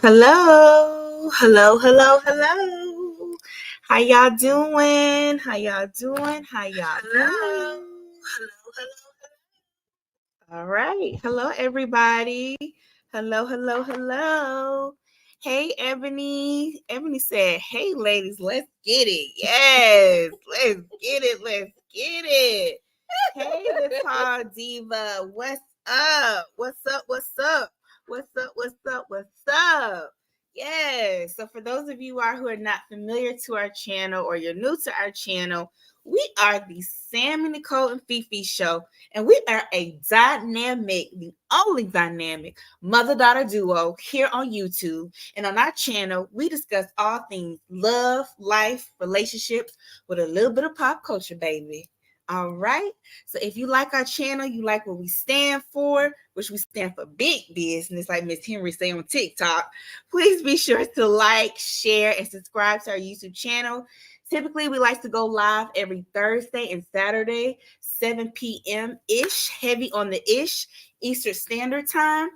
Hello, hello, hello, hello. How y'all doing? How y'all doing? How y'all doing? All right. Hello, everybody. Hello, hello, hello. Hey, Ebony. Ebony said, "Hey, ladies, let's get it. Yes, let's get it. Let's get it." Hey, the tall diva. What's up? What's up? What's up? What's up? What's up? What's up? Yes. So for those of you who are not familiar to our channel or you're new to our channel, we are the Sammy, Nicole, and Fifi show, and we are a the only dynamic mother-daughter duo here on YouTube. And on our channel, we discuss all things love, life, relationships with a little bit of pop culture, baby. All right. So if you like our channel, you like what we stand for, which we stand for big business, like Miss Henry say on TikTok, please be sure to like, share, and subscribe to our YouTube channel. Typically, we like to go live every Thursday and Saturday, 7 p.m.-ish, heavy on the ish, Eastern Standard Time.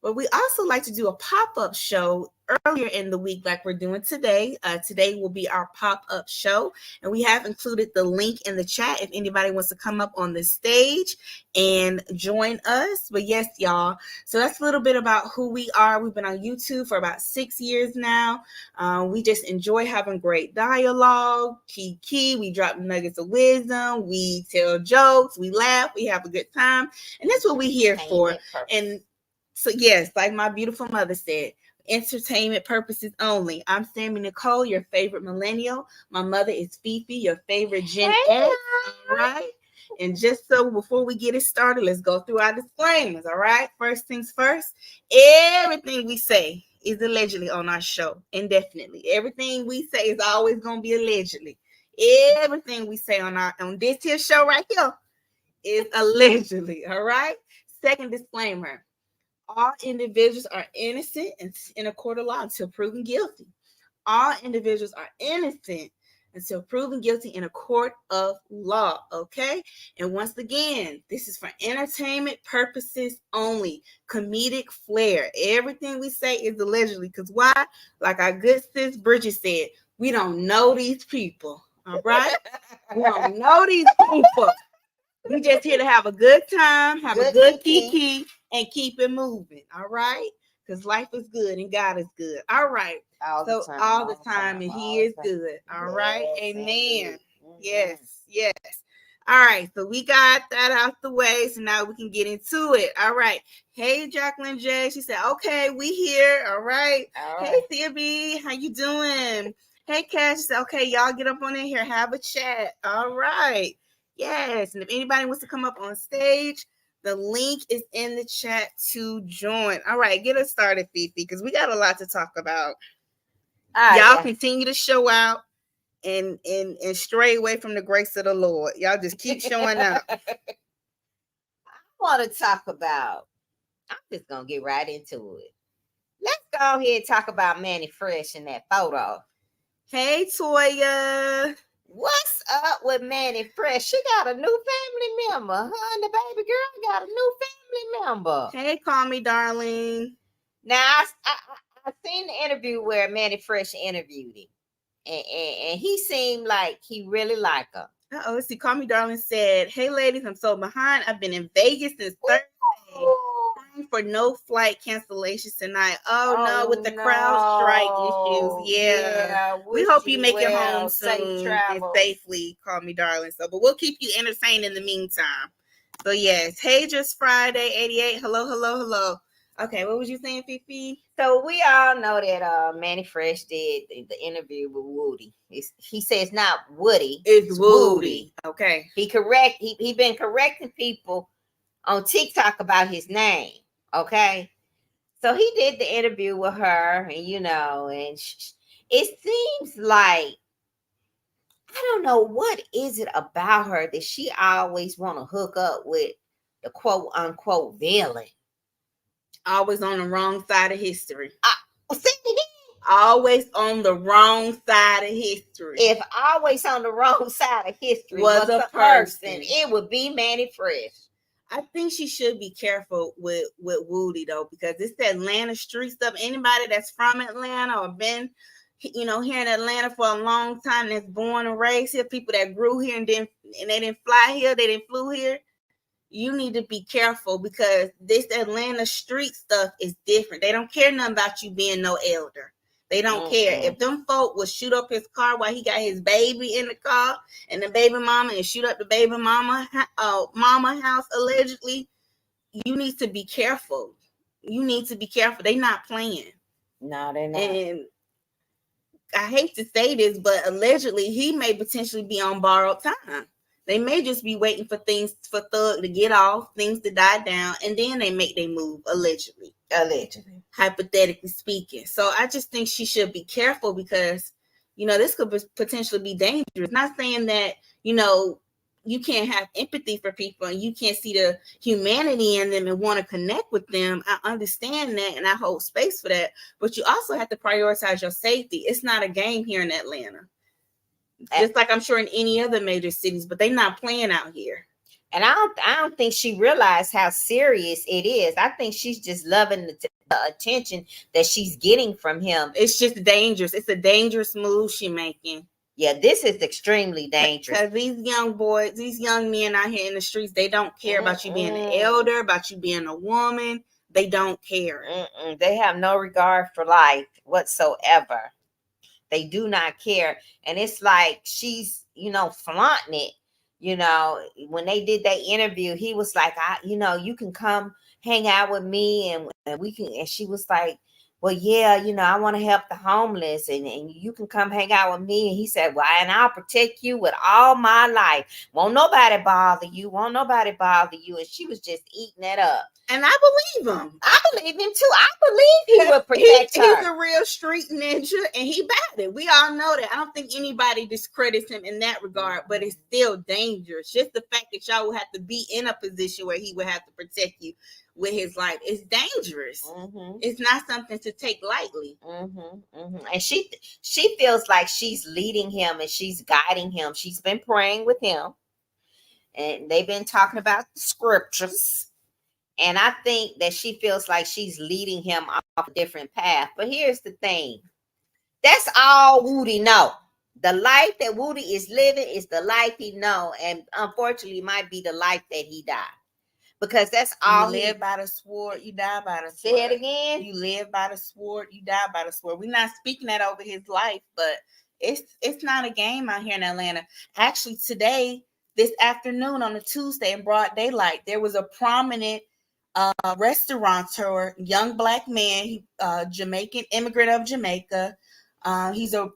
But we also like to do a pop-up show earlier in the week like we're doing today. Today will be our pop-up show, and we have included the link in the chat if anybody wants to come up on the stage and join us. But yes, y'all, so that's a little bit about who we are. We've been on YouTube for about 6 years now. We just enjoy having great dialogue, we drop nuggets of wisdom, we tell jokes, we laugh, we have a good time, and that's what we're here for. And so yes, like my beautiful mother said, entertainment purposes only. I'm Sammy Nicole, your favorite millennial. My mother is Fifi, your favorite Gen X. All right. And just so before we get it started, let's go through our disclaimers. All right. First things first, everything we say is allegedly on our show indefinitely. Everything we say is always going to be allegedly. Everything we say on this here show right here is allegedly. All right. Second disclaimer. All individuals are innocent in a court of law until proven guilty. All individuals are innocent until proven guilty in a court of law, okay? And once again, this is for entertainment purposes only, comedic flair. Everything we say is allegedly, because why? Like our good sis Bridget said, we don't know these people, all right? We don't know these people. We just here to have a good time, have a good kiki, and keep it moving. All right? Because life is good and God is good. All right. All the time, and He is good. All right. Amen. Yes. Yes. All right. So we got that out the way. So now we can get into it. All right. Hey, Jacqueline J. She said, okay, we here. All right. Hey, Thea B. How you doing? Hey, Cash. She said, okay, y'all get up on in here. Have a chat. All right. Yes, and if anybody wants to come up on stage, the link is in the chat to join. All right, get us started, Fifi, because we got a lot to talk about. Y'all continue to show out and stray away from the grace of the Lord. Y'all just keep showing up. I want to talk about, I'm just going to get right into it. Let's go ahead and talk about Manny Fresh in that photo. Hey, Toya. What's up with Manny Fresh? She got a new family member. Her and the baby girl got a new family member. Hey, call me darling. Now, I seen the interview where Manny Fresh interviewed him. And he seemed like he really liked her. Uh-oh, let's see. Call me darling said, hey, ladies, I'm so behind. I've been in Vegas since Thursday. For no flight cancellations tonight. Oh no, with the crowd strike issues. Yeah. We hope you make it home soon and safely. Call me darling. So, but we'll keep you entertained in the meantime. So yes, hey, just Friday 88. Hello. Okay, what was you saying, Fifi? So we all know that Manny Fresh did the interview with Woody. He says not Woody, it's Woody. Okay. He been correcting people on TikTok about his name. Okay, so he did the interview with her, and and it seems like, I don't know, what is it about her that she always want to hook up with the quote unquote villain? Always on the wrong side of history. Say it again. Always on the wrong side of history. If always on the wrong side of history was a person, it would be Manny Fresh. I think she should be careful with Woody though, because it's the Atlanta street stuff. Anybody that's from Atlanta or been, here in Atlanta for a long time, that's born and raised here, people that grew here and they didn't fly here, they didn't flew here. You need to be careful because this Atlanta street stuff is different. They don't care nothing about you being no elder. They don't care. If them folk would shoot up his car while he got his baby in the car and the baby mama and shoot up the baby mama house allegedly, you need to be careful. You need to be careful. They not playing. No, they're not. And I hate to say this, but allegedly he may potentially be on borrowed time. They may just be waiting for things for Thug to get off, things to die down, and then they make their move, allegedly. Allegedly. Hypothetically speaking. So I just think she should be careful because, this could potentially be dangerous. Not saying that, you can't have empathy for people and you can't see the humanity in them and want to connect with them. I understand that and I hold space for that. But you also have to prioritize your safety. It's not a game here in Atlanta. Just like I'm sure in any other major cities, but they're not playing out here. And I don't think she realized how serious it is. I think she's just loving the attention that she's getting from him. It's just dangerous. It's a dangerous move she's making. Yeah, this is extremely dangerous. Because these young boys, these young men out here in the streets, they don't care about you being an elder, about you being a woman. They don't care. They have no regard for life whatsoever. They do not care. And it's like she's, flaunting it. When they did that interview, he was like, you can come hang out with me and we can. And she was like, well, yeah, I want to help the homeless and you can come hang out with me. And he said, well, and I'll protect you with all my life. Won't nobody bother you. Won't nobody bother you. And she was just eating that up. And I believe him. I believe him too. I believe he would protect her. He's a real street ninja and he bad it. We all know that. I don't think anybody discredits him in that regard, but it's still dangerous. Just the fact that y'all would have to be in a position where he would have to protect you with his life is dangerous. It's not something to take lightly. And she feels like she's leading him and she's guiding him. She's been praying with him and they've been talking about the scriptures. And I think that she feels like she's leading him off a different path. But here's the thing. That's all Woody know. The life that Woody is living is the life he know. And unfortunately, might be the life that he died. Because that's all. You live by the sword, you die by the sword. Say it again. You live by the sword, you die by the sword. We're not speaking that over his life, but it's not a game out here in Atlanta. Actually, today, this afternoon on a Tuesday in broad daylight, there was a prominent restaurateur, young black man, Jamaican immigrant of Jamaica. He's a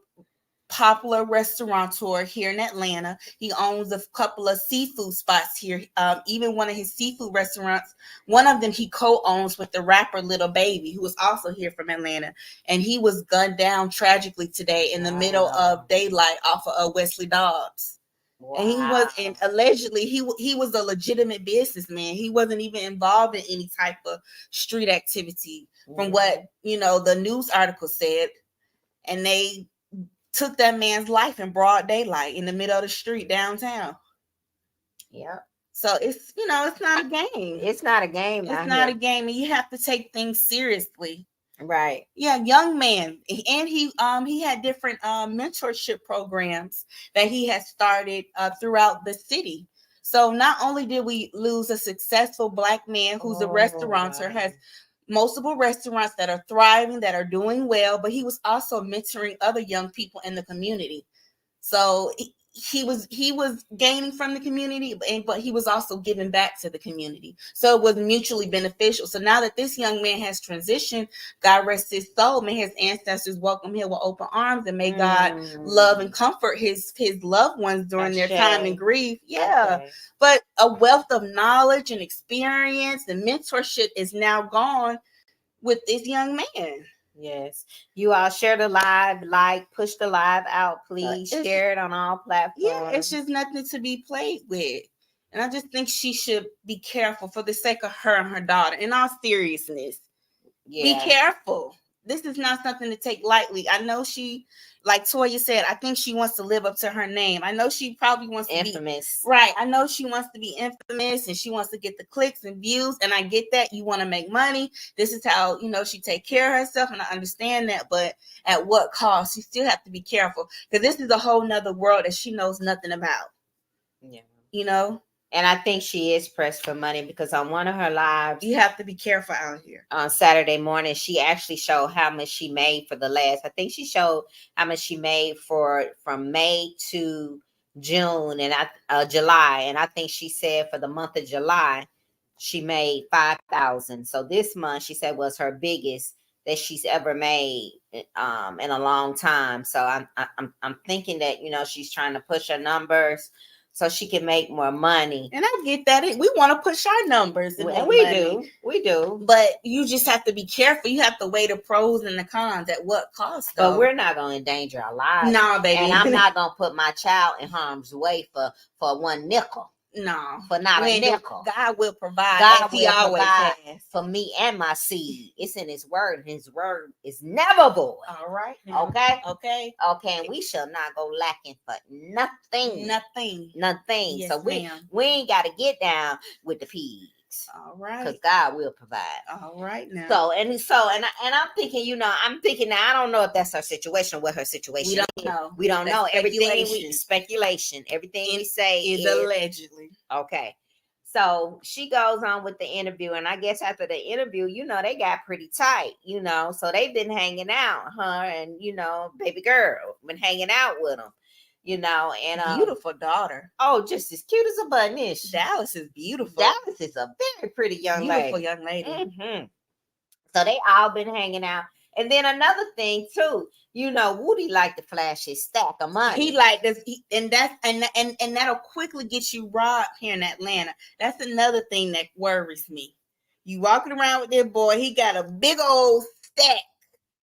popular restaurateur here in Atlanta. He owns a couple of seafood spots here. Even one of his seafood restaurants, one of them he co-owns with the rapper Little Baby, who is also here from Atlanta. And he was gunned down tragically today in the middle of daylight off of Wesley Dobbs. Wow. And allegedly he was a legitimate businessman. He wasn't even involved in any type of street activity from what, the news article said. And they took that man's life in broad daylight in the middle of the street downtown. Yeah. So it's, it's not a game. It's not a game. It's not a game. And you have to take things seriously. Right. Yeah, young man. And he had different mentorship programs that he has started throughout the city. So not only did we lose a successful black man who's a restaurateur, has multiple restaurants that are thriving, that are doing well, but he was also mentoring other young people in the community. So he was gaining from the community, but he was also giving back to the community. So it was mutually beneficial. So now that this young man has transitioned, God rest his soul, may his ancestors welcome him with open arms, and may God love and comfort his loved ones during their time in grief. Yeah. Okay. But a wealth of knowledge and experience and mentorship is now gone with this young man. Yes. You all share the live, push the live out, please. Share it on all platforms. Yeah, it's just nothing to be played with. And I just think she should be careful for the sake of her and her daughter. In all seriousness, be careful. this is not something to take lightly. I know she, like Toya said, I think she wants to live up to her name. I know she probably wants to infamous. be right. I know she wants to be infamous and she wants to get the clicks and views. And I get that. You want to make money. This is how, she take care of herself. And I understand that. But at what cost? You still have to be careful, because this is a whole nother world that she knows nothing about. Yeah. And I think she is pressed for money, because on one of her lives, you have to be careful out here. On Saturday morning, she actually showed how much she made for the last. I think she showed how much she made from May to June and July, and I think she said for the month of July, she made 5,000. So this month, she said, was her biggest that she's ever made in a long time. So I'm thinking that she's trying to push her numbers so she can make more money. And I get that. We want to push our numbers. And we do. But you just have to be careful. You have to weigh the pros and the cons at what cost. But we're not going to endanger our lives. No, baby. And I'm not going to put my child in harm's way for one nickel. No. For not a nickel. God will provide. God will provide for me and my seed. It's in his word. And his word is never void. All right. Okay. And we shall not go lacking for nothing. Yes, so we ain't got to get down with the pigs. All right. Because God will provide. All right now. So I'm thinking, now I don't know if that's her situation, what her situation is. We don't know. Speculation. Everything we say is allegedly. Okay. So she goes on with the interview, and I guess after the interview, they got pretty tight, so they've been hanging out, her and, baby girl been hanging out with them. And beautiful daughter. Oh, just as cute as a button is. Dallas is beautiful. Dallas is a very pretty young young lady. Mm-hmm. So they all been hanging out. And then another thing too, Woody like to flash his stack of money. He like this, and that'll quickly get you robbed here in Atlanta. That's another thing that worries me. You walking around with this boy, he got a big old stack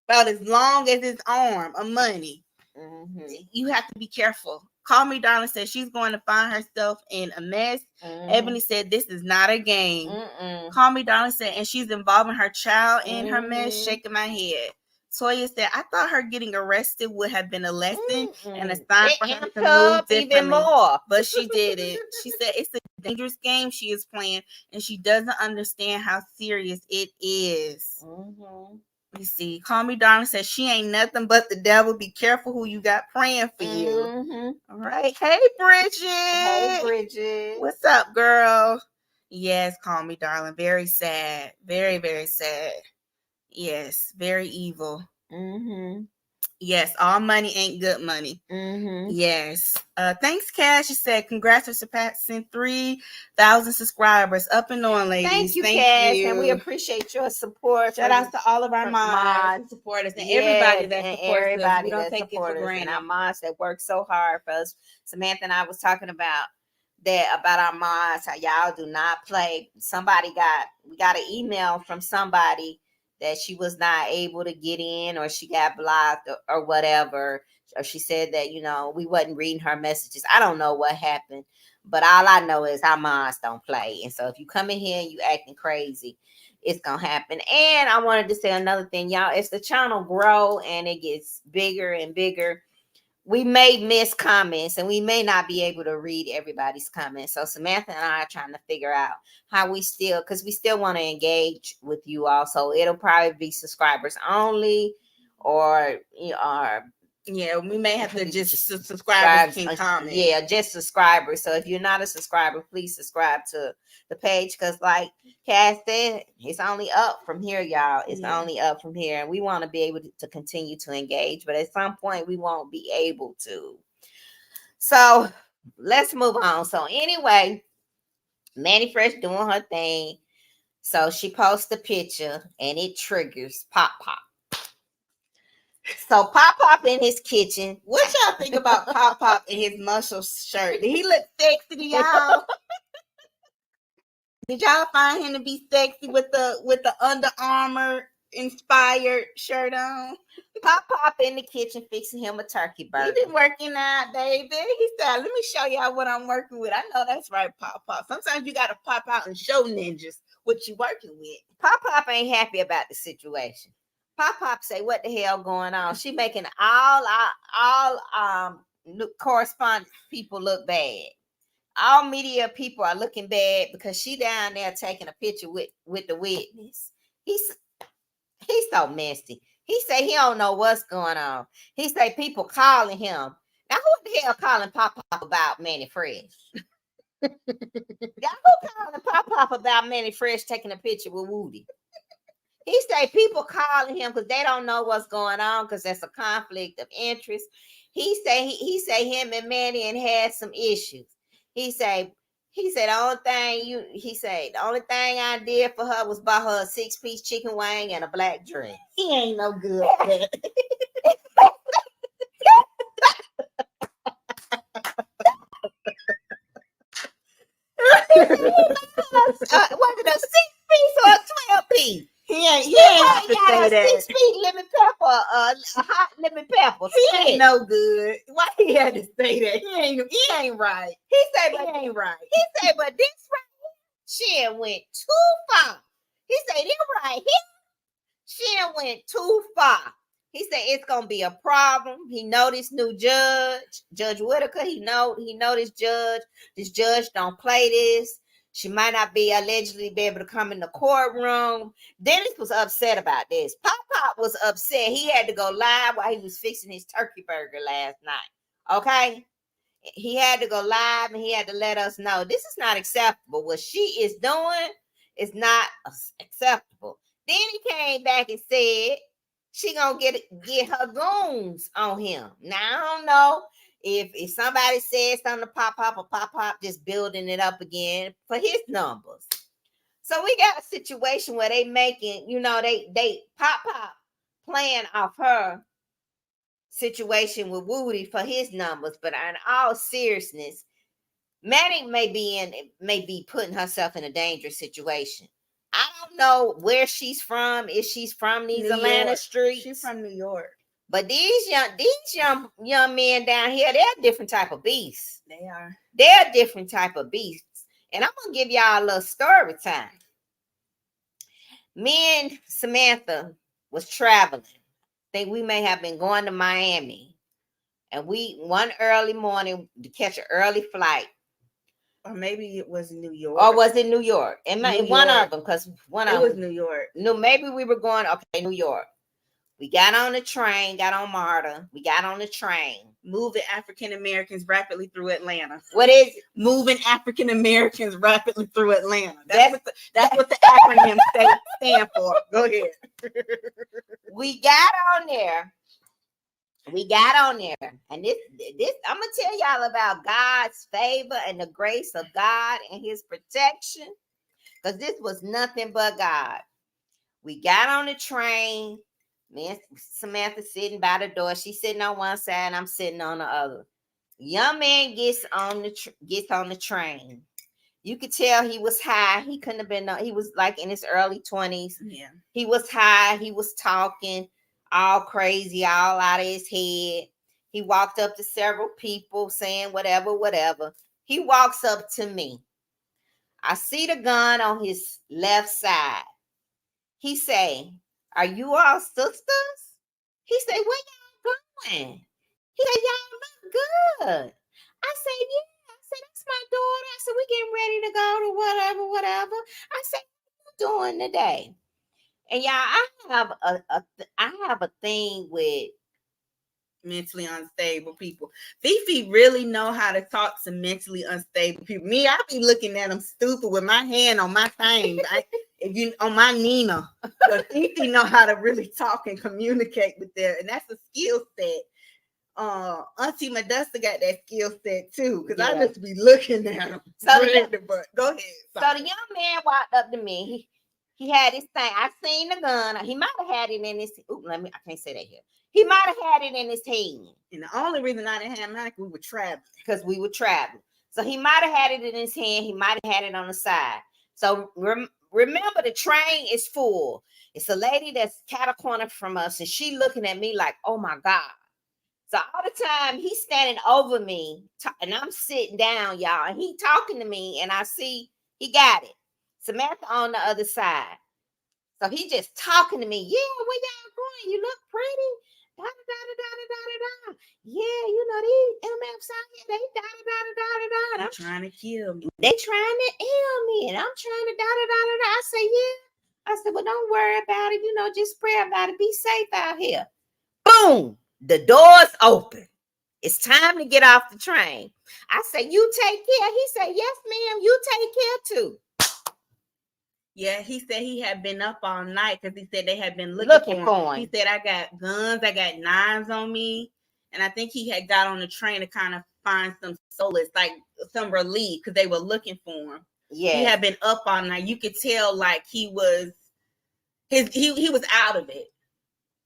about as long as his arm of money. Mm-hmm. You have to be careful. Call Me Darling said she's going to find herself in a mess. Mm-hmm. Ebony said this is not a game. Mm-mm. Call Me Darling said, and she's involving her child in her mess. Shaking my head. Sonya said, I thought her getting arrested would have been a lesson and a sign for her to move differently. Even more. But she didn't. She said it's a dangerous game she is playing, and she doesn't understand how serious it is. Mm-hmm. You see, Call Me Darling says she ain't nothing but the devil. Be careful who you got praying for you. Mm-hmm. All right. Hey, Bridget. Hey, Bridget. What's up, girl? Yes, Call Me Darling. Very sad. Very, very sad. Yes, very evil. Mm-hmm. Yes, all money ain't good money. Mm-hmm. Yes. Thanks, Cash. She said, congrats for surpassing 3,000 subscribers. Up and on, ladies. Thank you, Cash. And we appreciate your support. Shout out to all of our mods, supporters, and everybody that supports us. We don't take it for granted. And our mods that work so hard for us. Samantha and I was talking about our mods, how y'all do not play. We got an email from somebody that she was not able to get in, or she got blocked or whatever. Or she said that, we wasn't reading her messages. I don't know what happened, but all I know is our moms don't play. And so if you come in here and you acting crazy, it's going to happen. And I wanted to say another thing, y'all. As the channel grow and it gets bigger and bigger, we may miss comments and we may not be able to read everybody's comments. So Samantha and I are trying to figure out how because we still want to engage with you all. So it'll probably be subscribers only, or yeah, we may have to just subscribers can comment. Yeah, just subscribers. So if you're not a subscriber, please subscribe to the page, because like Cass said, it's only up from here, y'all. It's only up from here, and we want to be able to continue to engage, but at some point we won't be able to. So let's move on. So anyway, Manny Fresh doing her thing. So she posts a picture and it triggers Pop. So Pop in his kitchen. What y'all think about Pop in his muscle shirt? Did he look sexy to y'all? Did y'all find him to be sexy with the Under Armour inspired shirt on? Pop in the kitchen fixing him a turkey burger. He been working out, baby. He said, let me show y'all what I'm working with. I know that's right, Pop. Sometimes you gotta pop out and show ninjas what you working with. Pop ain't happy about the situation. Pop say, what the hell going on? She making all correspondence people look bad. All media people are looking bad because she down there taking a picture with the witness. He's so messy. He say he don't know what's going on. He say people calling him. Now who the hell calling Pop about Manny Fresh? Y'all who calling Pop about Manny Fresh taking a picture with Woody? He say people calling him because they don't know what's going on because there's a conflict of interest. He say him and Manny and had some issues. He said the only thing I did for her was buy her a 6-piece chicken wing and a black dress. He ain't no good. Was it a 6-piece or a 12-piece? He ain't got to say a that. 6-piece lemon pepper, a hot lemon pepper. He ain't no good. Why he had to say that? He ain't right. He said, but he ain't right. He said, but this right here, she went too far. He said, this right here, she went too far. He said it's gonna be a problem. He know this new judge, Judge Whitaker. He know this judge. This judge don't play this. She might not be allegedly be able to come in the courtroom. Dennis was upset about this. Pop was upset. He had to go live while he was fixing his turkey burger last night. Okay? He had to go live and he had to let us know this is not acceptable. What she is doing is not acceptable. Then he came back and said she gonna get her goons on him. Now I don't know if somebody says something to Pop just building it up again for his numbers. So we got a situation where they making, they Pop playing off her situation with Woody for his numbers, but in all seriousness, Manny may be putting herself in a dangerous situation. I don't know where she's from. If she's from these Atlanta streets, she's from New York. But these young men down here, they're a different type of beasts. They are. They're a different type of beasts. And I'm gonna give y'all a little story time. Me and Samantha was traveling. I think we may have been going to Miami, and one early morning to catch an early flight. Or maybe it was New York. Or was it New York? One of them, because one of them. It was New York. No, maybe we were going, okay, New York. We got on the train, got on MARTA. We got on the train. Moving African Americans rapidly through Atlanta. What is it? Moving African Americans rapidly through Atlanta. That's what the acronym stand for. Go ahead. We got on there. And this I'm gonna tell y'all about God's favor and the grace of God and his protection. Because this was nothing but God. We got on the train. Me and Samantha sitting by the door. She's sitting on one side, I'm sitting on the other. Young man gets on the train. You could tell he was high. He couldn't have been. He was like in his early 20s. Yeah. He was high. He was talking all crazy, all out of his head. He walked up to several people saying whatever. He walks up to me. I see the gun on his left side. He say, "Are you all sisters?" He say, "Where y'all going?" He say, "Y'all look good." I say, "Yeah." I said, "That's my daughter." I said, "We getting ready to go to whatever. I said, "What you doing today?" And y'all, I have a thing with mentally unstable people. Fifi really know how to talk to mentally unstable people. Me, I be looking at them stupid with my hand on my thing. On my Nina. But Fifi know how to really talk and communicate with them. And that's a skill set. Auntie Modesta got that skill set too. Because I just be looking at them. But go ahead. So the young man walked up to me. He had his thing. I seen the gun. He might have had it in his. I can't say that here. He might have had it in his hand. And the only reason I didn't have mine, we were traveling. Because we were traveling. So he might have had it in his hand. He might have had it on the side. So remember, the train is full. It's a lady that's cat-a-corner from us, and she looking at me like, "Oh my God." So all the time he's standing over me, and I'm sitting down, y'all, and he talking to me, and I see he got it. Samantha on the other side. So he just talking to me. Yeah, where y'all going? You look pretty. Da da da da da da da da. Yeah, you know these MFs out here, they da da da da da da. I'm trying to kill me. They trying to kill me, and I'm trying to da da da da da. I say, yeah. I said, well, don't worry about it. You know, just pray about it. Be safe out here. Boom, the doors open. It's time to get off the train. I said, you take care. He said, yes, ma'am. You take care too. Yeah, he said he had been up all night because he said they had been looking for him. He said, I got guns, I got knives on me. And I think he had got on the train to kind of find some solace, like some relief, because they were looking for him. Yeah, he had been up all night. You could tell like he was out of it.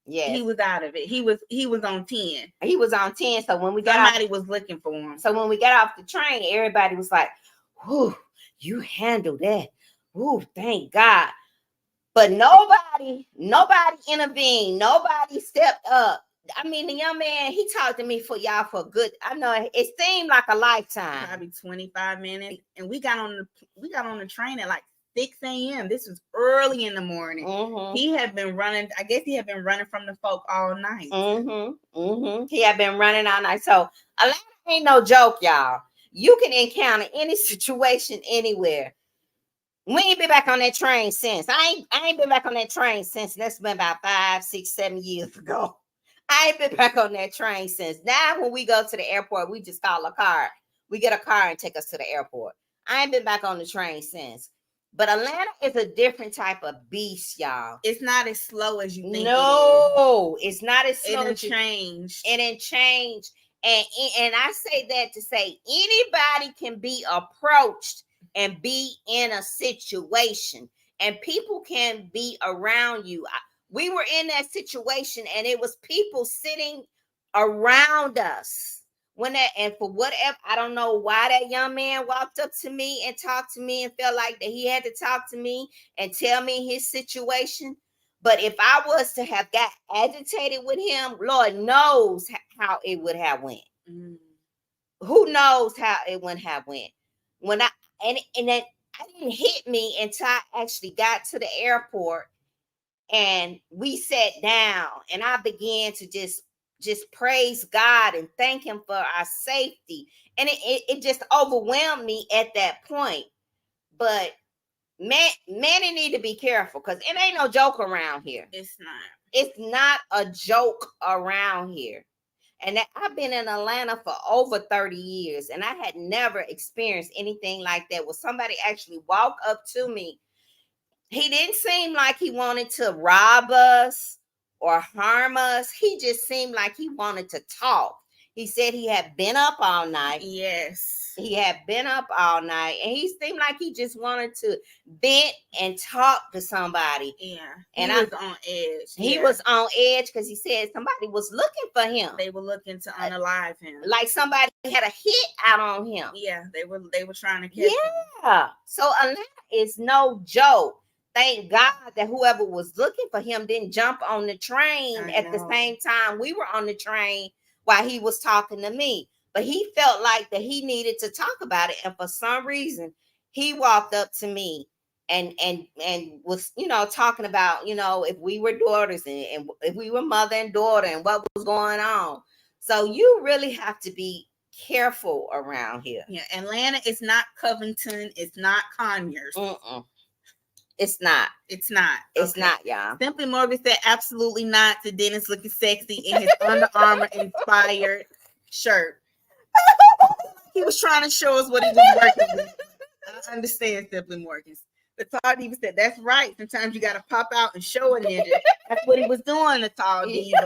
Yeah, he was out of it. He was on 10. He was on 10. So when we got somebody was looking for him. So when we got off the train, everybody was like, "Whew, you handled that. Ooh, thank God." But nobody intervened. Nobody stepped up. I mean, the young man, he talked to me for good. I know it seemed like a lifetime. Probably 25 minutes. And we got on the train at like 6 a.m. This was early in the morning. Mm-hmm. He had been running. I guess he had been running from the folk all night. Mm-hmm. Mm-hmm. He had been running all night. So Atlanta ain't no joke, y'all. You can encounter any situation anywhere. We ain't been back on that train since. I ain't been back on that train since. That's been about 5, 6, 7 years ago. I ain't been back on that train since. Now, when we go to the airport, we just call a car. We get a car and take us to the airport. I ain't been back on the train since. But Atlanta is a different type of beast, y'all. It's not as slow as you think. No, it's not as slow. It changed. It changed. And I say that to say anybody can be approached and be in a situation, and people can be around you. We were in that situation, and it was people sitting around us. And for whatever, I don't know why that young man walked up to me and talked to me and felt like that he had to talk to me and tell me his situation. But if I was to have got agitated with him, Lord knows how it would have went. Mm. Who knows how it would have went? And then I didn't hit me until I actually got to the airport, and we sat down, and I began to just praise God and thank him for our safety. And it just overwhelmed me at that point. But Manny need to be careful, because it ain't no joke around here. It's not. It's not a joke around here. And I've been in Atlanta for over 30 years, and I had never experienced anything like that, where somebody actually walked up to me. He didn't seem like he wanted to rob us or harm us. He just seemed like he wanted to talk. He said he had been up all night. Yes. He had been up all night, and he seemed like he just wanted to vent and talk to somebody. Yeah. And he was on edge. He was on edge because he said somebody was looking for him. They were looking to unalive him. Like somebody had a hit out on him. Yeah, they were trying to catch him. Yeah. So Atlanta is no joke. Thank God that whoever was looking for him didn't jump on the train at the same time we were on the train while he was talking to me. But he felt like that he needed to talk about it. And for some reason, he walked up to me and was, talking about, if we were daughters and if we were mother and daughter and what was going on. So you really have to be careful around here. Yeah, Atlanta is not Covington. It's not Conyers. It's not. It's not. It's not, y'all. Simply Morgan said absolutely not to Dennis looking sexy in his Under Armour inspired shirt. He was trying to show us what he was working with. I understand, Simply Morgan. The Tall Diva said, that's right. Sometimes you got to pop out and show a ninja. That's what he was doing, the Tall Diva.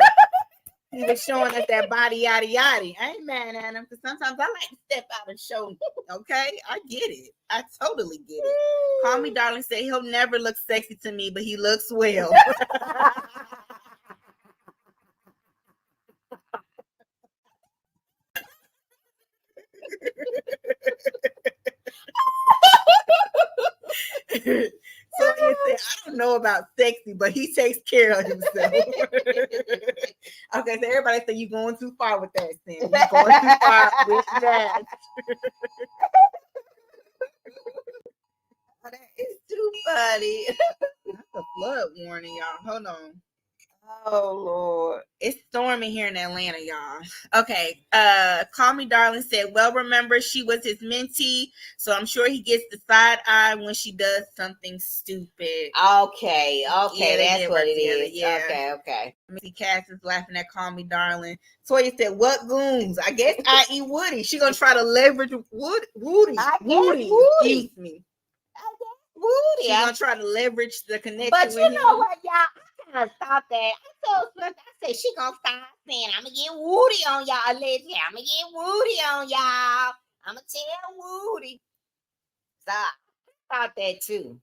He was showing us that body, yada, yada. I ain't mad at him, because sometimes I like to step out and show, okay? I get it. I totally get it. Call Me Darling said he'll never look sexy to me, but he looks well. So he said, I don't know about sexy, but he takes care of himself. Okay, so everybody said you're going too far with that, Sam. You're going too far with that. That is too funny. That's a flood warning, y'all. Hold on. Oh Lord. It's storming here in Atlanta, y'all. Okay. Call Me Darling said, well, remember, she was his mentee, so I'm sure he gets the side eye when she does something stupid. Okay, Yeah, they that's did what work it together, is. yeah. Okay. Missy Cass is laughing at Call Me Darling. Toya said, what goons? I guess I.E. Woody. She gonna try to leverage Woody. Excuse me. Woody. She gonna try to leverage the connection. But with you know him. what, y'all? I kind of thought that. I told Swift, I said she gonna start saying, "I'm gonna get Woody on y'all." Allegedly, I'm gonna get Woody on y'all. I'm gonna tell Woody. So I thought that too.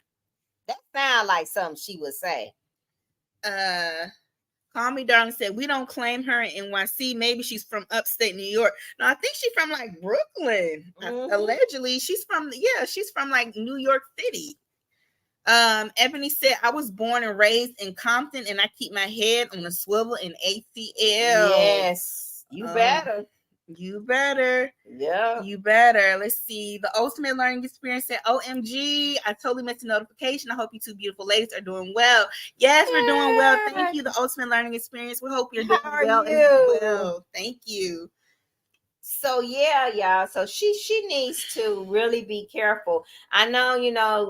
That sounds like something she would say. Call Me Darling said, we don't claim her in NYC. Maybe she's from upstate New York. No, I think she's from like Brooklyn. Allegedly, she's from like New York City. Ebony said, I was born and raised in Compton and I keep my head on a swivel in ATL. Yes, you better. You better. Yeah. You better. Let's see. The Ultimate Learning Experience said, OMG, I totally missed the notification. I hope you two beautiful ladies are doing well. Yes, we're doing well. Thank you, the Ultimate Learning Experience. We hope you're doing well as well. Thank you. So yeah, y'all. So she needs to really be careful. I know,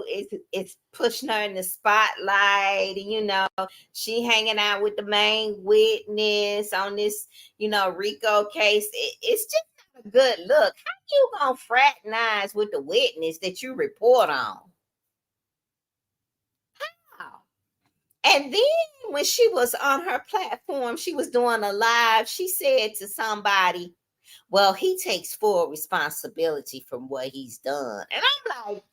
it's pushing her in the spotlight, and she hanging out with the main witness on this, Rico case. It's just not a good look. How you gonna fraternize with the witness that you report on? How? And then when she was on her platform, she was doing a live. She said to somebody, well, he takes full responsibility for what he's done. And I'm like,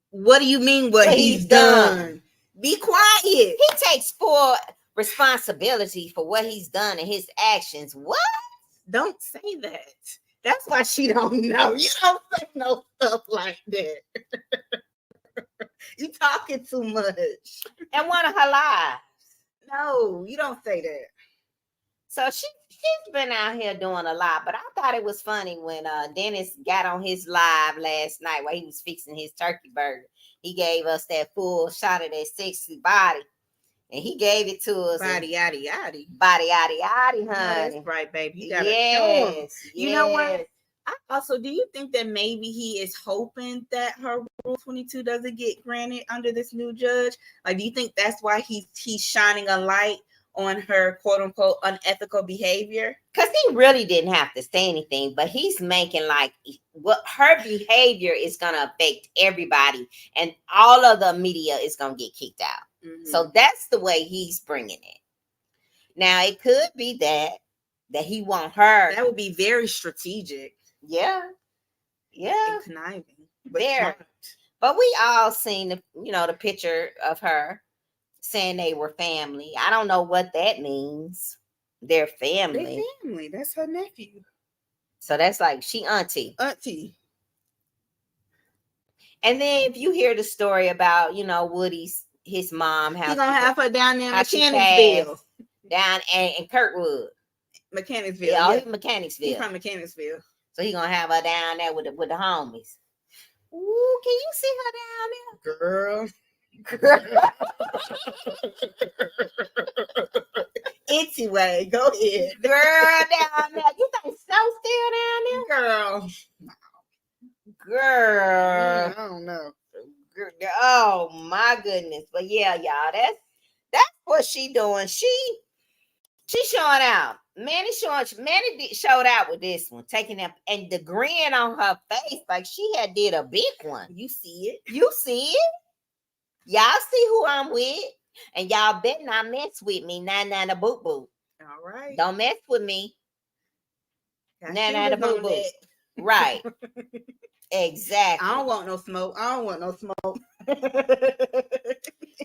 what do you mean what he's done? Be quiet. He takes full responsibility for what he's done and his actions. What? Don't say that. That's why she don't know. You don't say no stuff like that. You talking too much. And one of her lies. No, you don't say that. So she's been out here doing a lot, but I thought it was funny when Dennis got on his live last night while he was fixing his turkey burger. He gave us that full shot of that sexy body, and he gave it to us. Body, yaddy, yaddy. Body, yaddy, yaddy, honey. No, that's right, baby. You gotta show him. You know what? Do you think that maybe he is hoping that her Rule 22 doesn't get granted under this new judge? Like, do you think that's why he's shining a light on her quote unquote unethical behavior? Because he really didn't have to say anything, but he's making like what her behavior is going to affect everybody, and all of the media is going to get kicked out. Mm-hmm. So that's the way he's bringing it. Now it could be that he want her. That would be very strategic. Yeah. And conniving. But we all seen the picture of her saying they were family. I don't know what that means. They're family. They're family. That's her nephew. So that's like she auntie. And then if you hear the story about, Woody's his mom, he's gonna have her down there in Mechanicsville. Down in Kirkwood. Mechanicsville. Yeah, Mechanicsville. He's from Mechanicsville. So he's gonna have her down there with the homies. Ooh, can you see her down there? Girl. Anyway, go ahead. Girl down there. You think Snow's still down there? Girl. I don't know. Oh my goodness. But yeah, y'all, that's what she doing. She showing out. Manny showed out with this one, taking up, and the grin on her face like she had did a big one. You see it. Y'all see who I'm with, and y'all better not mess with me. Nana boo boo. All right. Don't mess with me. Nana boo boo. Right. Exactly. I don't want no smoke.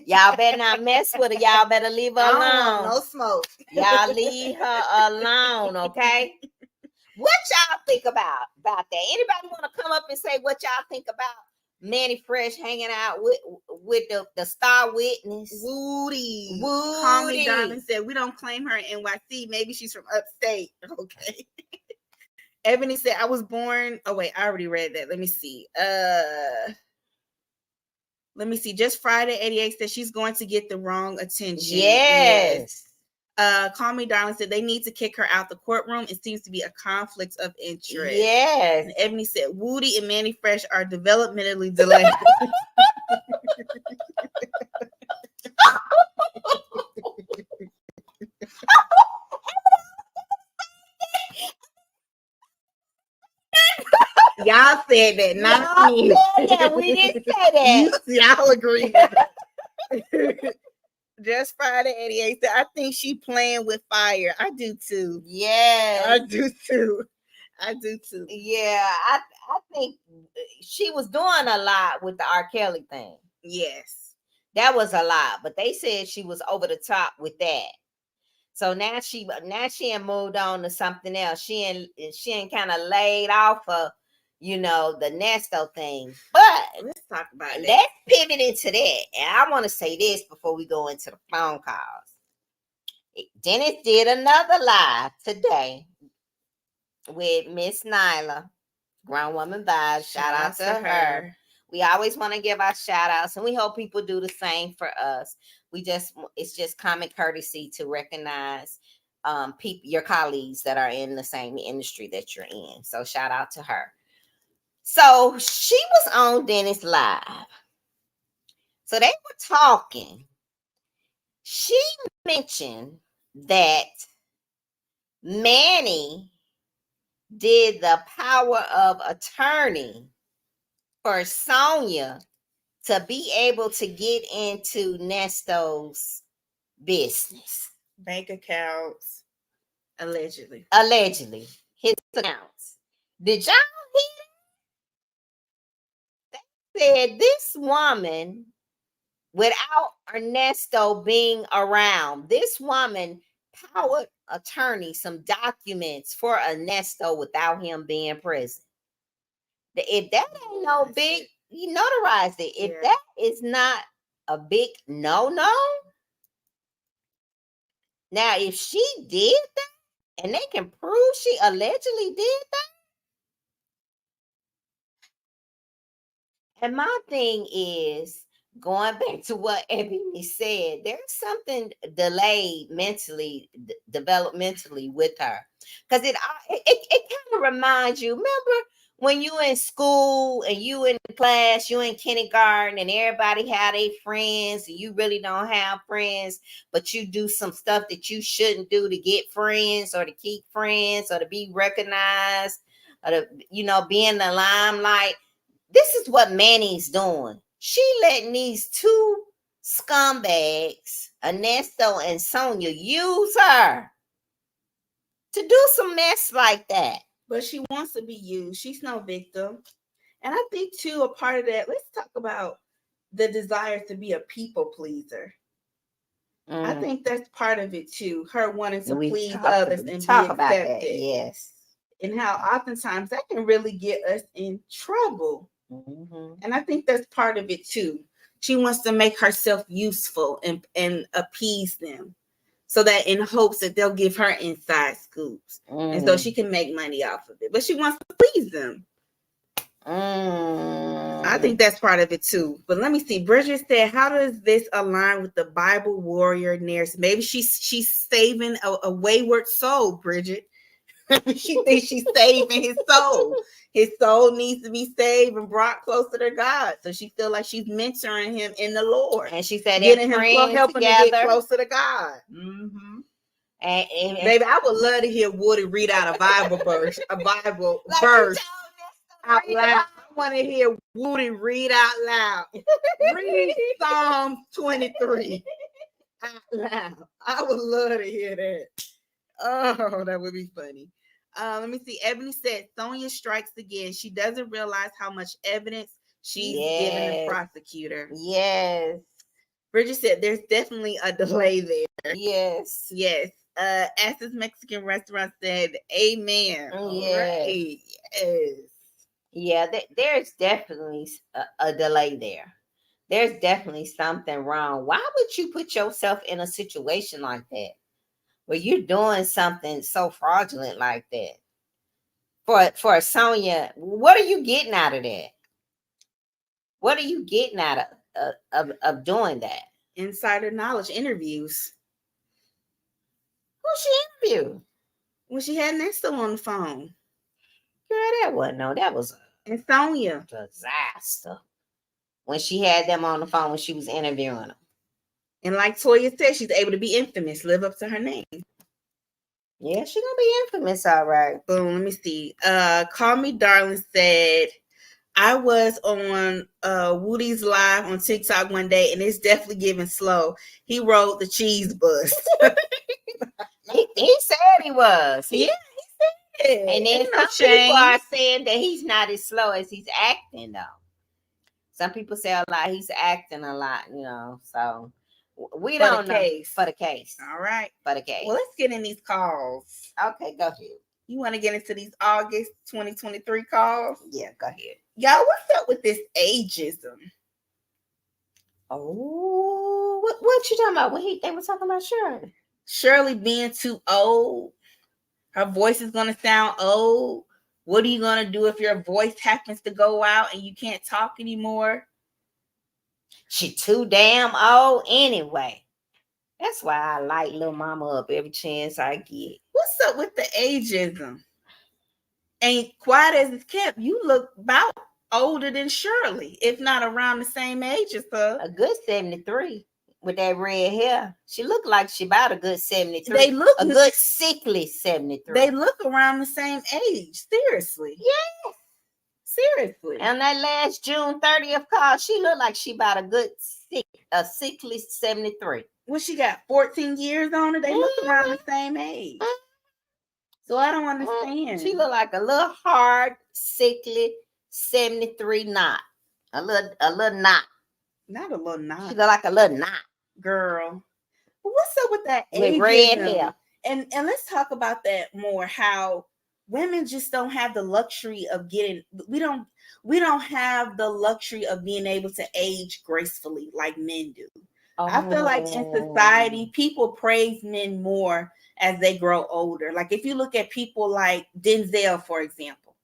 Y'all better not mess with her. Y'all better leave her alone. I don't want no smoke. Y'all leave her alone, okay? What y'all think about that? Anybody want to come up and say what y'all think about Manny Fresh hanging out with the star witness? Woody. Call Me Darling said, we don't claim her in NYC. Maybe she's from upstate. Okay. Ebony said, I was born. Oh, wait, I already read that. Let me see. Let me see. Just Friday 88 said she's going to get the wrong attention. Yes. Call Me Darling said they need to kick her out the courtroom. It seems to be a conflict of interest. Yes. And Ebony said Woody and Manny Fresh are developmentally delayed. Y'all said that, not me. Yeah, we didn't say that. Y'all agree. Just Friday 88 said, I think she playing with fire. I do too. Yes. I do too. I do too. Yeah, I think she was doing a lot with the R. Kelly thing. Yes. That was a lot, but they said she was over the top with that. So now she ain't moved on to something else. She ain't kind of laid off of, the Nesto thing. But let's talk about it. Let's pivot into that. And I want to say this before we go into the phone calls. Dennis did another live today with Miss Nyla, Grown Woman Vibes. Shout out to her. We always want to give our shout outs, and we hope people do the same for us. It's just common courtesy to recognize your colleagues that are in the same industry that you're in. So shout out to her. So she was on Dennis Live. So they were talking. She mentioned that Manny did the power of attorney for Sonya to be able to get into Nesto's business. Bank accounts, allegedly. His accounts. Did y'all hear? They said this woman, without Ernesto being around, this woman powered attorney some documents for Ernesto without him being present. If that ain't no big, you notarized it. If that is not a big no. Now, if she did that and they can prove she allegedly did that, and my thing is going back to what Ebony said, there's something delayed mentally, developmentally with her, because it kind of reminds you. Remember when you in school and you in class, you in kindergarten, and everybody had their friends, and you really don't have friends, but you do some stuff that you shouldn't do to get friends or to keep friends or to be recognized or to, be in the limelight. This is what Manny's doing. She letting these two scumbags, Ernesto and Sonya, use her to do some mess like that. But she wants to be used. She's no victim. And I think, too, a part of that, let's talk about the desire to be a people pleaser. I think that's part of it, too. Her wanting to please others and be accepted. Yes. And how oftentimes that can really get us in trouble. Mm-hmm. And I think that's part of it, too. She wants to make herself useful and appease them, so that in hopes that they'll give her inside scoops. And so she can make money off of it. But she wants to please them. I think that's part of it too. But let me see. Bridget said, how does this align with the Bible warrior narrative? Maybe she's saving a wayward soul, Bridget. She thinks she's saving his soul. His soul needs to be saved and brought closer to God. So she feels like she's mentoring him in the Lord. And she said, getting him helping him to get closer to God. Mm-hmm. And baby, I would love to hear Woody read out a Bible verse, verse out loud. I want to hear Woody read out loud. Read Psalm 23 out loud. I would love to hear that. Oh, that would be funny. Let me see. Ebony said, Sonya strikes again. She doesn't realize how much evidence she's giving the prosecutor. Yes. Bridget said, there's definitely a delay there. Yes. Yes. Assa's Mexican restaurant said, amen. Yes. Right. Yes. Yeah, there's definitely a delay there. There's definitely something wrong. Why would you put yourself in a situation like that, where you're doing something so fraudulent like that? For Sonya, what are you getting out of that? What are you getting out of doing that. Insider knowledge interviews. Who she interviewed? When she had Ernesto on the phone. Girl, that was And Sonya. a disaster. When she had them on the phone when she was interviewing them. And like Toya said, she's able to be infamous, live up to her name. Yeah, she gonna be infamous, all right. Boom, let me see. Call Me Darling said, I was on Woody's live on TikTok one day, and it's definitely giving slow. He rode the cheese bus. he said he was. Yeah, he said. And then Ain't no some people are shame. saying that he's not as slow as he's acting, though. Some people say a lot. He's acting a lot, you know. So we don't know. For the case. All right. For the case. Well, let's get in these calls. Okay, go ahead. You want to get into these August 2023 calls? Yeah, go ahead. Y'all, what's up with this agism? Oh, what you talking about? They were talking about Shirley. Shirley being too old. Her voice is going to sound old. What are you going to do if your voice happens to go out and you can't talk anymore? She too damn old anyway. That's why I light little mama up every chance I get. What's up with the ageism? Ain't quiet as it's kept. You look about older than Shirley, if not around the same age as her. A good 73 with that red hair. She looked like she about a good 73. They look a good sickly 73. They look around the same age. Seriously. Yes. Seriously. And that last June 30th call, she looked like she about a good sickly 73. Well, she got 14 years on her. They look around the same age. So I don't understand. She look like a little hard, sickly 73 knot. A little knot. Not a little knot. She look like a little knot. Girl. What's up with that with red hair? And let's talk about that more. How women just don't have the luxury of getting. We don't have the luxury of being able to age gracefully like men do. I feel like in society, people praise men more as they grow older. Like if you look at people like Denzel, for example,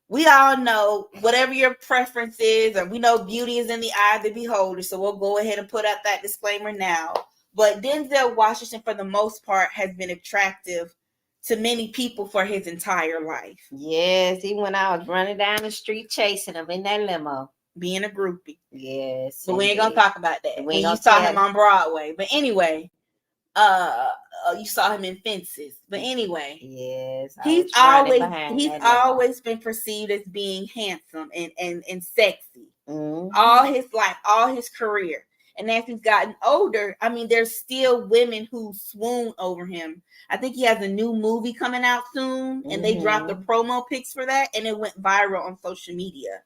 we all know whatever your preference is, or we know beauty is in the eye of the beholder. So we'll go ahead and put out that disclaimer now. But Denzel Washington, for the most part, has been attractive to many people for his entire life. Yes, even when I was running down the street chasing him in that limo. Being a groupie. Yes. But we ain't gonna talk about that. And you saw him on Broadway. But anyway, you saw him in Fences. But anyway, yes, he's always been perceived as being handsome and sexy. Mm-hmm. All his life, all his career. And as he's gotten older, I mean, there's still women who swoon over him. I think he has a new movie coming out soon, and they dropped the promo pics for that, and it went viral on social media.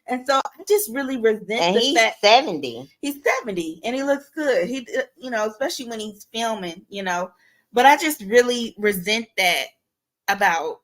And so I just really resent the fact 70. He's 70 and he looks good. He, especially when he's filming, but I just really resent that about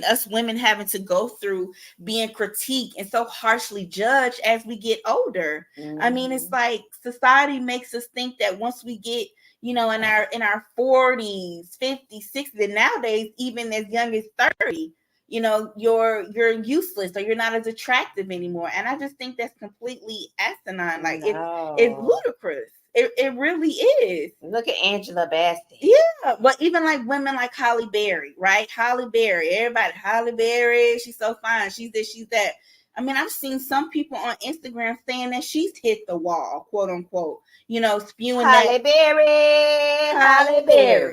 us women having to go through being critiqued and so harshly judged as we get older. Mm-hmm. I mean, it's like society makes us think that once we get, in our 40s, 50s, 60s, and nowadays, even as young as 30, you're useless or you're not as attractive anymore. And I just think that's completely asinine. Like it's ludicrous. It really is. Look at Angela Bassett. Yeah. But even like women like Halle Berry, right? Halle Berry. Everybody, Halle Berry, she's so fine. She's this, she's that. I mean, I've seen some people on Instagram saying that she's hit the wall, quote unquote, spewing Halle Berry,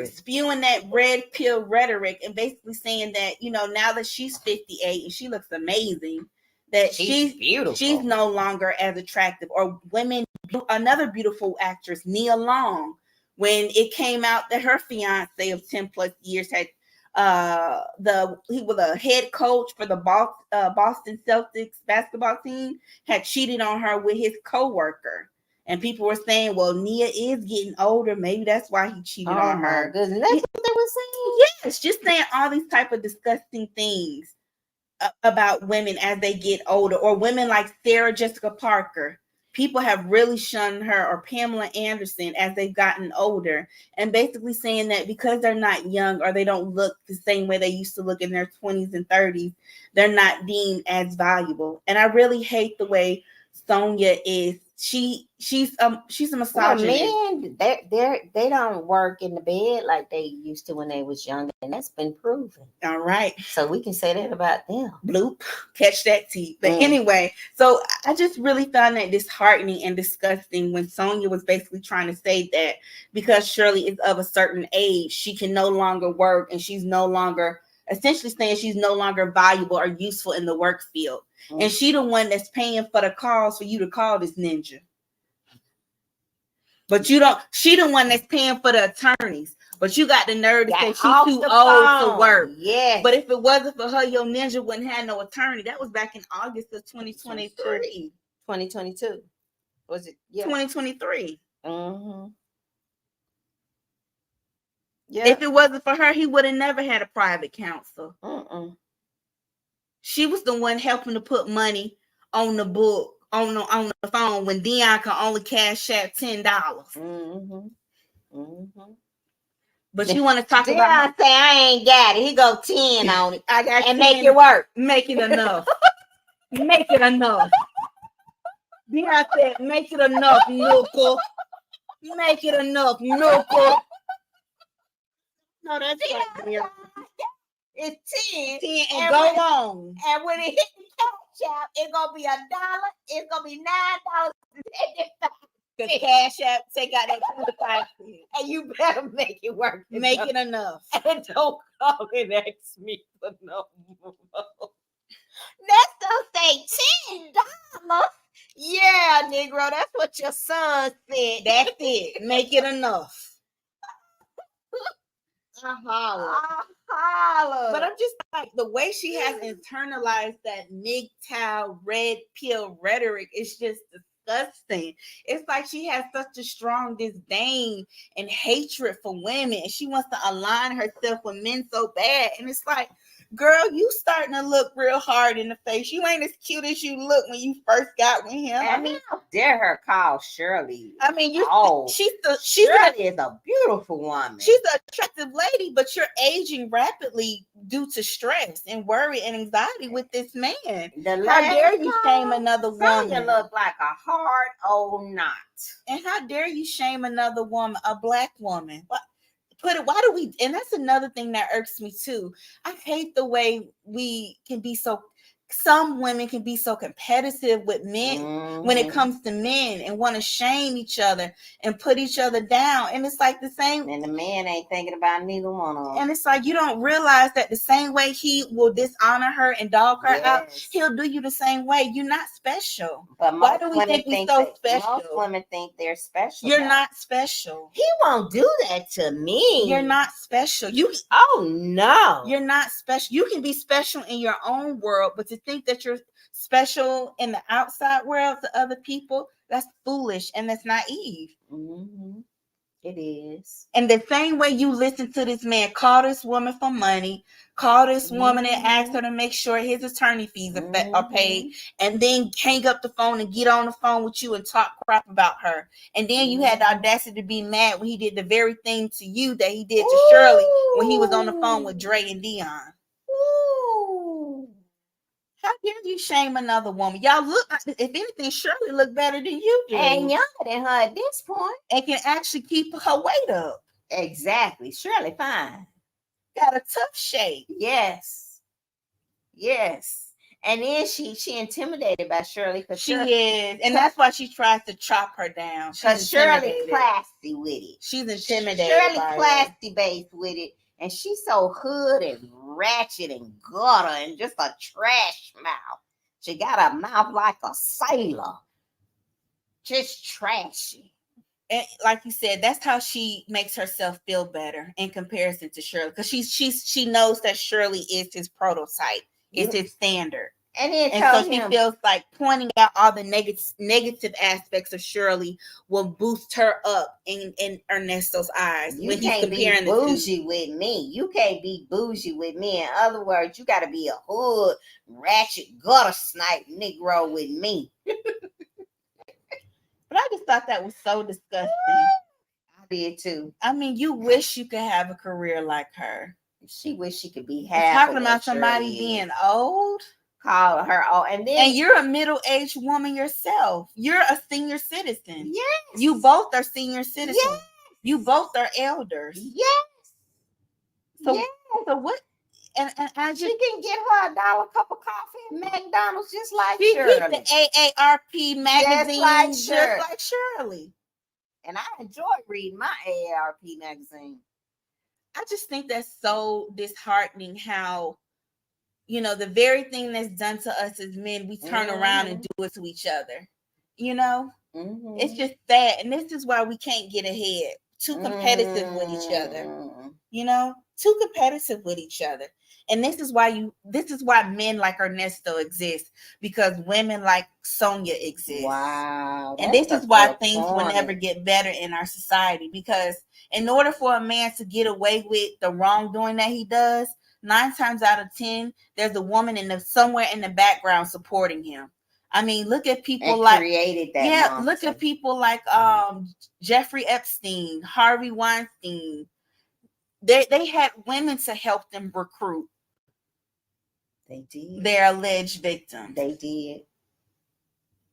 spewing that red pill rhetoric and basically saying that, now that she's 58 and she looks amazing, that she's beautiful. She's no longer as attractive. Or women, another beautiful actress, Nia Long, when it came out that her fiance of 10 plus years had he was a head coach for the Boston Celtics basketball team, had cheated on her with his coworker. And people were saying, well, Nia is getting older. Maybe that's why he cheated on her. Goodness. That's what they were saying? Yes, just saying all these type of disgusting things about women as they get older. Or women like Sarah Jessica Parker. People have really shunned her, or Pamela Anderson, as they've gotten older, and basically saying that because they're not young or they don't look the same way they used to look in their 20s and 30s, they're not deemed as valuable. And I really hate the way Sonya is she's a misogynist. Well, men, they don't work in the bed like they used to when they was young, and that's been proven. All right. So we can say that about them. Bloop. Catch that tea. But anyway, so I just really found that disheartening and disgusting when Sonya was basically trying to say that because Shirley is of a certain age, she can no longer work, and she's no longer, essentially saying she's no longer valuable or useful in the work field. And she the one that's paying for the calls for you to call this ninja. But you don't, she the one that's paying for the attorneys. But you got the nerve to say she's too old to work. Yeah. But if it wasn't for her, your ninja wouldn't have no attorney. That was back in August of 2023. 2022. Was it? Yeah. 2023. Mm-hmm. Yeah. If it wasn't for her, he would have never had a private counsel. She was the one helping to put money on the book, on the phone when Dion could only cash out $10. But you want to talk about Dion say I ain't got it. He go 10 on it. I got and 10, make it work. Make it enough. Make it enough. Dion said, make it enough, Nuka. Make it enough, Nuka. No, that's right. It's 10. 10 and go on. And when it hit the cash out, it's gonna be $1. It's gonna be $9.75. The cash app, take out that 25 and you better make it work. Make it enough. And don't call and ask me for no more. That's gonna say $10. Yeah, Negro, that's what your son said. That's it. Make it enough. Holler. But I'm just like, the way she has internalized that MGTOW red pill rhetoric is just disgusting. It's like she has such a strong disdain and hatred for women, and she wants to align herself with men so bad. And it's like, girl, you starting to look real hard in the face. You ain't as cute as you look when you first got with him. I mean, how dare her call Shirley? I mean, Shirley is a beautiful woman. She's an attractive lady, but you're aging rapidly due to stress and worry and anxiety with this man. How dare you shame another woman? Sonya look like a hard old knot. And how dare you shame another woman, a black woman? Why do we, and that's another thing that irks me too. I hate the way some women can be so competitive with men when it comes to men and want to shame each other and put each other down. And it's like the same. And the man ain't thinking about neither one of them. And it's like, you don't realize that the same way he will dishonor her and dog her out, he'll do you the same way. You're not special. But why do we think we're so special? Most women think they're special. You're not special. He won't do that to me. You're not special. Oh no. You're not special. You can be special in your own world, but to think that you're special in the outside world to other people, that's foolish and that's naive. It is. And the same way you listen to this man call this woman for money, call this woman and ask her to make sure his attorney fees are paid, and then hang up the phone and get on the phone with you and talk crap about her. And then you had the audacity to be mad when he did the very thing to you that he did to Shirley when he was on the phone with Dre and Dion. How dare you shame another woman? Y'all look, if anything, Shirley look better than you do. And younger than her at this point. And can actually keep her weight up. Exactly. Shirley fine. Got a tough shape. Yes. And then she intimidated by Shirley. She is. And that's why she tries to chop her down. Because Shirley classy with it. She's intimidated. Shirley classy based with it. And she's so hood and ratchet and gutter and just a trash mouth. She got a mouth like a sailor. Just trashy. And like you said, that's how she makes herself feel better in comparison to Shirley. Because she knows that Shirley is his prototype. It's his standard. And so she feels like pointing out all the negative aspects of Shirley will boost her up in Ernesto's eyes. You can't be bougie with me. You can't be bougie with me. In other words, you got to be a hood, ratchet, gutter snipe Negro with me. But I just thought that was so disgusting. I did too. I mean, you wish you could have a career like her. She wish she could be half. Talking about somebody being old. call her all, and you're a middle-aged woman yourself. You're a senior citizen. Yes. You both are senior citizens. Yes. You both are elders. Yes. So, yes. so what? And I just, she can get her $1 cup of coffee at McDonald's just like she Shirley. Get the AARP magazine just like Shirley. And I enjoy reading my AARP magazine. I just think that's so disheartening how, the very thing that's done to us as men, we turn around and do it to each other. It's just sad. And this is why we can't get ahead. Too competitive with each other. Too competitive with each other. And this is why men like Ernesto exist, because women like Sonya exist. Wow. And this is why things will never get better in our society, because in order for a man to get away with the wrongdoing that he does, 9 times out of 10, there's a woman somewhere in the background supporting him. I mean, look at people created that monster. Look at people like Jeffrey Epstein, Harvey Weinstein. They had women to help them recruit. They did. Their alleged victims. They did.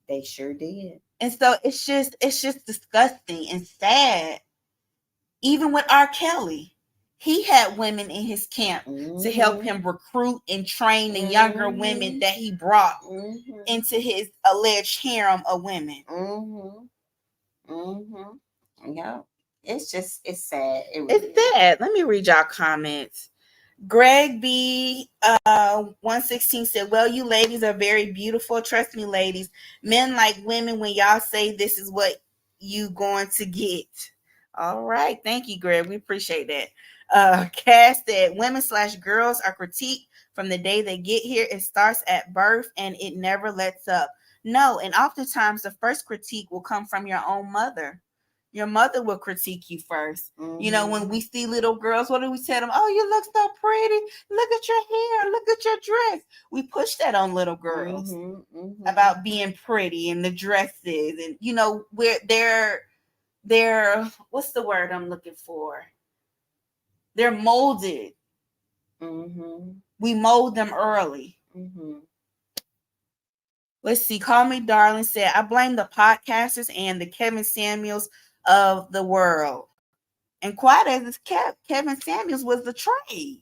They sure did. And so it's just disgusting and sad. Even with R. Kelly, he had women in his camp to help him recruit and train the younger women that he brought into his alleged harem of women. Yeah. It's sad. It's sad. Let me read y'all comments. Greg B 116 said, well, you ladies are very beautiful. Trust me, ladies. Men like women when y'all say this is what you going to get. All right. Thank you, Greg. We appreciate that. Cass said, women/girls are critiqued from the day they get here. It starts at birth and it never lets up. No, and oftentimes the first critique will come from your own mother. Your mother will critique you first. When we see little girls, what do we tell them? Oh, you look so pretty. Look at your hair. Look at your dress. We push that on little girls about being pretty and the dresses. And, where they're, what's the word I'm looking for? They're molded. We mold them early. Let's see. Call Me Darling said, I blame the podcasters and the Kevin Samuels of the world. And quite as Kevin Samuels was the trade.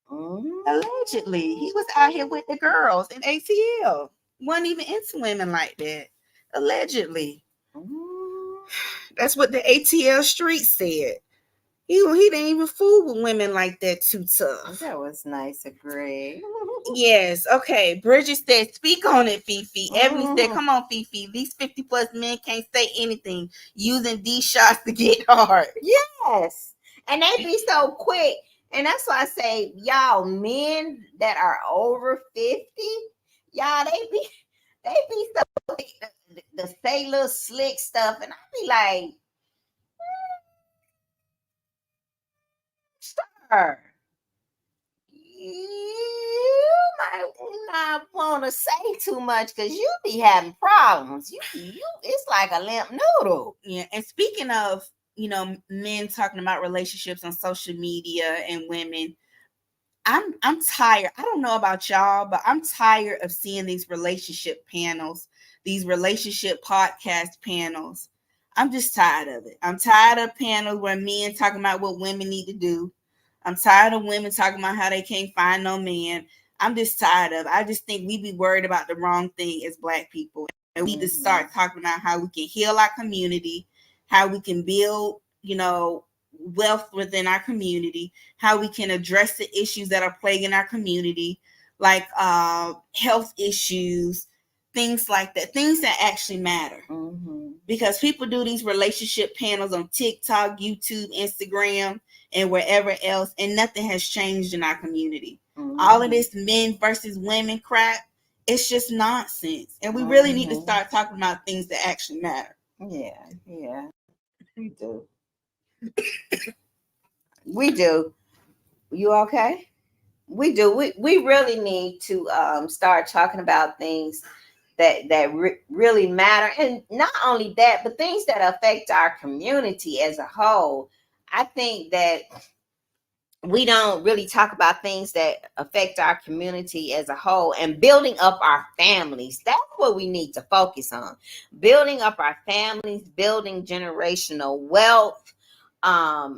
Allegedly. He was out here with the girls in ATL. Wasn't even into women like that. Allegedly. That's what the ATL street said. He didn't even fool with women like that too tough. That was nice of Greg. Yes. Okay. Bridget said, speak on it, Fifi. Ebony said, come on, Fifi. These 50 plus men can't say anything using these shots to get hard. Yes. And they be so quick. And that's why I say, y'all, men that are over 50, y'all, they be so quick to say little slick stuff. And I be like, sir, you might not want to say too much because you be having problems. You it's like a limp noodle. Yeah. And speaking of, men talking about relationships on social media and women, I'm tired. I don't know about y'all, but I'm tired of seeing these relationship panels, these relationship podcast panels. I'm just tired of it. I'm tired of panels where men talking about what women need to do. I'm tired of women talking about how they can't find no man. I'm just tired of it. I just think we be worried about the wrong thing as Black people. And we need to start talking about how we can heal our community, how we can build, wealth within our community, how we can address the issues that are plaguing our community, like health issues, things like that, things that actually matter. Because people do these relationship panels on TikTok, YouTube, Instagram, and wherever else, and nothing has changed in our community. All of this men versus women crap, it's just nonsense. And we really need to start talking about things that actually matter. Yeah. We do. We do. You okay? We do. We really need to start talking about things that really matter, and not only that, but things that affect our community as a whole. I think that we don't really talk about things that affect our community as a whole, and building up our families. That's what we need to focus on. Building up our families, building generational wealth,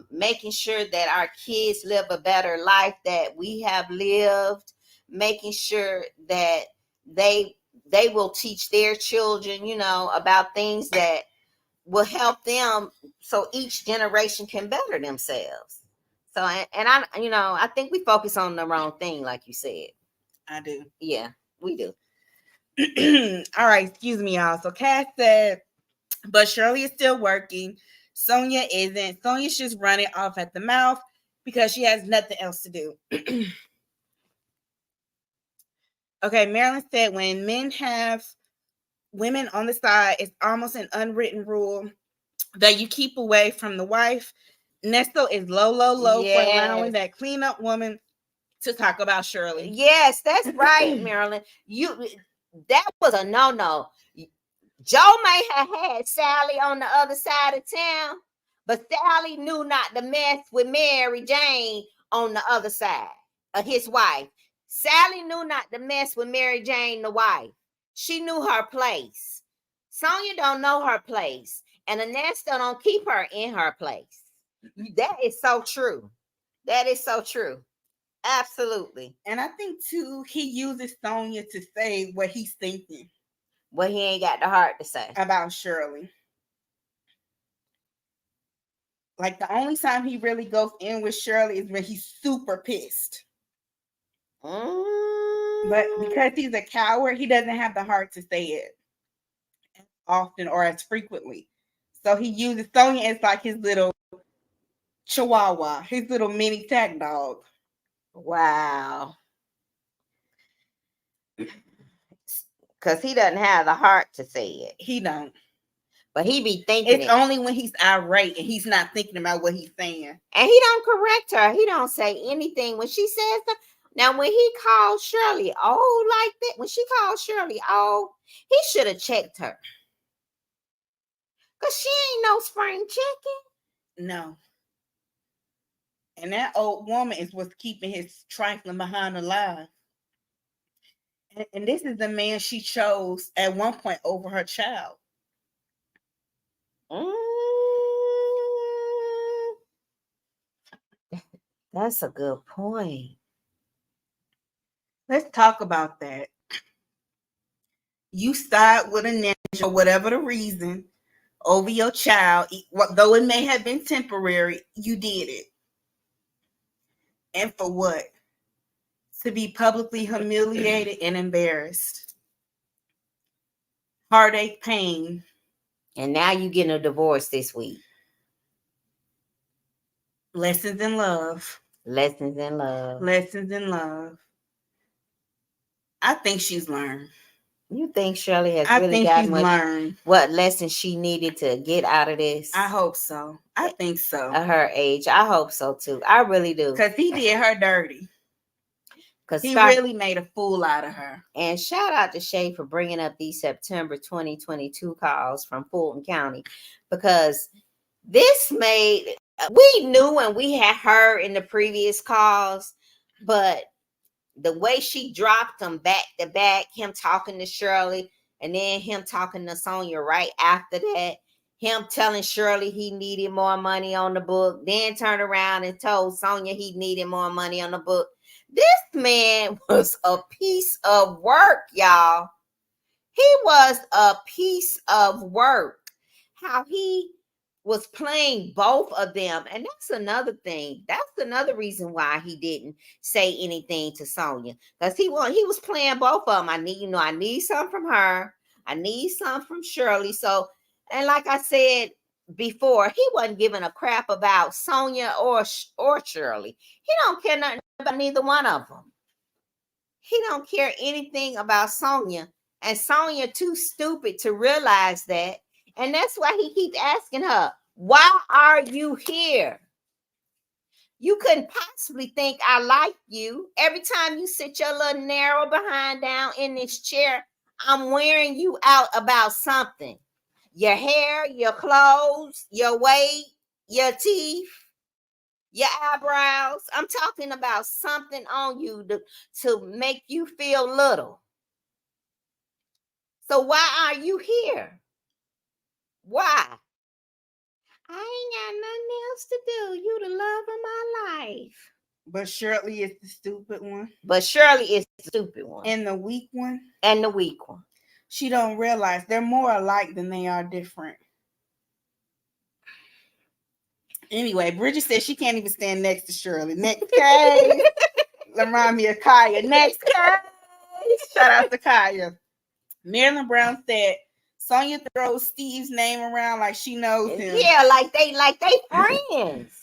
making sure that our kids live a better life that we have lived, making sure that they they will teach their children, about things that will help them, so each generation can better themselves. So, and I think we focus on the wrong thing, like you said. I do. Yeah, we do. All right, excuse me, y'all. So Cass said, but Shirley is still working. Sonya isn't. Sonya's just running off at the mouth because she has nothing else to do. Okay, Marilyn said, when men have women on the side, it's almost an unwritten rule that you keep away from the wife. Ernesto is low for allowing that cleanup woman to talk about Shirley. Yes, that's right, Marilyn. That was a no. Joe may have had Sally on the other side of town, but Sally knew not to mess with Mary Jane on the other side of his wife. Sally knew not to mess with Mary Jane, the wife. She knew her place. Sonya don't know her place, and Ernesto don't keep her in her place. That is so true. That is so true. Absolutely. And I think too, he uses Sonya to say what he's thinking. What he ain't got the heart to say about Shirley. Like, the only time he really goes in with Shirley is when he's super pissed. But because he's a coward, he doesn't have the heart to say it often or as frequently. So he uses Sonya as like his little chihuahua, his little mini tag dog. Wow. Because he doesn't have the heart to say it. He don't. But he be thinking it's only when he's irate and he's not thinking about what he's saying. And he don't correct her. He don't say anything when she says that. Now, when he called Shirley, like that, when she called Shirley, he should have checked her. Because she ain't no spring chicken. No. And that old woman is what's keeping his trifling behind alive. And this is the man she chose at one point over her child. That's a good point. Let's talk about that. You side with a ninja for whatever the reason over your child, though it may have been temporary, you did it. And for what? To be publicly humiliated and embarrassed. Heartache, pain. And now you getting a divorce this week. Lessons in love. Lessons in love. Lessons in love. I think she's learned. You think Shirley has really got learned what lesson she needed to get out of this? I hope so. I think so. At her age, I hope so too. I really do. Because he did her dirty. Because he really made a fool out of her. And shout out to Shay for bringing up these September 2022 calls from Fulton County, because this made, we knew and we had heard in the previous calls, but the way she dropped them back to back, him talking to Shirley and then him talking to Sonya right after that, him telling Shirley he needed more money on the book, then turned around and told Sonya he needed more money on the book. This man was a piece of work, y'all. He was a piece of work. How he was playing both of them. And that's another thing. That's another reason why he didn't say anything to Sonya. Because he was playing both of them. I need some from her. I need some from Shirley. So, and like I said before, he wasn't giving a crap about Sonya or Shirley. He don't care nothing about neither one of them. He don't care anything about Sonya. And Sonya too stupid to realize that. And that's why he keeps asking her, why are you here? You couldn't possibly think I like you. Every time you sit your little narrow behind down in this chair, I'm wearing you out about something. Your hair, your clothes, your weight, your teeth. your eyebrows. I'm talking about something on you to make you feel little. So why are you here? Why? I ain't got nothing else to do. You the love of my life. But Shirley is the stupid one. But Shirley is the stupid one. And the weak one. And the weak one. She don't realize they're more alike than they are different. Anyway, Bridget says she can't even stand next to Shirley. Next case. Remind me of Kaya. Next case. Shout out to Kaya. Marilyn Brown said Sonya throws Steve's name around like she knows him. Yeah, like they friends.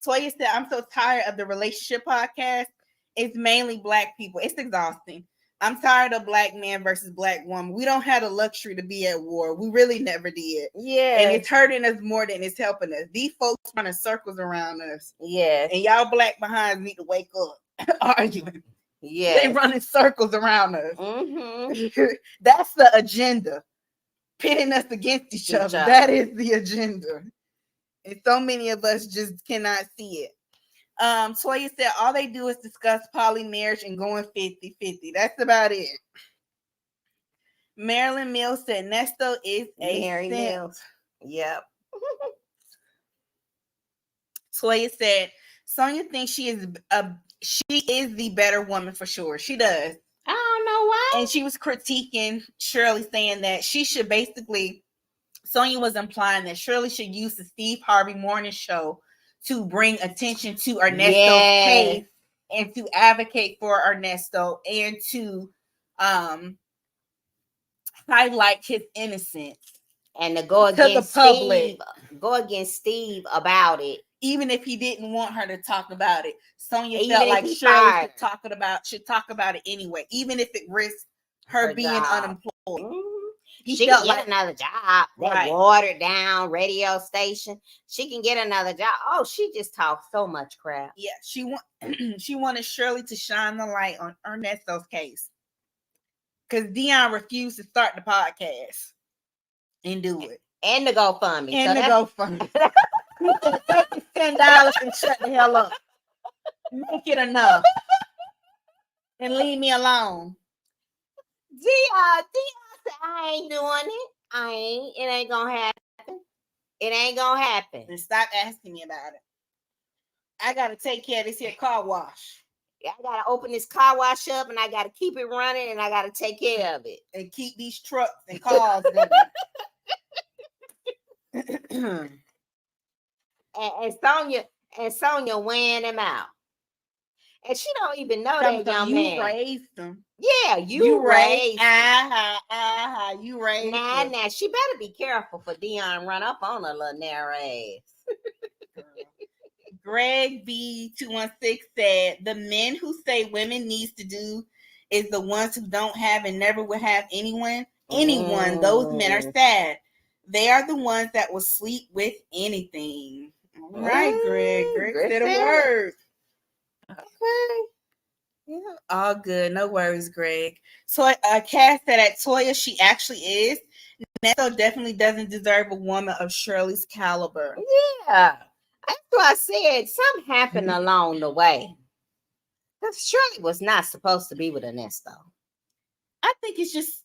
Toya said, I'm so tired of the relationship podcast. It's mainly black people. It's exhausting. I'm tired of black man versus black woman. We don't have the luxury to be at war. We really never did. Yeah. And it's hurting us more than it's helping us. These folks running circles around us. Yeah. And y'all black behinds need to wake up arguing. Yeah. They running circles around us. Mm-hmm. That's the agenda. Pitting us against each other. That is the agenda. And so many of us just cannot see it. Toya said all they do is discuss poly marriage and going 50-50. That's about it. Marilyn Mills said Ernesto is a Mary simp. Mills. Yep. Toya said Sonya thinks she is the better woman for sure. She does. I don't know why. And she was critiquing Shirley, saying that she should basically, Sonya was implying that Shirley should use the Steve Harvey Morning Show to bring attention to Ernesto's case and to advocate for Ernesto and to highlight his innocence. And to go against Steve, go against Steve about it. Even if he didn't want her to talk about it. Sonya felt like Shirley should talk about it anyway, even if it risks her being unemployed. Mm-hmm. She can get another job. That watered down radio station. She can get another job. Oh, she just talks so much crap. Yeah, she wanted Shirley to shine the light on Ernesto's case. Because Dion refused to start the podcast and do it. And the GoFundMe. And the GoFundMe. Take $10 and shut the hell up. Make it enough. And leave me alone. Dion said, I ain't doing it. It ain't gonna happen. It ain't gonna happen. And stop asking me about it. I gotta take care of this here car wash. I gotta open this car wash up and I gotta keep it running and I gotta take care of it. And keep these trucks and cars and Sonya weighing him out. And she don't even know that young man. You raised them. Yeah, you raised them. You raised them. Now, she better be careful for Dion run up on her little narrow ass. Greg B216 said, the men who say women needs to do is the ones who don't have and never will have anyone. Those men are sad. They are the ones that will sleep with anything. All right, Greg. Greg said a word. Okay. Yeah, all good. No worries, Greg. So Cass said at Toya, she actually is. Ernesto definitely doesn't deserve a woman of Shirley's caliber. Yeah. That's what I said. Something happened along the way. Because Shirley was not supposed to be with Ernesto. I think it's just,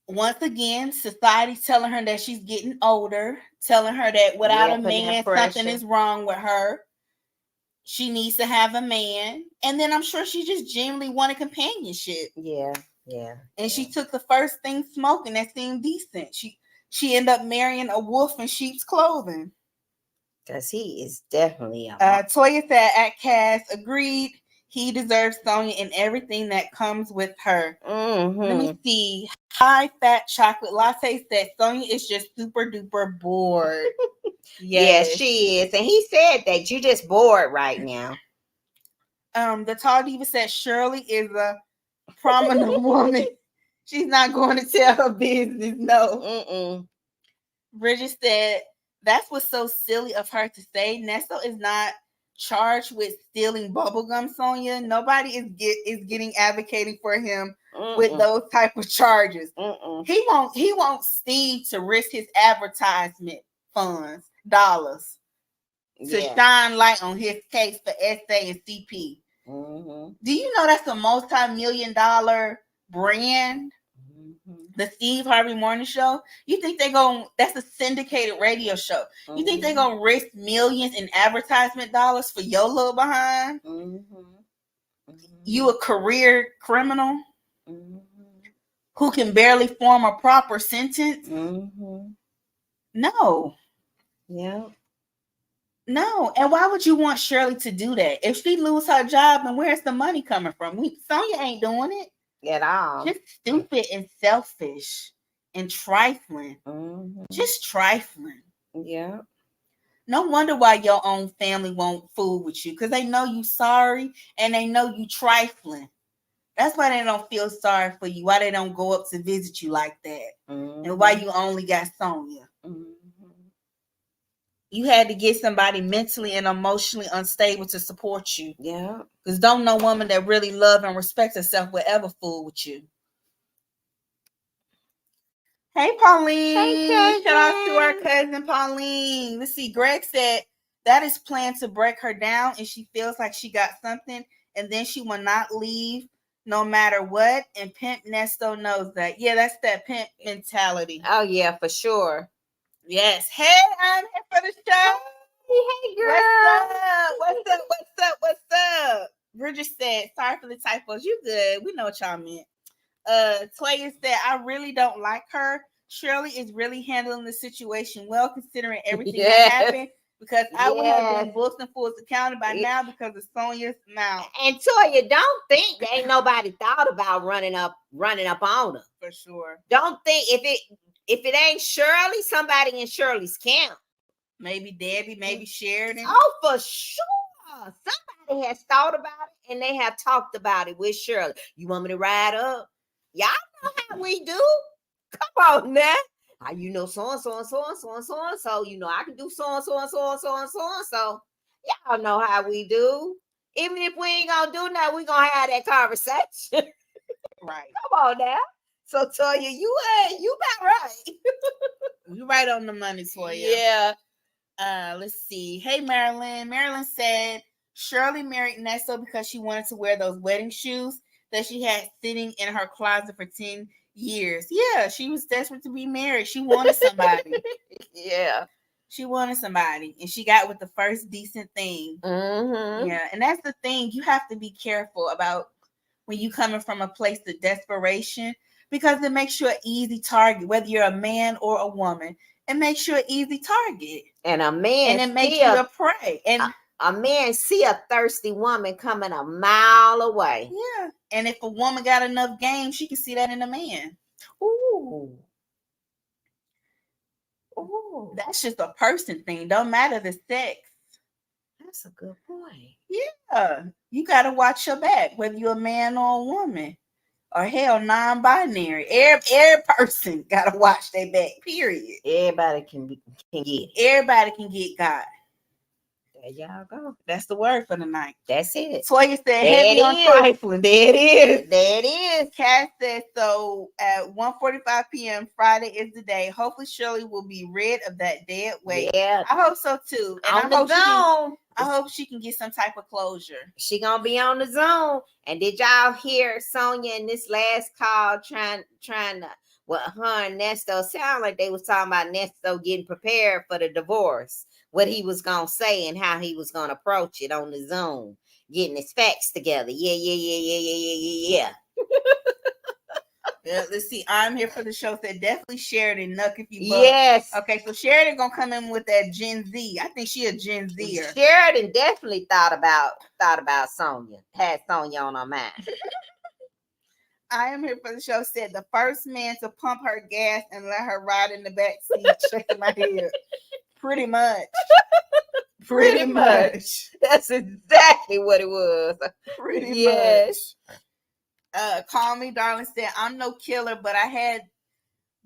once again, society telling her that she's getting older, telling her that without a man, something is wrong with her. She needs to have a man. And then I'm sure she just genuinely wanted companionship. Yeah. And she took the first thing smoking that seemed decent. She ended up marrying a wolf in sheep's clothing. Because he is definitely Toya said at Cass, agreed, he deserves Sonya and everything that comes with her. Mm-hmm. Let me see. High fat chocolate latte said Sonya is just super duper bored. Yes, she is. And he said that you just bored right now. The tall diva said Shirley is a prominent woman. She's not going to tell her business. No. Bridget said that's what's so silly of her to say. Ernesto is not charged with stealing bubblegum, Sonya. Nobody is getting advocating for him with those type of charges. He wants Steve to risk his advertisement funds, dollars. to shine light on his case for SA and CP. Mm-hmm. Do you know that's a multi-million-dollar brand? Mm-hmm. The Steve Harvey Morning Show. You think that's a syndicated radio show. Mm-hmm. You think they're going to risk millions in advertisement dollars for your little behind? Mm-hmm. Mm-hmm. You a career criminal? Mm-hmm. Who can barely form a proper sentence? Mm-hmm. No. Yeah. No. And why would you want Shirley to do that? If she lose her job, then where's the money coming from? Sonya ain't doing it. At all. Just stupid and selfish and trifling. Mm-hmm. Just trifling. Yeah. No wonder why your own family won't fool with you, because they know you sorry and they know you trifling. That's why they don't feel sorry for you, why they don't go up to visit you like that. Mm-hmm. And why you only got Sonya. Mm-hmm. You had to get somebody mentally and emotionally unstable to support you. Yeah. Because don't no woman that really love and respect herself will ever fool with you. Hey, Pauline. Hey, shout out to our cousin, Pauline. Let's see. Greg said that is planned to break her down and she feels like she got something and then she will not leave no matter what. And Pimp Ernesto knows that. Yeah, that's that pimp mentality. Oh, yeah, for sure. Yes. Hey, I'm here for the show. Hey, girl. What's up? Bridget said, sorry for the typos. You good. We know what y'all meant. Toya said, I really don't like her. Shirley is really handling the situation well, considering everything that happened. Because I would have been booked and full accounted by now because of Sonia's mouth. And Toya, don't think ain't nobody thought about running up on her. For sure. Don't think if it ain't Shirley, somebody in Shirley's camp. Maybe Debbie, maybe Sheridan. Oh, for sure. Somebody has thought about it and they have talked about it with Shirley. You want me to ride up? Y'all know how we do. Come on now. How you know so and so and so and so and so and so. You know I can do so and so and so and so and so and so. Y'all know how we do. Even if we ain't gonna do nothing, we gonna have that conversation. Right. Come on now. So Toya, you about right. You right on the money, Toya. Yeah. Let's see. Hey, Marilyn. Marilyn said Shirley married Ernesto because she wanted to wear those wedding shoes that she had sitting in her closet for 10 years. Yeah, she was desperate to be married. She wanted somebody. Yeah. She wanted somebody. And she got with the first decent thing. Mm-hmm. Yeah. And that's the thing. You have to be careful about when you coming from a place of desperation, because it makes you an easy target, whether you're a man or a woman. It makes you an easy target. And a man, and it makes you a prey. And a man see a thirsty woman coming a mile away. Yeah. And if a woman got enough game, she can see that in a man. Ooh. Ooh. That's just a person thing. Don't matter the sex. That's a good point. Yeah. You got to watch your back, whether you're a man or a woman. Or hell, non-binary. Every person got to watch their back, period. Everybody can get it. Everybody can get God. There y'all go. That's the word for the night. That's it. Toya said, heavy on trifling. There it is. There it is. Cass said, so at 1:45 p.m. Friday is the day. Hopefully Shirley will be rid of that dead weight. Yeah. I hope so too. And I hope she can get some type of closure. She gonna be on the Zoom. And did y'all hear Sonya in this last call trying to, well, her and Ernesto sound like they was talking about Ernesto getting prepared for the divorce, what he was gonna say and how he was gonna approach it on the Zoom, getting his facts together. Yeah. Yeah, let's see. I'm here for the show. Said definitely Sheridan Nuck if you buck. Yes. Okay, so Sheridan gonna come in with that Gen Z. I think she a Gen Zer. Sheridan definitely thought about Sonya. Had Sonya on her mind. I am here for the show. Said the first man to pump her gas and let her ride in the back seat, shaking my head. Pretty much. Pretty much. That's exactly what it was. Pretty much. Call me darling said, I'm no killer, but had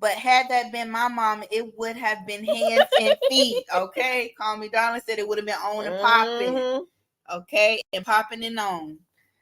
that been my mom, it would have been hands and feet. Okay. Call me darling said it would have been on and popping. Okay. And popping and on.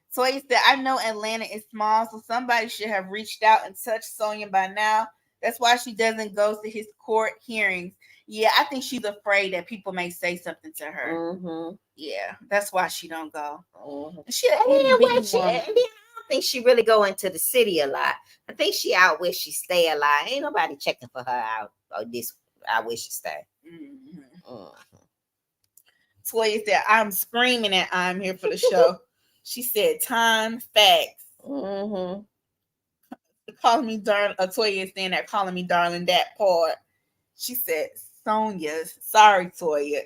So he said, I know Atlanta is small, so somebody should have reached out and touched Sonya by now. That's why she doesn't go to his court hearings. Yeah, I think she's afraid that people may say something to her. Mm-hmm. Yeah, that's why she don't go. Mm-hmm. She an And then independent what she, woman. and then I don't think she really go into the city a lot. I think she out where she stay a lot. Ain't nobody checking for her out or this out where she stay. Mm-hmm. Mm-hmm. Toya said, "I'm screaming and I'm here for the show." She said, "Time, facts." Mm-hmm. Calling me darling. Toya is saying that calling me darling. That part. She said, "Sonia's sorry, Toya,"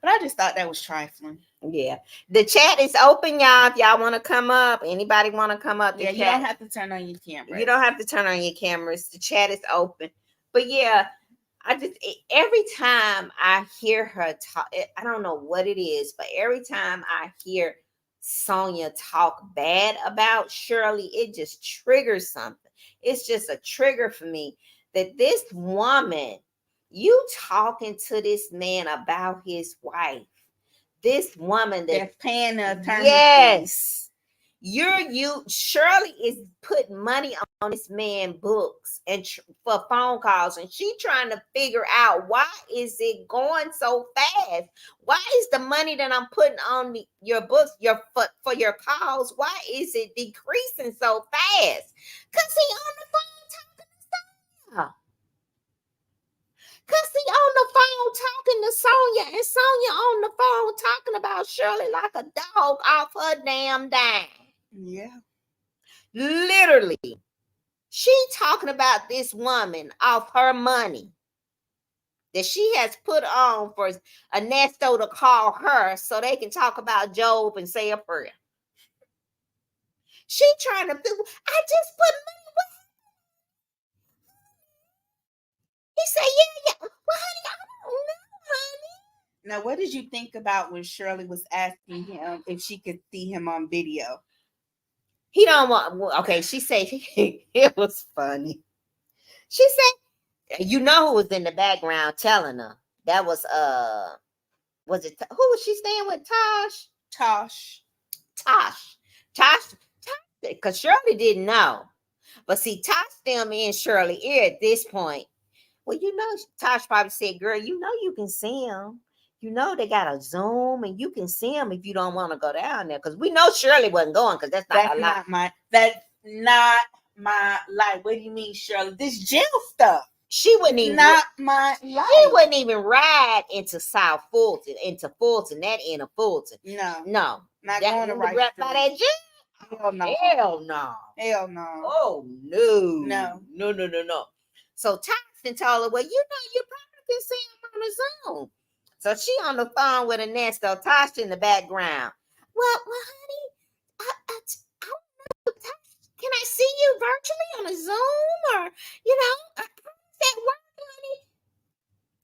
but I just thought that was trifling. Yeah, the chat is open, y'all. If y'all want to come up, anybody want to come up? The Yeah, chat. you don't have to turn on your camera. You don't have to turn on your cameras. The chat is open. But yeah, every time I hear her talk, I don't know what it is, but every time I hear Sonya talk bad about Shirley, it just triggers something. It's just a trigger for me that this woman, you talking to this man about his wife, this woman That's paying the attorney fees. yes. You Shirley is putting money on this man books and for phone calls, and she trying to figure out why is it going so fast? Why is the money that I'm putting on your books, for your calls, why is it decreasing so fast? Cause he on the phone talking to Sonya. Cause he on the phone talking to Sonya, and Sonya on the phone talking about Shirley like a dog off her damn dime. Yeah. Literally, she talking about this woman off her money that she has put on for Ernesto to call her so they can talk about Job and say a prayer. She trying to I just put money with. He said, yeah. Well, honey, I don't know, honey. Now, what did you think about when Shirley was asking him if she could see him on video? He don't want. Okay, she said it was funny. She said, "You know who was in the background telling her? That was who was she staying with? Tosh. Tosh, because Shirley didn't know, but see, Tosh them in Shirley ear at this point. Well, Tosh probably said, "Girl, you can see them. You know they got a Zoom, and you can see them if you don't want to go down there." Because we know Shirley wasn't going, because that's not my life. What do you mean, Shirley? This jail stuff. She wouldn't even not my life. She wouldn't even ride into South Fulton, that end of Fulton. No, not going to right by that jail. Hell no. Hell no. Hell no. Oh no. No. So Tyson told her, "Well, you probably can see him on the Zoom." So she on the phone with Ernesto, Tasha in the background. Well, honey, I don't know. Can I see you virtually on a Zoom, or that work, honey?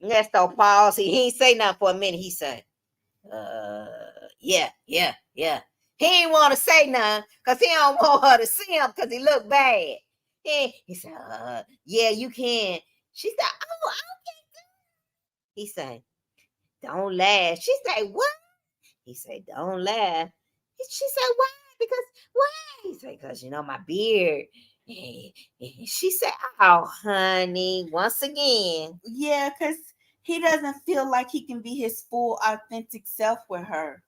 Ernesto paused. He ain't say nothing for a minute. He said, yeah. He ain't want to say nothing because he don't want her to see him because he look bad. He said, yeah, you can. She said, oh, okay. He said, don't laugh. She said, what? He said, don't laugh. She said, why? Because why? He said, because my beard. She said, oh, honey, once again. Yeah, because he doesn't feel like he can be his full, authentic self with her.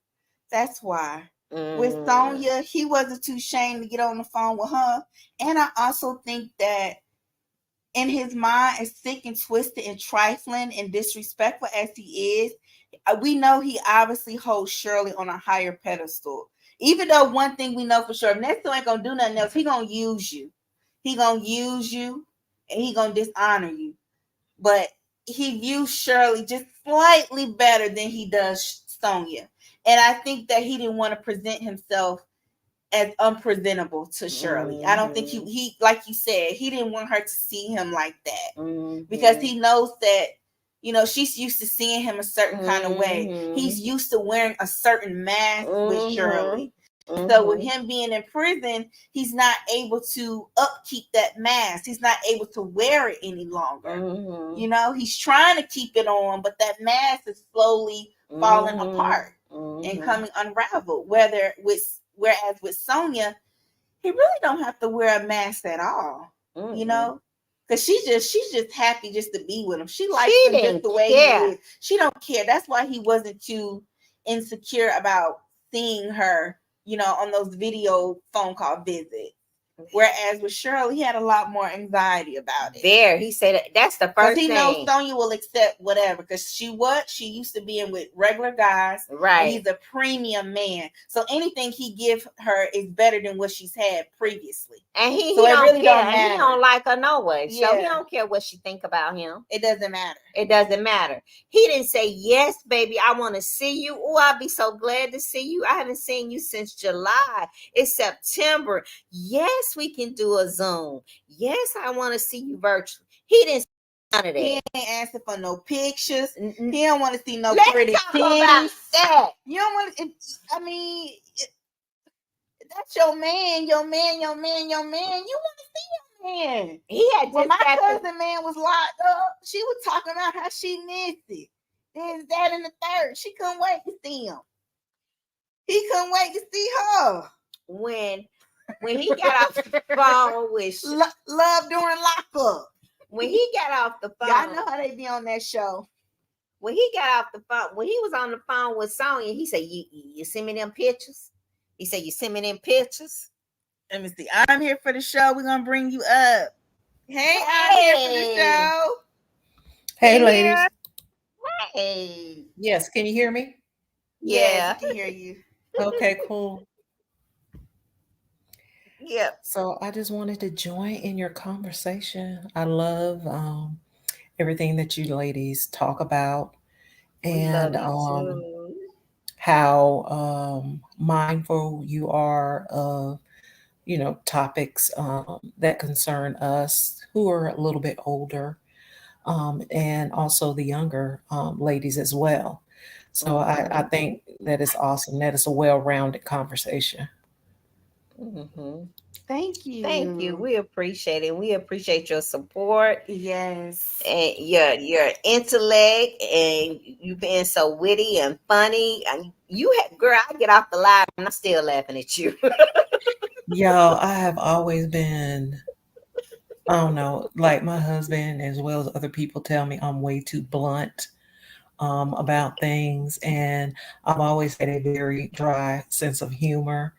That's why. With Sonya, he wasn't too ashamed to get on the phone with her. And I also think that in his mind, as sick and twisted and trifling and disrespectful as he is, we know he obviously holds Shirley on a higher pedestal. Even though one thing we know for sure, Ernesto ain't going to do nothing else. He going to use you. He going to use you and he going to dishonor you. But he views Shirley just slightly better than he does Sonya. And I think that he didn't want to present himself as unpresentable to Shirley. I don't think he like you said, he didn't want her to see him like that. Because he knows that, she's used to seeing him a certain kind of way. He's used to wearing a certain mask with Shirley. So with him being in prison, he's not able to upkeep that mask. He's not able to wear it any longer. He's trying to keep it on, but that mask is slowly falling apart and coming unraveled. Whereas with Sonya, he really don't have to wear a mask at all. Cause she's just happy just to be with him. She likes She him just didn't the way he care. is. She don't care. That's why he wasn't too insecure about seeing her, on those video phone call visits. Whereas with Shirley, he had a lot more anxiety about it. There, he said that's the Because first he knows thing. Sonya will accept whatever. Because she used to being with regular guys. And Right. he's a premium man. So anything he give her is better than what she's had previously. And he So it don't really care. don't And he matter. don't like her no way. So he Yeah. don't care what she think about him. It doesn't matter. It doesn't matter. He didn't say, yes, baby, I want to see you. Oh, I'll be so glad to see you. I haven't seen you since July. It's September. Yes, we can do a Zoom. Yes, I want to see you virtually. He didn't say none of that. He ain't asking for no pictures. He don't want to see no Let's pretty talk titties. about that. You don't want to, that's your man, your man, your man, your man. You want to see your man. He had just when my cousin man was locked up, she was talking about how she missed it. This, that, and the third. She couldn't wait to see him. He couldn't wait to see her. When he got off the phone with Love during lockup. When he got off the phone, y'all know how they be on that show. When he got off the phone, when he was on the phone with Sonya, he said, "You send me them pictures." He said, "You send me them pictures." Let me see. I'm here for the show. We're gonna bring you up. Hey, I'm here for the show. Hey, ladies. Hey. Yes, can you hear me? Yeah, I can hear you. Okay, cool. Yeah. So I just wanted to join in your conversation. I love everything that you ladies talk about, and how mindful you are of topics that concern us who are a little bit older, and also the younger ladies as well. So I think that is awesome. That is a well-rounded conversation. Mm-hmm. Thank you. Thank you. We appreciate it. We appreciate your support. Yes. And your intellect, and you being so witty and funny. And girl, I get off the live and I'm still laughing at you. Y'all, I have always been, I don't know, like my husband as well as other people tell me I'm way too blunt about things. And I've always had a very dry sense of humor.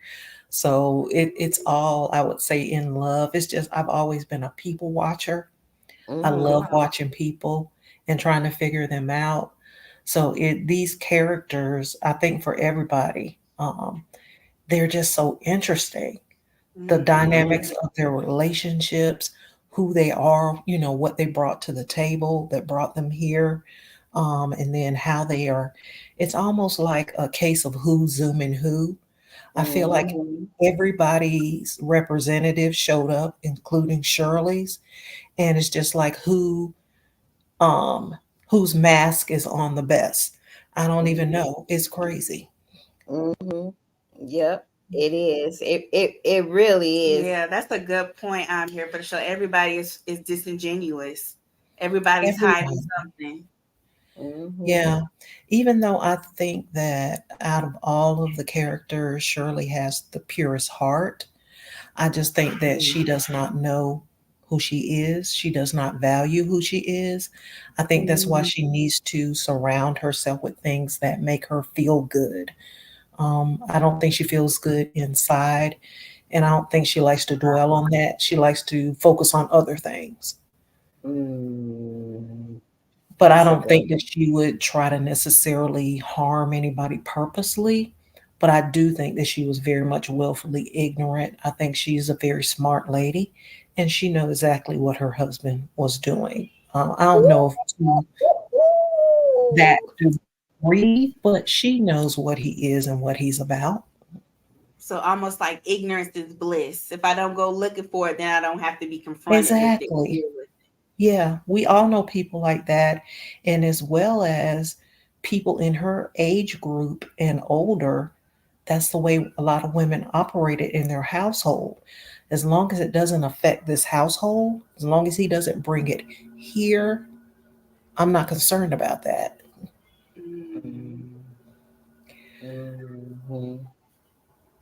So it's all, I would say, in love. It's just, I've always been a people watcher. I love watching people and trying to figure them out. So these characters, I think for everybody, they're just so interesting. The dynamics of their relationships, who they are, what they brought to the table that brought them here, and then how they are. It's almost like a case of who's zooming who. I feel like everybody's representative showed up, including Shirley's, and it's just like um whose mask is on the best. I don't even know. It's crazy. Mm-hmm. Yep, it is. It really is. Yeah, that's a good point. I'm here for the show. Everybody is disingenuous. Everybody's hiding something. Yeah. Even though I think that out of all of the characters, Shirley has the purest heart. I just think that she does not know who she is. She does not value who she is. I think that's why she needs to surround herself with things that make her feel good. I don't think she feels good inside, and I don't think she likes to dwell on that. She likes to focus on other things. But I don't think that she would try to necessarily harm anybody purposely. But I do think that she was very much willfully ignorant. I think she's a very smart lady, and she knows exactly what her husband was doing. I don't know if to that degree, but she knows what he is and what he's about. So almost like ignorance is bliss. If I don't go looking for it, then I don't have to be confronted Exactly. with it. Yeah, we all know people like that, and as well as people in her age group and older, that's the way a lot of women operated in their household. As long as it doesn't affect this household, as long as he doesn't bring it here, I'm not concerned about that.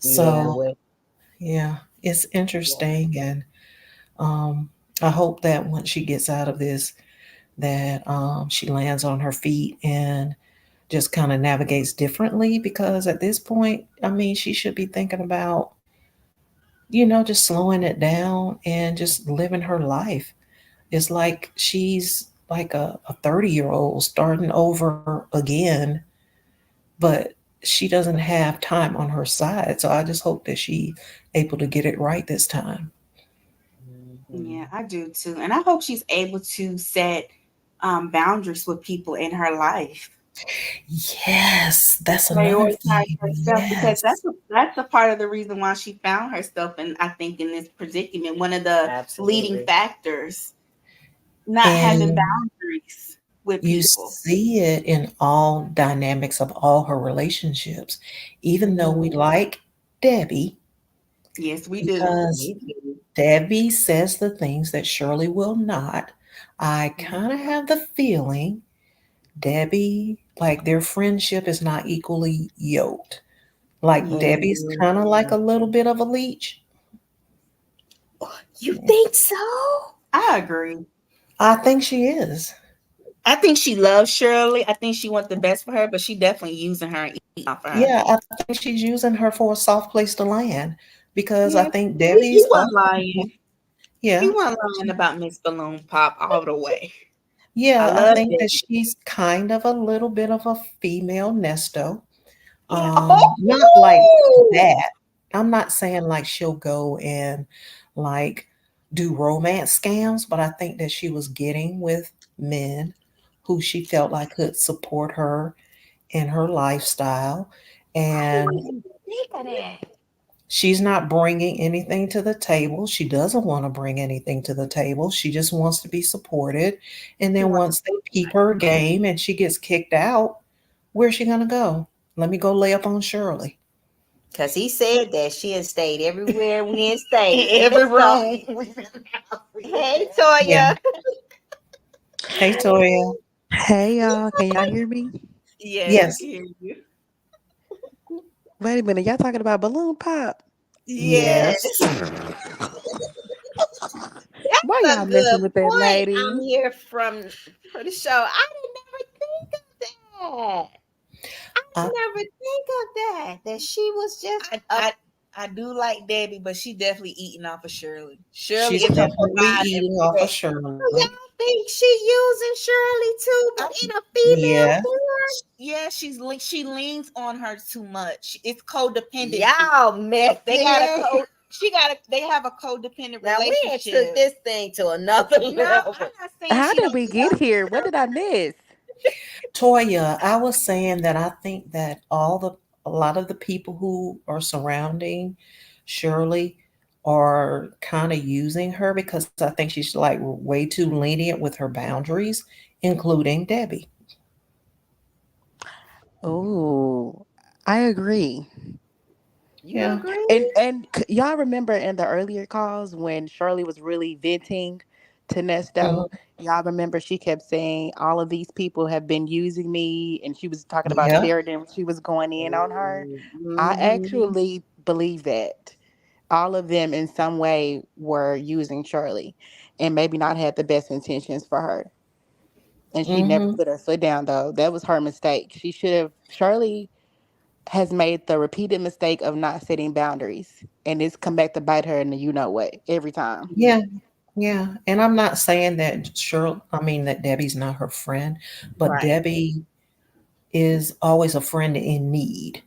So, yeah, it's interesting, and I hope that once she gets out of this, that she lands on her feet and just kind of navigates differently. Because at this point, I mean, she should be thinking about, just slowing it down and just living her life. It's like she's like a 30-year-old starting over again, but she doesn't have time on her side. So I just hope that she able to get it right this time. Yeah, Mhm. I do too. And I hope she's able to set boundaries with people in her life. Yes, that's another Prioritize thing. herself because Yes. that's a part of the reason why she found herself and I think in this predicament. One of the leading Absolutely. factors, not having And boundaries with you people. see it in all dynamics of all her relationships, even though we Mhm. like Debbie, Yes, we do. because Me too. Debbie says the things that Shirley will not. I kind of have the feeling Debbie, like their friendship is not equally yoked. Like Yeah. Debbie's kind of like a little bit of a leech. You think so? I agree. I think she is. I think she loves Shirley. I think she wants the best for her, but she definitely using her and eating off of her. Yeah, I think she's using her for a soft place to land because I Yeah, think he Debbie's wasn't also, lying. He yeah, wasn't lying about Miss Balloon Pop all the way. I yeah, I love think that Debbie. she's kind of a little bit of a female Nesto. Yeah. Not like Oh, that. I'm not saying like she'll go and like do romance scams, but I think that she was getting with men who she felt like could support her in her lifestyle. I didn't And even think of that. she's not bringing anything to the table. She doesn't want to bring anything to the table. She just wants to be supported. And She then wants once they peep her game and she gets kicked out, where's she going to go? Let me go lay up on Shirley. Because he said that she had stayed everywhere we had stayed. in every So, room. hey, Yeah. Toya. Hey, Toya. Hey y'all, can y'all hear me? Yes, we Yes. can hear you. Wait a minute, y'all talking about balloon pop? Yes. Yes. Why That's a y'all good messing with that point. lady? I'm here for the show. I didn't never think of that. I, Never think of that. That she was just I, a. I I do like Debbie, but she definitely eating off of Shirley. Shirley she's is her definitely provider and eating off of protector. Shirley. Y'all think she using Shirley too, but in a female Yes. form? Yeah, she leans on her too much. It's codependency. Y'all messy. They got a code. They have a codependent Now we had took relationship. this thing to another No, level. I'm not saying How she did don't we get love here? What her. did I miss? Toya, I was saying that I think that a lot of the people who are surrounding Shirley are kind of using her because I think she's like way too lenient with her boundaries, including Debbie. Oh, I agree. You Yeah. agree? Y'all remember in the earlier calls when Shirley was really venting to Nesto? Mhm. Y'all remember she kept saying all of these people have been using me, and she was talking about Yeah. Sheridan. She was going in on her. I Mm-hmm. actually believe that all of them in some way were using Shirley, and maybe not had the best intentions for her. And she never Mhm. put her foot down though. That was her mistake. She should have. Shirley has made the repeated mistake of not setting boundaries, and it's come back to bite her in the you know what every time. Yeah. Yeah. And I'm not saying that I mean that Debbie's not her friend, but Right. Debbie is always a friend in need.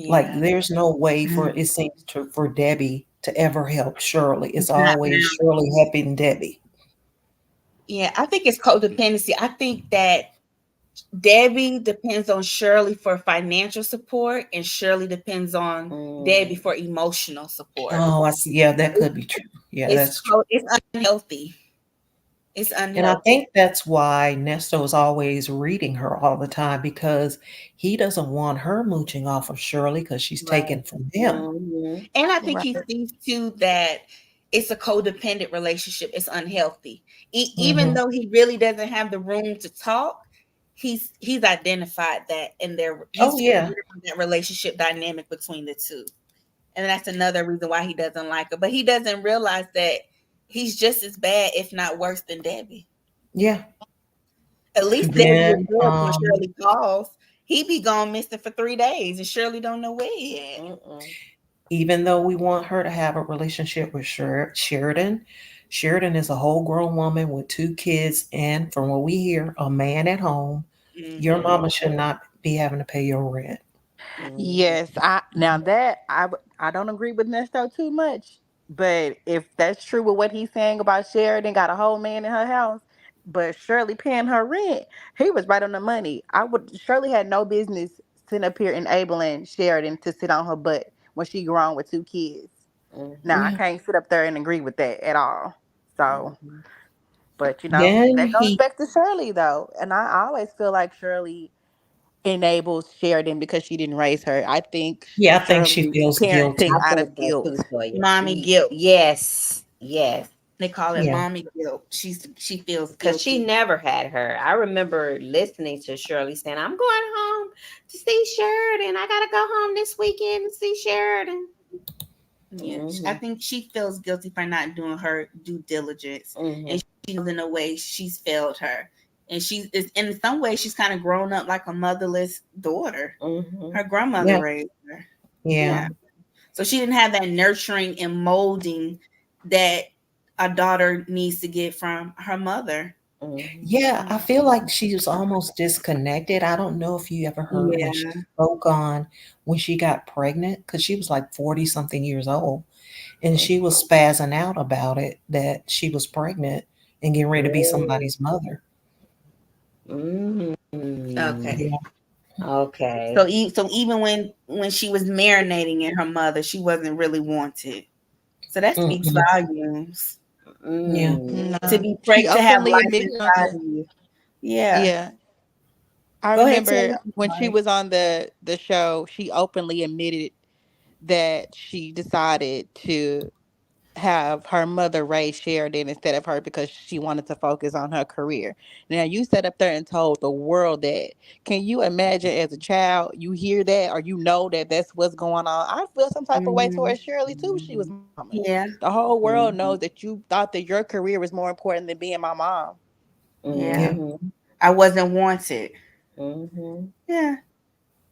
Like Yeah. there's no way for Mm. it seems to for Debbie to ever help Shirley. It's It's not always Shirley helping Debbie. Yeah, I think it's codependency. I think that Debbie depends on Shirley for financial support, and Shirley depends on Debbie Mm. for emotional support. Oh, I see. Yeah, that could be true. Yeah, that's true. It's unhealthy. It's And I unhealthy. think that's why Nesto is always reading her all the time because he doesn't want her mooching off of Shirley because she's Right. taken from him. Mm-hmm. And I think Right. he sees too that it's a codependent relationship. It's unhealthy. Even Hmm. though he really doesn't have the room to talk, he's identified that in their Oh he's yeah. familiar with that relationship dynamic between the two. And that's another reason why he doesn't like her. But he doesn't realize that he's just as bad, if not worse, than Debbie. Yeah. At least Debbie Then reports when Shirley calls. He be gone missing for 3 days, and Shirley don't know where he at. even though we want her to have a relationship with Sheridan, Sheridan is a whole grown woman with 2 kids, and from what we hear, a man at home. Your Mm-hmm. mama should not be having to pay your rent. Yes, I now that I don't agree with Nesto too much, but if that's true with what he's saying about Sheridan got a whole man in her house, but Shirley paying her rent, he was right on the money. I would Shirley had no business sitting up here enabling Sheridan to sit on her butt when she grown with 2 kids. Now I Yeah. can't sit up there and agree with that at all. So, but Then that goes he, back to Shirley though, and I always feel like Shirley enables Sheridan because she didn't raise her. I think yeah, I think Shirley she is feels parenting guilty. I out think of so guilt. too, Sonya. Mommy guilt. Yes, yes. They call it Yeah. mommy guilt. She feels Because she guilty. never had her. I remember listening to Shirley saying, I'm going home to see Sheridan. I got to go home this weekend to see Sheridan. Yeah, I think she feels guilty for not doing her due diligence, and she knows in a way she's failed her, and she's in some way she's kind of grown up like a motherless daughter. Her grandmother Yeah. raised her. Yeah. Yeah, so she didn't have that nurturing and molding that a daughter needs to get from her mother. Yeah, I feel like she was almost disconnected. I don't know if you ever heard when she Yeah, spoke on when she got pregnant, because she was like 40 something years old, and she was spazzing out about it that she was pregnant and getting ready to be somebody's mother. okay. Yeah. Okay. So even when she was marinating in her mother, she wasn't really wanted. So that speaks Mm-mm. volumes. Yeah. To No, be she pregnant, to have openly life admitted on inside the of you. Yeah. yeah. I Go ahead, remember Taylor. when she was on the show, she openly admitted that she decided to have her mother raise Sheridan instead of her because she wanted to focus on her career. Now you sat up there and told the world that. Can you imagine as a child you hear that or you know that that's what's going on? I feel some type of way Mhm. towards Shirley too. She was my mama. Yeah. The whole world knows that you thought that your career was more important than being my mom. Yeah. Yeah. I wasn't wanted. Yeah.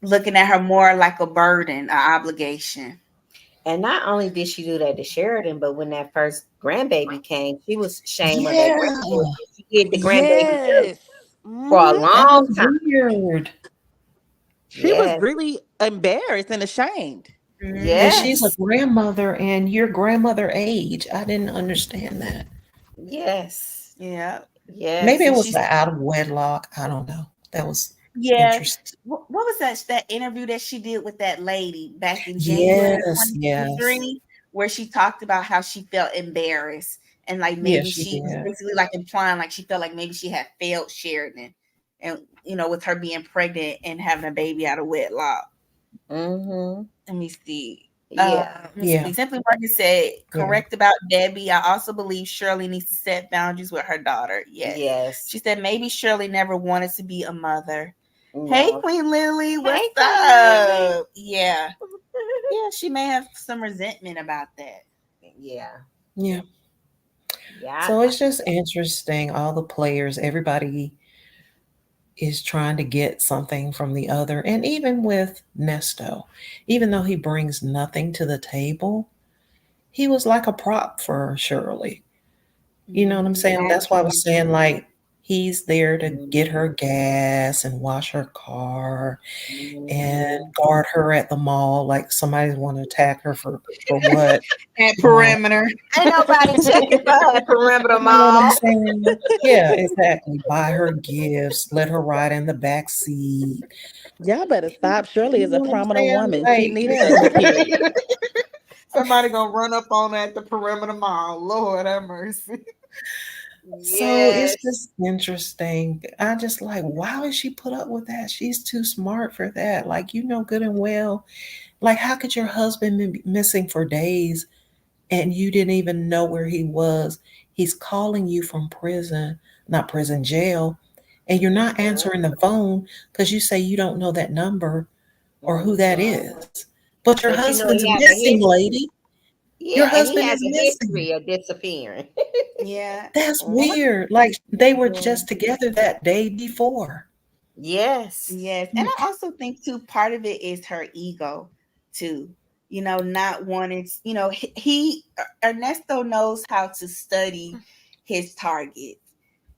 Looking at her more like a burden, an obligation. And not only did she do that to Sheridan, but when that first grandbaby came, she was ashamed of that Yeah. grandbaby. She hid the grandbaby too Yes. for a That long was time. weird. She was Yes, really embarrassed and ashamed. And she's a yes, Mhm. grandmother and your grandmother age. I didn't understand that. yes, Yeah. Maybe yes. it And was she's the out of wedlock. I don't know. That was yeah. interesting. What was that interview that she did with that lady back in January Yes, yes. 2023, where she talked about how she felt embarrassed and like Yeah, maybe she she was did. basically like implying like she felt like maybe she had failed Sheridan, and with her being pregnant and having a baby out of wedlock. Mm-hmm. Let me see. Yeah, Let me Yeah, see. Simply Market said, yeah, correct about Debbie. I also believe Shirley needs to set boundaries with her daughter. Yes. yes. She said maybe Shirley never wanted to be a mother. Hey, No. Queen Lily, what's Hey, Queen Lily. up? Yeah. Yeah, she may have some resentment about that. Yeah, yeah. yeah. So it's just interesting. All the players, everybody is trying to get something from the other. And even with Nesto, even though he brings nothing to the table, he was like a prop for Shirley. You know what I'm saying? That's why I was saying, like, he's there to get her gas and wash her car and Mhm. guard her at the mall. Like somebody want to attack her for what? At Um, perimeter. Ain't nobody checking for her at Perimeter you know what I'm Mall. saying? Yeah, exactly. Buy her gifts, let her ride in the back seat. Y'all better stop. Shirley You is a know what I'm prominent saying? woman. She Like, needed yeah. some security. Somebody gonna run up on her at the perimeter mall. Lord have mercy. So it's Yes. just interesting. I just like, why would she put up with that? She's too smart for that. Like, you know good and well. Like, how could your husband be missing for days and you didn't even know where he was? He's calling you from prison, not prison, jail, and you're not answering the phone because you say you don't know that number or who that Mhm. is. But your But you know husband's he have a missing, history. lady. Your Yeah, and he husband has is a missing. history of disappearing. Yeah. That's Mhm. weird. Like they were Mhm. just together that day before. Yes. Yes. And I also think too, part of it is her ego too. Not wanting, Ernesto knows how to study his target.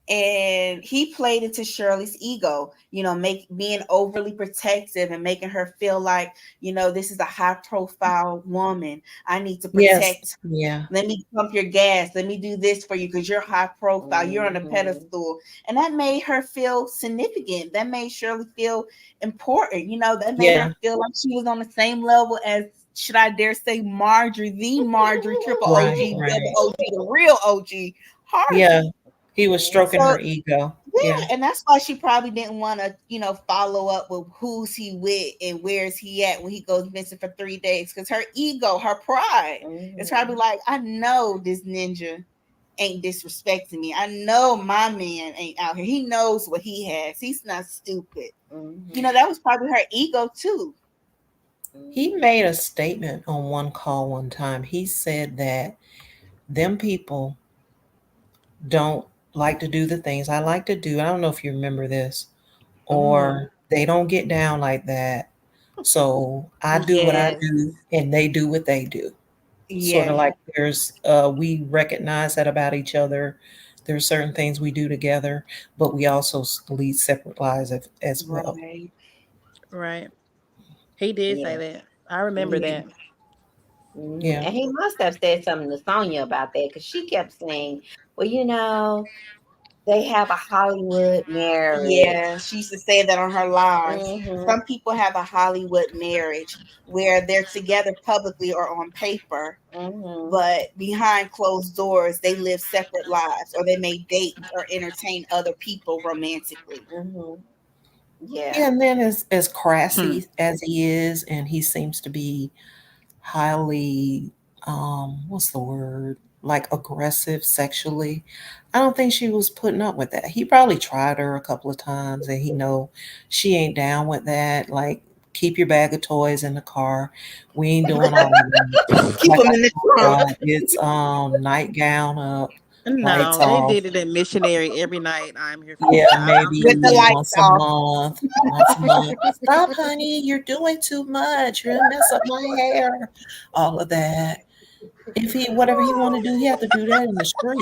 And he played into Shirley's ego, make being overly protective and making her feel like, this is a high profile woman. I need to Yes. protect. Yeah. Let me pump your gas. Let me do this for you because you're high profile. You're on a Mhm. pedestal. And that made her feel significant. That made Shirley feel important. That made Yeah. her feel like she was on the same level as, should I dare say, Marjorie, the Marjorie, triple Right. OG, double Right. OG, the real OG, Yeah. Harvey. He was stroking So her ego. yeah, Yeah. and that's why she probably didn't want to, follow up with who's he with and where's he at when he goes missing for 3 days. Because her ego, her pride, is probably Mhm. like, I know this ninja ain't disrespecting me. I know my man ain't out here. He knows what he has. He's not stupid. Mhm. That was probably her ego too. He Mhm. made a statement on one call one time. He said that them people don't like to do the things I like to do. I don't know if you remember this, Mm, or they don't get down like that. So I do what I yes, do and they do what they do. Sort of yes, like we recognize that about each other. There's certain things we do together, but we also lead separate lives as well. right, Right. He did say Yeah. that. I remember yeah, that. Mhm. Yeah. And he must have said something to Sonya about that because she kept saying, well, they have a Hollywood marriage. yeah. She used to say that on her lives. Mm-hmm. Some people have a Hollywood marriage where they're together publicly or on paper, Mm-hmm. but behind closed doors, they live separate lives, or they may date or entertain other people romantically. Mm-hmm. Yeah, Yeah. and then as Hmm. crassy as he is, and he seems to be highly what's the word? Like aggressive sexually. I don't think she was putting up with that. He probably tried her a couple of times and he know she ain't down with that. Like keep your bag of toys in the car. We ain't doing all of that. Keep Like them I in the told trunk. y'all, it's nightgown up, lights No, they off. did it in missionary every night. I'm here for the Yeah, show. With the maybe lights once a off. month. Once a month. Stop, honey. You're doing too much. You're gonna mess up my hair. All of that. If he whatever he want to do, he have to do that in the street.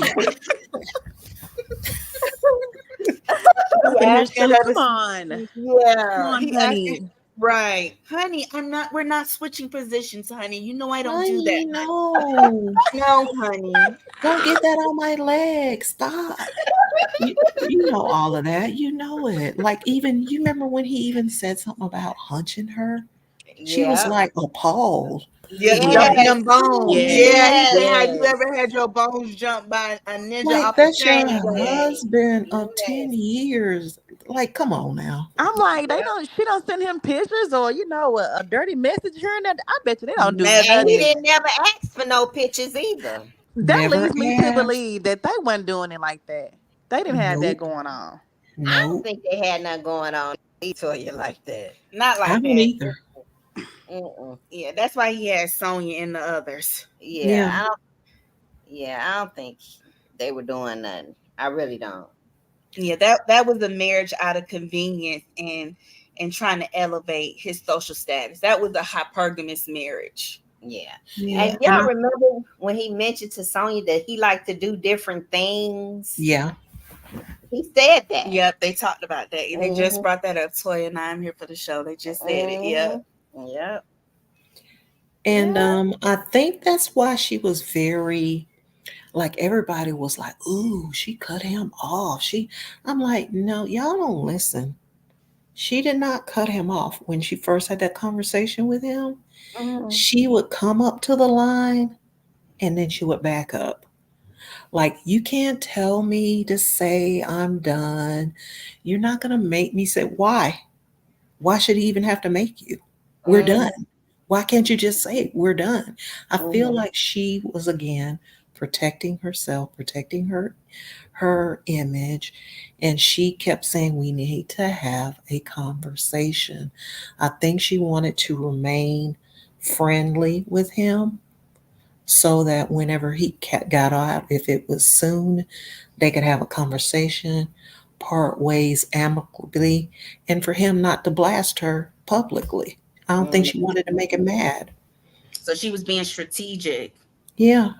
I'm He in here, asking Shirley. her Come to, on. Come yeah. on, He asking, honey. right, honey. We're not switching positions, honey. I don't do that, Honey, honey. no. No, honey. Don't get that on my leg. Stop. You know all of that. You know it. Like even you remember when he even said something about hunching her? She was Yeah. like appalled. Yeah, Like jumping Yes. them bones. Yes. Yeah, he said, Yes. "Have you Yes. ever had your bones jumped by a ninja like off a that's your chain gang?" husband of Yes. 10 years. Like come on now. I'm like, they Yep. don't. She don't send him pictures or a dirty message here and there. I bet you they don't do Never And he did. nothing. didn't never ask for no pictures either. That Never leads me to asked. believe that they wasn't doing it like that. They didn't have that Nope. going on. I don't Nope. think they had nothing going on for you like that. Not I like don't that. either. Mm-mm. Yeah, that's why he had Sonya and the others. Yeah, Yeah. I don't think they were doing nothing. I really don't. Yeah, that was a marriage out of convenience and trying to elevate his social status. That was a hypergamous marriage. Yeah. Yeah. And And y'all remember when he mentioned to Sonya that he liked to do different things? yeah. He said that. Yep, they talked about that. They just Mm-hmm. brought that up. Toya and I'm here for the show. They just said it. Yep. Mm-hmm. Yep. And Yeah. I think that's why she was very like everybody was like, "Ooh, she cut him off." I'm like, "No, y'all don't listen." She did not cut him off when she first had that conversation with him. Mm-hmm. She would come up to the line and then she would back up. Like, you can't tell me to say I'm done. You're not going to make me say, why? Why should he even have to make you? We're done. Why can't you just say we're done? I feel Mm-hmm. like she was again protecting herself, protecting her image, and she kept saying we need to have a conversation. I think she wanted to remain friendly with him so that whenever he got out, if it was soon, they could have a conversation, part ways amicably, and for him not to blast her publicly. I don't think she wanted to make him mad. So she was being strategic. Yeah,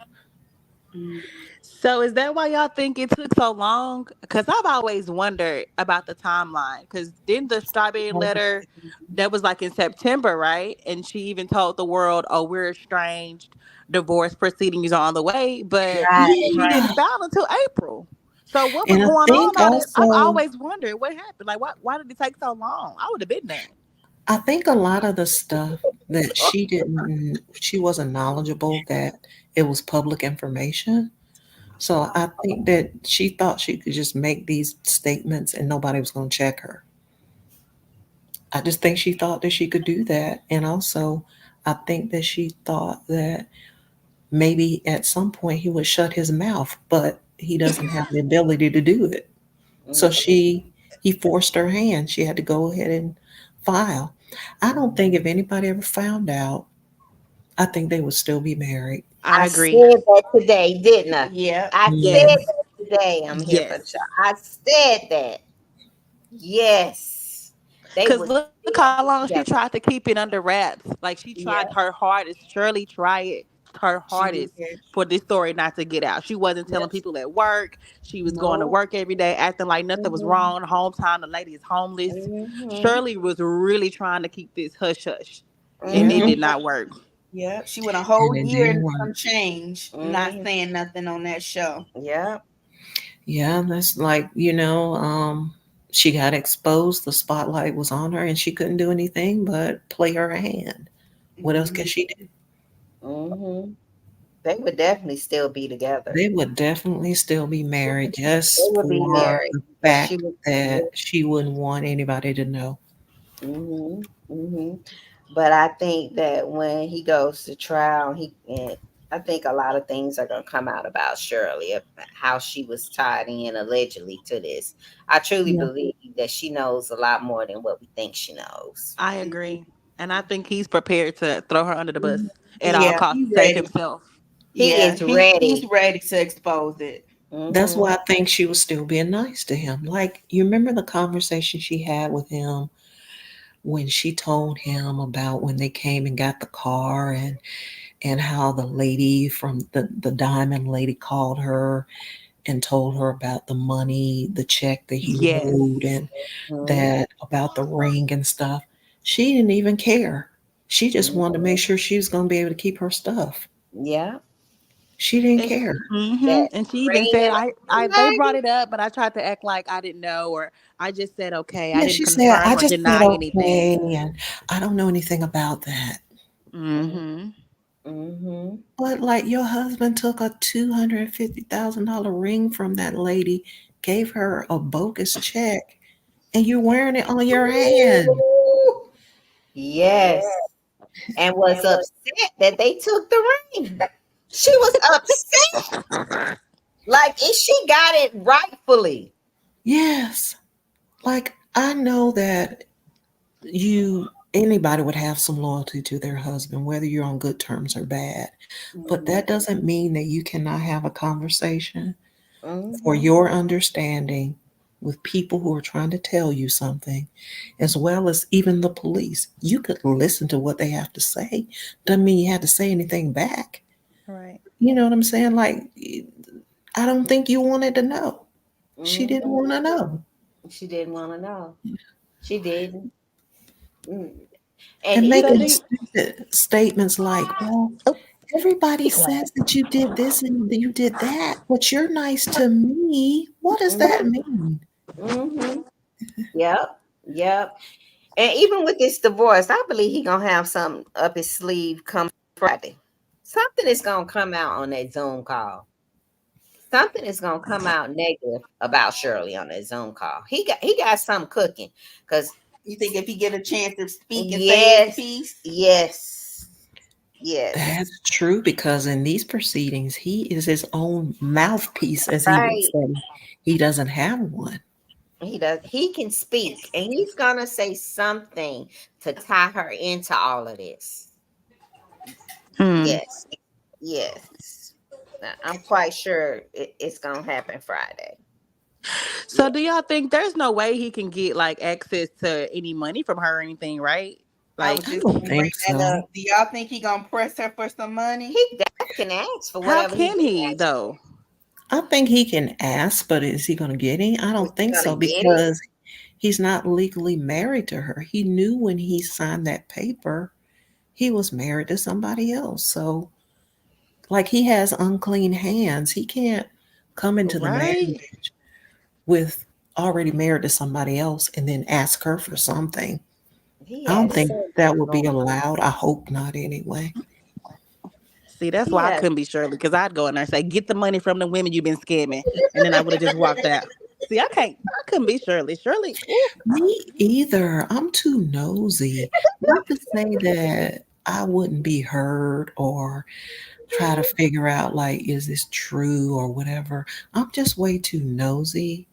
Mm. So is that why y'all think it took so long? Because I've always wondered about the timeline. Because didn't the strawberry letter that was like in September, right? And she even told the world, "Oh, we're estranged. Divorce proceedings are on the way." But Right, she right. didn't yeah. file until April. So what was And I going on think out there? I've also, always wondered what happened. Like, why did it take so long? I would have been there. I think a lot of the stuff that she wasn't knowledgeable that it was public information. So I think that she thought she could just make these statements and nobody was going to check her. I just think she thought that she could do that. And also, I think that she thought that maybe at some point he would shut his mouth, but he doesn't have the ability to do it. So he forced her hand. She had to go ahead and file. I don't think if anybody ever found out, I think they would still be married. I I agree. said that today, didn't I? Yeah. I Mm. said Yes. that today. I'm here for Yes. the show. I said that. Yes. They Cause would look how still long be she together. tried to keep it under wraps. Like she tried Yeah. her hardest. Shirley tried her She hardest did. for this story not to get out. She wasn't telling Yep. people at work. She was going to No. work every day, acting like nothing was Mm-hmm. wrong. Home time, the lady is homeless. Mm-hmm. Shirley was really trying to keep this hush hush, and it Yep. Mm-hmm. did not work. Yep. She went a whole And it year didn't and work. some change not Mm-hmm. saying nothing on that show. Yep. Yeah, that's like, she got exposed. The spotlight was on her and she couldn't do anything but play her hand. What else can Mhm. she do? Mm-hmm. They would definitely still be together. They would definitely still be married They just would be for married. the But she fact was. that she wouldn't want anybody to know. Mm-hmm. Mm-hmm. But I think that when he goes to trial, I think a lot of things are going to come out about Shirley, how she was tied in allegedly to this. I truly Yeah. believe that she knows a lot more than what we think she knows. I agree, and I think he's prepared to throw her under the bus Mhm. at all Yeah, costs he's to save ready. himself. He Yeah, is he's ready. ready to expose it. That's Mm-hmm. why I think she was still being nice to him. Like, you remember the conversation she had with him when she told him about when they came and got the car, and how the lady from the diamond lady called her and told her about the money, the check that he Yes. wrote, and Mm-hmm. that about the ring and stuff. She didn't even care. She just wanted to make sure she was going to be able to keep her stuff. Yeah. She didn't And, care. That and she even ring said, and they all brought it up, but I tried to act like I didn't know, or I just said okay. I Yeah, didn't she said, I confirm or just said deny okay, anything. and I don't know anything about that. that. Mm-hmm. Mm-hmm. But like your husband took a $250,000 ring from that lady, gave her a bogus check, and you're wearing it on your hand. Yes. And was upset that they took the ring. She was upset. Like if she got it rightfully. Yes. Like I know that anybody would have some loyalty to their husband, whether you're on good terms or bad. But Mm-hmm. that doesn't mean that you cannot have a conversation for Mm-hmm. your understanding with people who are trying to tell you something, as well as even the police. You could listen to what they have to say. Doesn't mean you have to say anything back. Right. You know what I'm saying? Like, I don't think you wanted to know. She didn't Mm-hmm. want to know. She didn't want to know. She didn't. Mm. And And So even do making you, stupid statements like, well, oh, everybody be quiet. says that you did this and you did that, but you're nice to me. What does that mean? mm-hmm. Yep. Yep. And even with this divorce, I believe he gonna have something up his sleeve come Friday. Something is gonna come out on that Zoom call. Something is gonna come out negative about Shirley on that Zoom call. He got something cooking. Cause You think if he get a chance to speak and say his yes, piece? yes, yes. That's true because in these proceedings, he is his own mouthpiece, as he would Right. say. He doesn't have one. He does. He can speak, and he's gonna say something to tie her into all of this. Hmm. Yes. Yes. I'm quite sure it's gonna happen Friday. So do y'all think there's no way he can get like access to any money from her or anything, right? I Like, was I just don't gonna bring think that so. up. Do y'all think he gonna press her for some money? He definitely can ask for how whatever he can been he asking. though? I think he can ask, but is he going to get any? I Is don't he think gonna so get it? because he's not legally married to her. He knew when he signed that paper he was married to somebody else. So, like, he has unclean hands. He can't come into the Right? marriage with already married to somebody else and then ask her for something. He I don't has think so that much would be going on. allowed. I hope not anyway. See, that's He why I has couldn't be Shirley, because I'd go in there and say, "Get the money from the women you've been scamming," and then I would have just walked out. See, I couldn't be Shirley. Shirley, ooh. Me either. I'm too nosy. Not to say that I wouldn't be hurt or try to figure out, like, is this true or whatever. I'm just way too nosy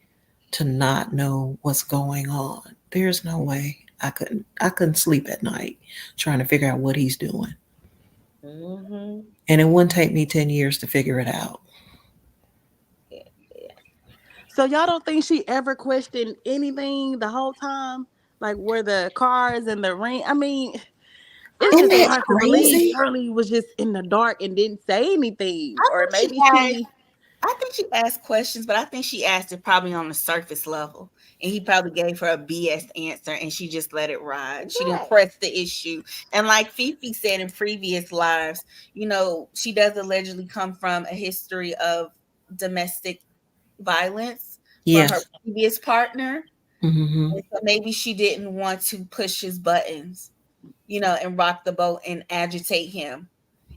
to not know what's going on. There's no way I couldn't sleep at night trying to figure out what he's doing. Mm-hmm. And it wouldn't take me 10 years to figure it out. Yeah, yeah. So y'all don't think she ever questioned anything the whole time? Like where the cars and the ring? I mean, it's Isn't just that hard to believe crazy? Shirley was just in the dark and didn't say anything. I Or think she maybe asked. she I think she asked questions, but I think she asked it probably on the surface level, and he probably gave her a BS answer, and she just let it ride. She didn't Right. press the issue, and like Fifi said in previous lives, she does allegedly come from a history of domestic violence from her Yes. previous partner, Hmm. and so maybe she didn't want to push his buttons, and rock the boat and agitate him.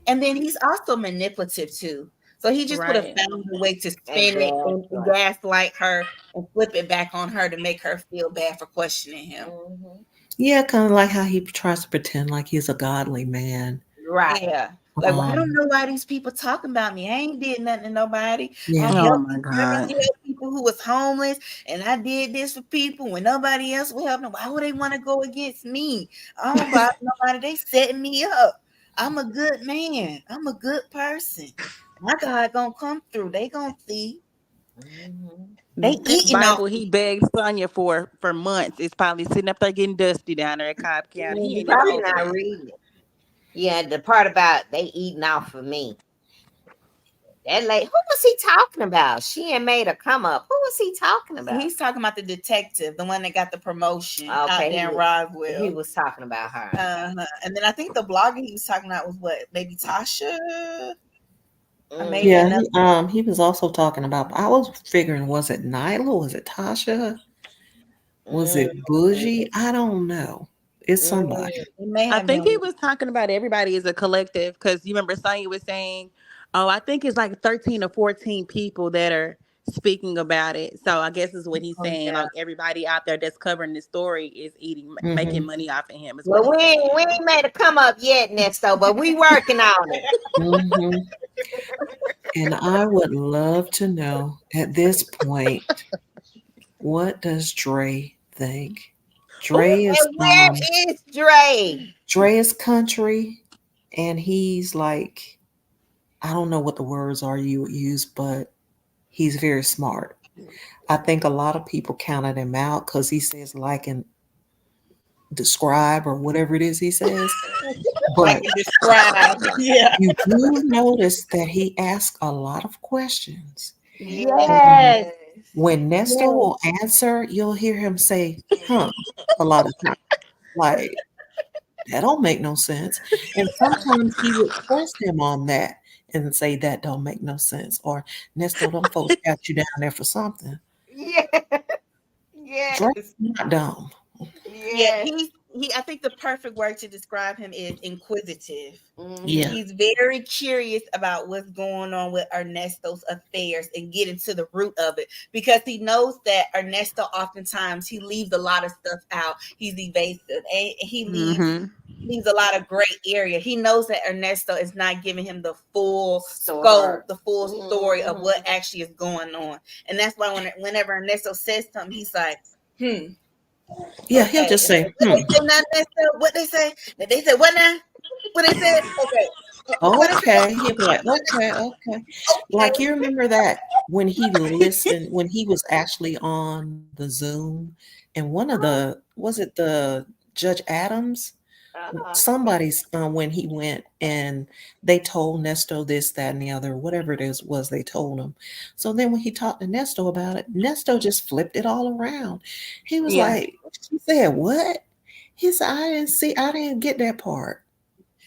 And then he's also manipulative too. So he just would have right. found a way to spin it and Exactly. gaslight her and flip it back on her to make her feel bad for questioning him. Mm-hmm. Yeah, kind of like how he tries to pretend like he's a godly man. Right. Yeah. Like, well, I don't Um, know why these people talking about me. I ain't did nothing to nobody. I yeah. Oh helped my I mean, God. I helped people who was homeless, and I did this for people when nobody else would help them. Why would they want to go against me? I don't bother nobody. They setting me up. I'm a good man. I'm a good person. My God gonna come through. They gonna see. Mm-hmm. They This eating off Bible he begged Sonya for months is probably sitting up there getting dusty down there at Cobb County. He You ain't even probably opened not it. reading it. Yeah, the part about they eating off of me. That lady, who was he talking about? She had made a come up. Who was he talking about? He's talking about the detective, the one that got the promotion out Okay, there in he Roswell. was talking about her. And then I think the blogger he was talking about was what, maybe Tasha, or maybe Yeah, another. he was also talking about. I was figuring, was it Nyla? Was it Tasha? Was Mm, it Bougie? I don't know. It's somebody. mm, It may I have think been. he was talking about everybody as a collective because you remember Sonya was saying, "Oh, I think it's like 13 or 14 people that are speaking about it." So I guess is what he's Oh saying. yeah. Like everybody out there that's covering this story is making Hmm. money off of him. Is what Well, he's saying. we ain't made a come up yet, Nesto, but we working on it. Hmm. And I would love to know at this point, what does Dre think? Oh, Dre is And where is Dre? Dre is country, and he's like, I don't know what the words are you would use, but he's very smart. I think a lot of people counted him out because he says like and describe or whatever it is he says. Like But it described. Yeah. you do notice that he asks a lot of questions. And Yes. when Nestor Yes. will answer, you'll hear him say, huh, a lot of times. Like, that don't make no sense. And sometimes he would press him on that and say, that don't make no sense. Or, Nestor, them folks got you down there for something. Yes. Drake's Yes. not dumb. Yeah, Yes. he I think the perfect word to describe him is inquisitive. Yeah. Mm-hmm. He's very curious about what's going on with Ernesto's affairs and getting to the root of it because he knows that Ernesto oftentimes he leaves a lot of stuff out. He's evasive and he mm-hmm. leaves a lot of gray area. He knows that Ernesto is not giving him the full Store. scope, the full story of what Mm-hmm. actually is going on. And that's why whenever Ernesto says something, he's like, Yeah, he'll okay. just say, What they say now, Ernesto? What they say? They said what now? What they said? Okay. Okay. He'll be like, okay, okay. Like you remember that when he listened, when he was actually on the Zoom, and one of the was it the Judge Adams? Uh-huh. Somebody's when he went and they told Nesto this, that, and the other, whatever it is was they told him. So then when he talked to Nesto about it, Nesto just flipped it all around. He was Yeah. like, she said, what? He said, I didn't get that part.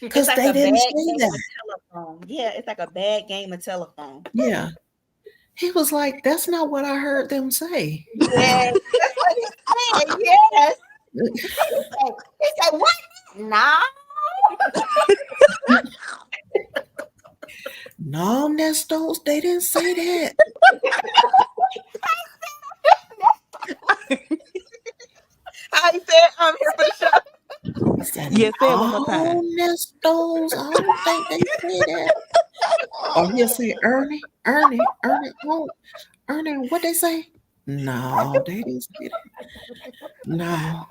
It's Because like they a bad didn't say game that. of telephone. Yeah, it's like a bad game of telephone. Yeah. He was like, that's not what I heard them say. Yes, that's what he said. Yes. He said, what? No. No, Nestos, they didn't say that. How you said I'm here for the show. He said, Yeah, say it one more no, time. Nestos, I don't think they say that. Or he'll say, Ernie, what they say? No, they didn't say that. No.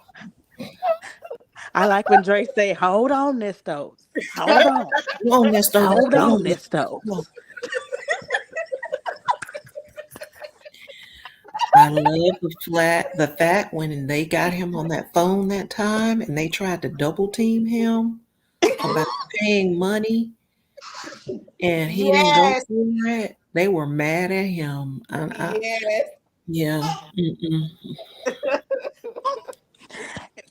I like when Dre say, "Hold on, Nestos. Hold on, Come on, Nestos. hold Come on, on, Nestos. Come on. Nestos." I love the fact when they got him on that phone that time and they tried to double team him about paying money and he didn't go Yes. for it. They were mad at him. Yes. Yeah. Mm-mm.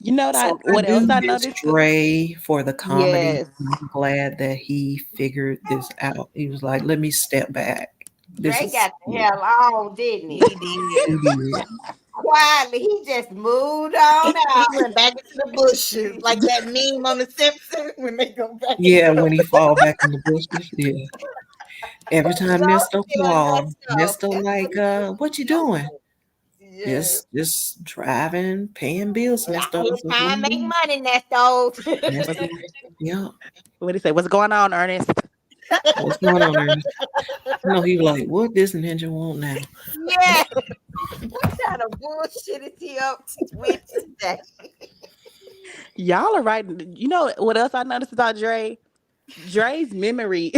You know So that I what else do I miss noticed? Dre for the comedy. Yes. I'm glad that he figured this out. He was like, let me step back. This Dre is, got the hell on, didn't he? He did. he did. Quietly, he just moved on He out. went back into the bushes, like that meme on the Simpsons when they go back into Yeah, the when he fall back in the bushes. Yeah. Every time Go Nesto see call, Ernesto. Nesto like, what you doing? Yes. Just driving, paying bills, Out Nesto. here That's what trying I'm to make doing. money, Nesto. Nesto, yeah. What he say? What's going on, Ernest? What's going on, Ernest? No, he like, what this ninja want now? Yeah. What kind of bullshit is he up with today? Y'all are right. You know what else I noticed about Dre? Dre's memory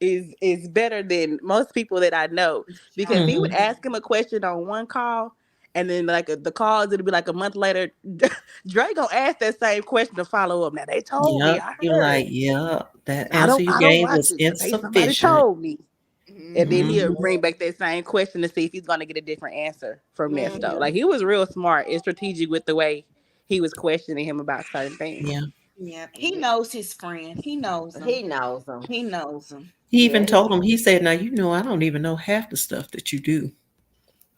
is better than most people that I know because he would Hmm. ask him a question on one call, and then like the calls it'd be like a month later. Dre gonna ask that same question to follow up. Now they told me, Yep. I You're heard. like, yeah, that I answer don't you I don't gave watch was it, but they somebody insufficient. told me. And then he'll Hmm. bring back that same question to see if he's gonna get a different answer from Nesto. Mhm. Like he was real smart and strategic with the way he was questioning him about certain things. Yeah. Yeah, he knows his friend. He knows He him. knows him. He knows him. He Yeah, even told him, he said, now, I don't even know half the stuff that you do,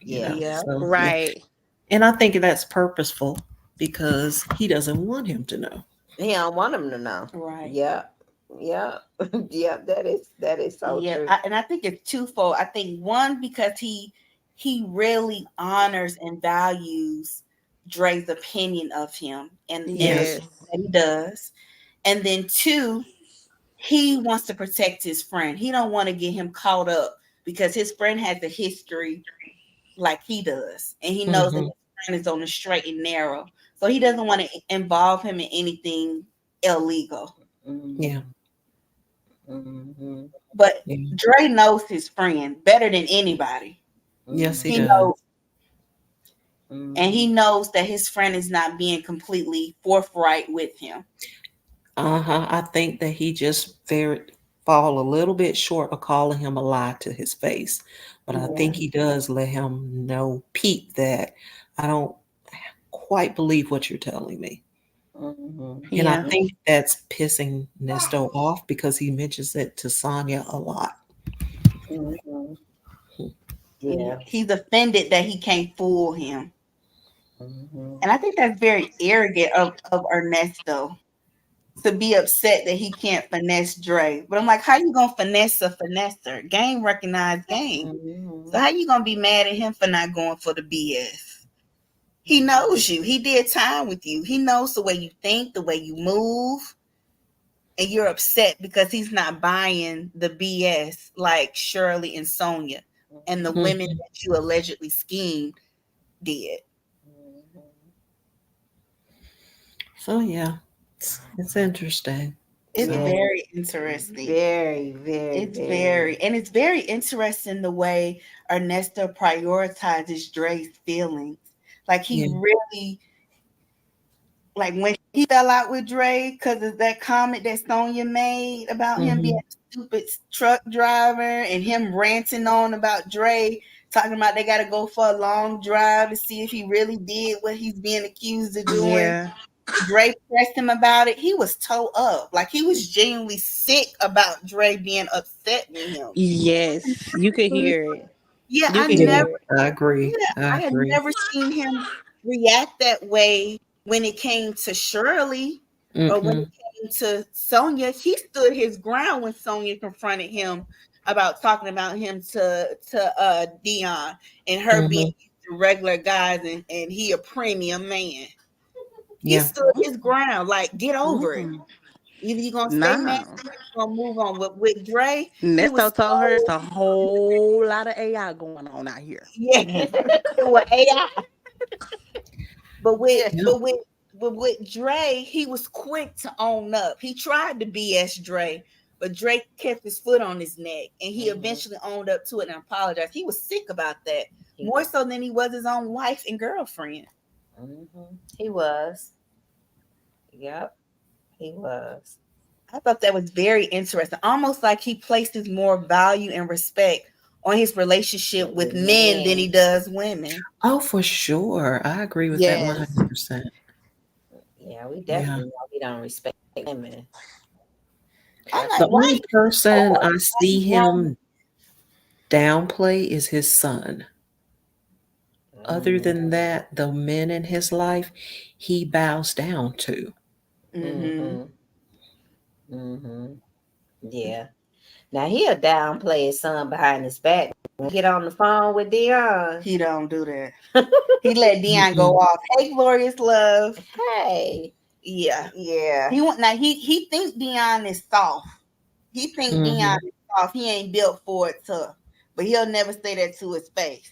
yeah. Yeah. So, yeah. Right. And I think that's purposeful because he doesn't want him to know. He don't want him to know. Right. Yeah, yeah, yeah. That is so Yeah, true. and I think it's twofold. I think one because he really honors and values Dre's opinion of him and the Yes. things Yes. that he does, and then two, he wants to protect his friend. He don't want to get him caught up because his friend has a history like he does, and he knows that Hmm. his friend is on the straight and narrow, so he doesn't want to involve him in anything illegal. Yeah. Mhm, mhm, But Yeah. Dre knows his friend better than anybody. Yes, he He mhm, does. knows, and he mhm. knows that his friend is not being completely forthright with him. Uh-huh. I think that he just very fall a little bit short of calling him a lie to his face. But I Yeah. think he does let him know, Pete, that I don't quite believe what you're telling me. Mhm. And I Yeah. think that's pissing Nesto off because he mentions it to Sonya a lot. Mhm. And Yeah. he's offended that he can't fool him. Mhm. And I think that's very arrogant of Ernesto to be upset that he can't finesse Dre. But I'm like, how you gonna finesse a finesser? Game recognized game. So Mhm. how you gonna be mad at him for not going for the BS? He knows you. He did time with you. He knows the way you think, the way you move, and you're upset because he's not buying the BS like Shirley and Sonya and the women Mhm. that you allegedly schemed did. Mhm. So yeah, it's interesting. It's Yeah. very interesting. Very, very, And it's very interesting the way Ernesto prioritizes Dre's feelings. Like he Yeah. really, like when he fell out with Dre because of that comment that Sonya made about him being Mhm. a stupid truck driver and him ranting on about Dre, talking about they got to go for a long drive to see if he really did what he's being accused of doing. Yeah. Dre pressed him about it. He was toe up. Like he was genuinely sick about Dre being upset with him. Yes. You could hear it. Yeah, You could Yeah, hear it. I agree. I I had agree. never seen him react that way when it came to Shirley, but when it Mm-mm. came to Sonya, he stood his ground when Sonya confronted him about talking about him to Dion and her being Mhm. regular guys and he a premium man. He Yeah. stood his ground, like get over it. Mm-mm. Either you gonna stay mad Nah. or you gonna move on. With Dre, he Nesto was told her it's so a whole lot of AI going on out here. yeah. With AI. But with Yeah. but with but with Dre, he was quick to own up. He tried to BS Dre, but Dre kept his foot on his neck, and he eventually owned up to it and apologized. He was sick about that, more so than he was his own wife and girlfriend. He was. Yep, he was. I thought that was very interesting, almost like he places more value and respect on his relationship with men than he does women. Oh, for sure. I agree with that Yes. 100%. Yeah, we Yeah. definitely know we don't respect women. I'm The like, why only you person I like see grown? him downplay is his son. Other Mm-hmm. than that, the men in his life, he bows down to. Mm-hmm. Mm-hmm. Mm-hmm. Yeah. Now he'll downplay his son behind his back. When he get on the phone with Dion. He don't do that. He let Dion go Mm-mm. off. Hey, glorious love. Hey. Yeah. Yeah. He want now. He think Dion is soft. He think Dion Mhm. is soft. He ain't built for it tough. But he'll never say that to his face.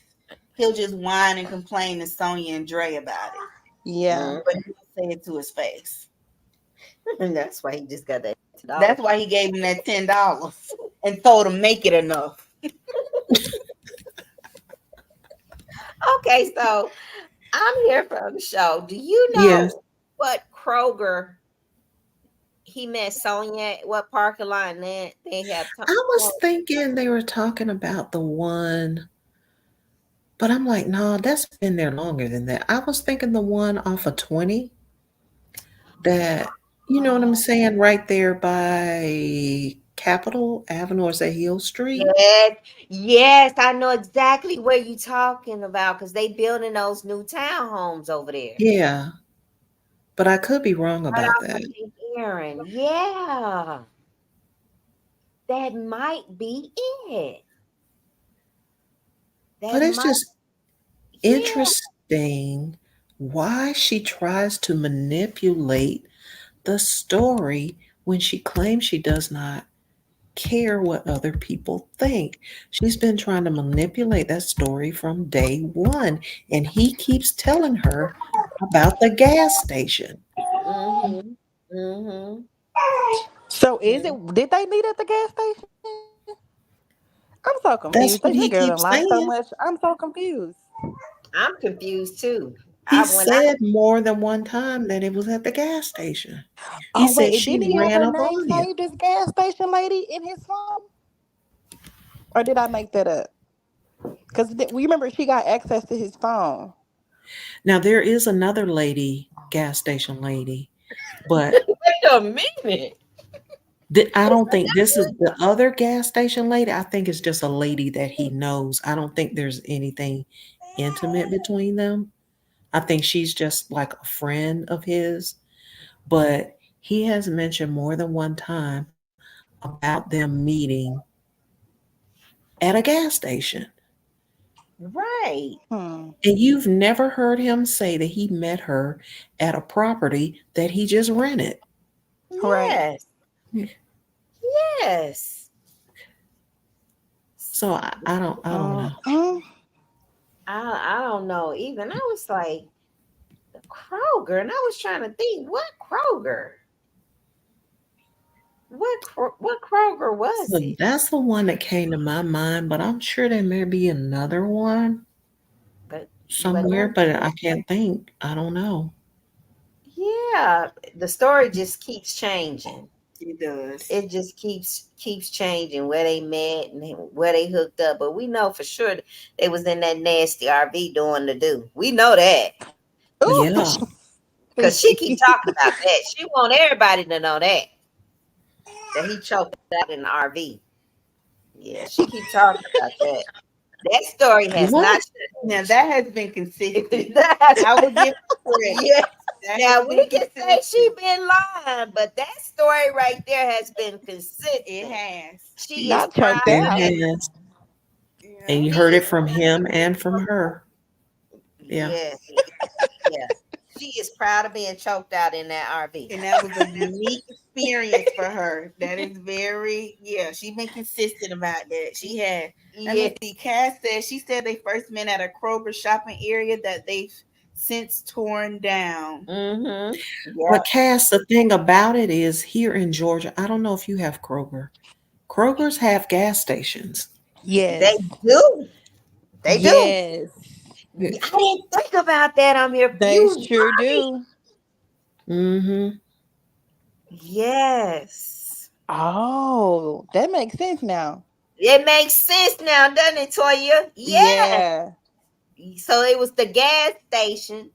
He'll just whine and complain to Sonya and Dre about it. Yeah. Mm. But he won't say it to his face. And that's why he just got that That's $10. why he gave him that $10 and told him make it enough. Okay, so I'm here for the show. Do you Yes. know what Kroger he met Sonya at? What parking lot and that they have I was talked? thinking they were talking about the one, but I'm like, no, that's been there longer than that. I was thinking the one off of 20 that, you know what I'm saying, right there by Capitol Avenue, or is that Hill Street? Yes, yes, I know exactly what you're talking about because they building those new townhomes over there. Yeah, but I could be wrong Right about off that. of St. Aaron. Yeah, that might be it. But That it's might, just yeah. interesting why she tries to manipulate the story when she claims she does not care what other people think. She's been trying to manipulate that story from day one, and he keeps telling her about the gas station. Mm-hmm. Mm-hmm. So is Yeah. it? Did they meet at the gas station? I'm so confused. That's They what that he girl don't keeps lie so saying. much. I'm so confused. I'm confused too. He When I said more than one time that it was at the gas station. He Oh said wait, she didn't he have ran her up name on you. saved as gas station lady in his phone? Or did I make that up? Because we remember she got access to his phone. Now there is another lady, gas station lady, but wait a minute. I don't think this is the other gas station lady. I think it's just a lady that he knows. I don't think there's anything intimate between them. I think she's just like a friend of his. But he has mentioned more than one time about them meeting at a gas station. Right. Hmm. And you've never heard him say that he met her at a property that he just rented. Right. Yes. Yes. So I don't know. Mm-mm. I don't know. Even I was like the Kroger, and I was trying to think what Kroger. What Kroger was So it? that's the one that came to my mind, but I'm sure there may be another one But somewhere, let but me, I can't think. I don't know. yeah, the story just keeps changing. It does. It just keeps changing where they met and where they hooked up. But we know for sure they was in that nasty RV doing the do. We know that Ooh. Yeah. because she keep talking about that. She want everybody to know that he choked out in the RV. Yeah, she keep talking about that. That story has not What? Now changed. that has been consistent. That's- I will give her credit. yeah. That Now has we been can say she consistent. been lying, but that story right there has been It consistent. has. She is Not choked proud of It out. being. has. And Yeah. you She heard is it from him and from her. Yeah. yes, yeah. She is proud of being choked out in that RV. And that was a unique experience for her. That is very, yeah, she's been consistent about that. She had, let Yeah. me see, Cass said she said they first met at a Kroger shopping area that they've since torn down. Mm-hmm. But Yep. Cass, the thing about it is here in Georgia, I don't know if you have Kroger. Kroger's have gas stations. Yes. They do. They do. Yes. I didn't think about that. I'm here. They You sure right. do. Mm-hmm. Yes. Oh, that makes sense now. It makes sense now, doesn't it, Toya? Yeah. Yeah. So it was the gas station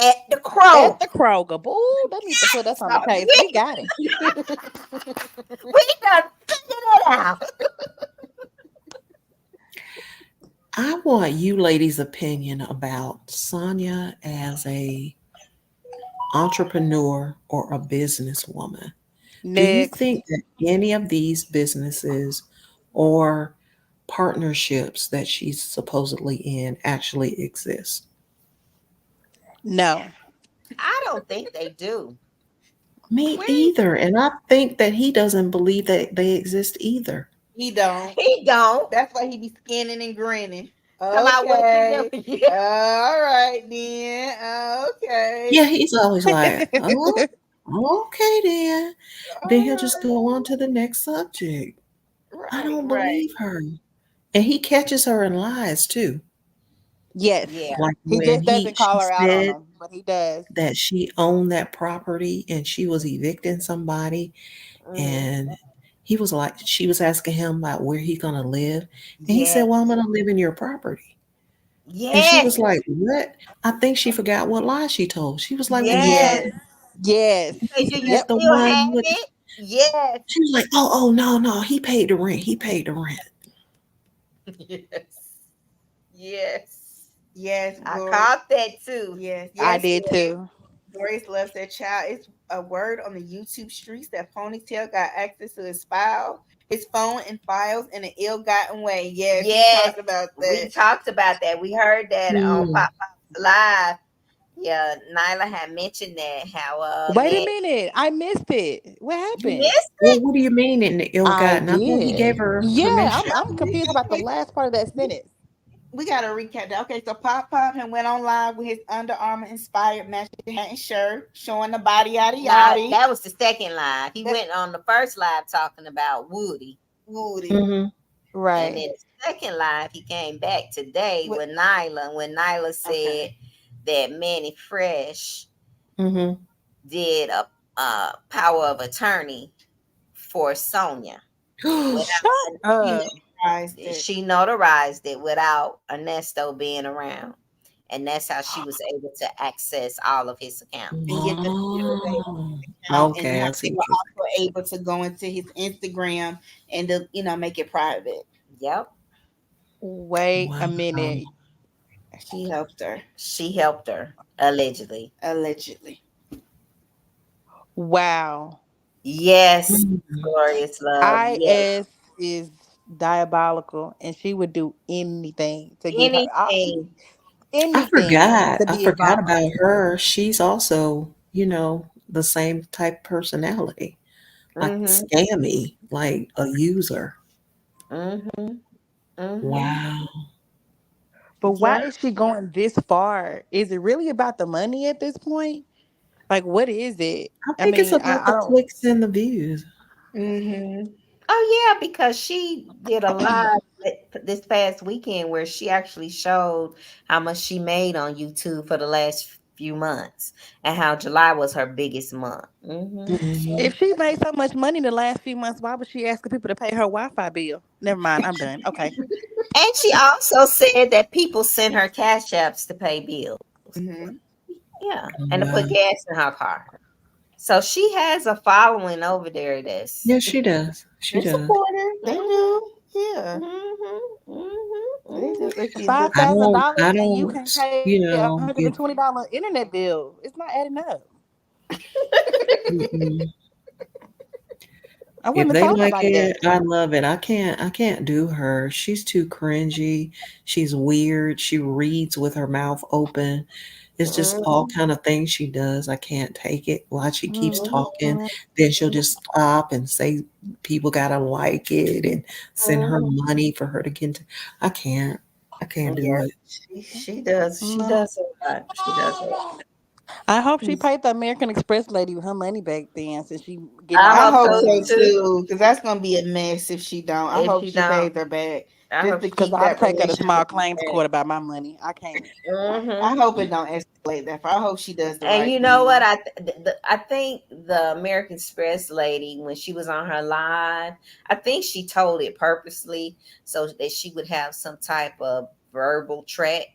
at the At Kroger. the Kroger. Ooh, they need to put us on the So case. We got him. we done figured it out. I want you ladies' opinion about Sonya as a entrepreneur or a businesswoman. Do you Next. think that any of these businesses or partnerships that she's supposedly in actually exist? No. I don't think they do. Me Wait, either. And I think that he doesn't believe that they exist either. he don't. He don't. That's why he be scanning and grinning. Come out what you Okay. do. Yeah. All right then. Okay. Yeah, he's always like, oh, okay then. Then All he'll just right. go on to the next subject. I Right. don't Right. believe her. And he catches her in lies too. Yes. Yeah. Like He when just he doesn't she call her out on said them, but he does. that she owned that property and she was evicting somebody, Hmm. and he was like, she was asking him about where he gonna live, and he said, Yes. well, I'm gonna live in your property. And she Yes. was like, what? I think she forgot what lie she told. She was like, well, Yes. Yes. Yes. Say, he do you said Yep. the still one have with, it? Yes. she was like, oh no, no, he paid the rent. He paid the rent. Yes. Yes. Yes, I Glory. caught that too. Yes, I yes, did yes. too. Doris loves that child. It's a word on the YouTube streets that Ponytail got access to his phone and files in an ill-gotten way. Yes, we Yes. talked about We that. talked about that. We heard that on Hmm. Pop Pop's Live. Yeah, Nyla had mentioned that how Wait a man, minute. I missed it. What you happened? missed Well, it. what do you mean in the I ill-gotten? I thought he gave did. her Yeah, permission. I'm confused about the Okay, last part of that sentence. we gotta recap that. Okay, so Pop Pop and went on live with his Under Armour inspired Manhattan shirt, showing the body yada Now yada. that was the second live. He That went on the first live talking about Woody. Woody. Hmm. And Right. then the second live, he came back today With, with Nyla when Nyla said okay. that Manny Fresh Hmm. did a power of attorney for Sonya without Shut He up. notarized it. she notarized it without Ernesto being around. And that's how she was able to access all of his accounts. And get the Oh, account, and okay. how I they see were what you're also able to go into his Instagram and make it private. Yep. Wait a saying. Wow. minute. She helped her She helped her, allegedly. allegedly. Wow. Yes, Mhm. glorious love. Yes. IS is diabolical and she would do anything to get her Anything. anything to I be forgot involved. about her. She's also, the same type personality, like Mm-hmm. scammy, like a user. Mm-hmm. Mm-hmm. Wow. But why Yeah. is she going this far? Is it really about the money at this point? Like, what is it? I I think it's mean, about I the don't. clicks and the views. Mm-hmm. Oh yeah, because she did a live this past weekend where she actually showed how much she made on YouTube for the last few months and how July was her biggest month. Mhm. If she made so much money the last few months, why was she asking people to pay her Wi-Fi bill? Never mind, I'm done. Okay. And she also said that people sent her cash apps to pay bills. Mm-hmm. Yeah, and to put Wow. gas in her car. So she has a following over there that's Yes, she does. She They does. support her. They mhm, do. Yeah. They do. But she's Five just I thousand don't. dollars I and you don't. can't pay You a know. $120 internet bill. It's not adding up. Mm-mm. I If wouldn't have they told like nobody that. it, I love it. I can't. I can't do her. She's too cringy. She's weird. She reads with her mouth open. It's just all mhm, kind of things she does. I can't take it. While she keeps talking, mhm, then she'll just stop and say people gotta like it and send her mhm. money for her to get into. I can't. I can't do Yeah, it. she does. She No. does a lot. She does a lot. I hope she paid the American Express lady her money back then, since she getting I all I these hope hope so so programs. too. too, because that's gonna be a mess if she don't. I If hope she she don't, pays her back I just hope to she. Cause keep I'll that take her to small relationship claims intact. court about my money. I can't. Mhm. I hope it don't escalate that far. I hope she does the And right you know what? thing. I think the American Express lady, when she was on her live, I think she told it purposely so that she would have some type of verbal track.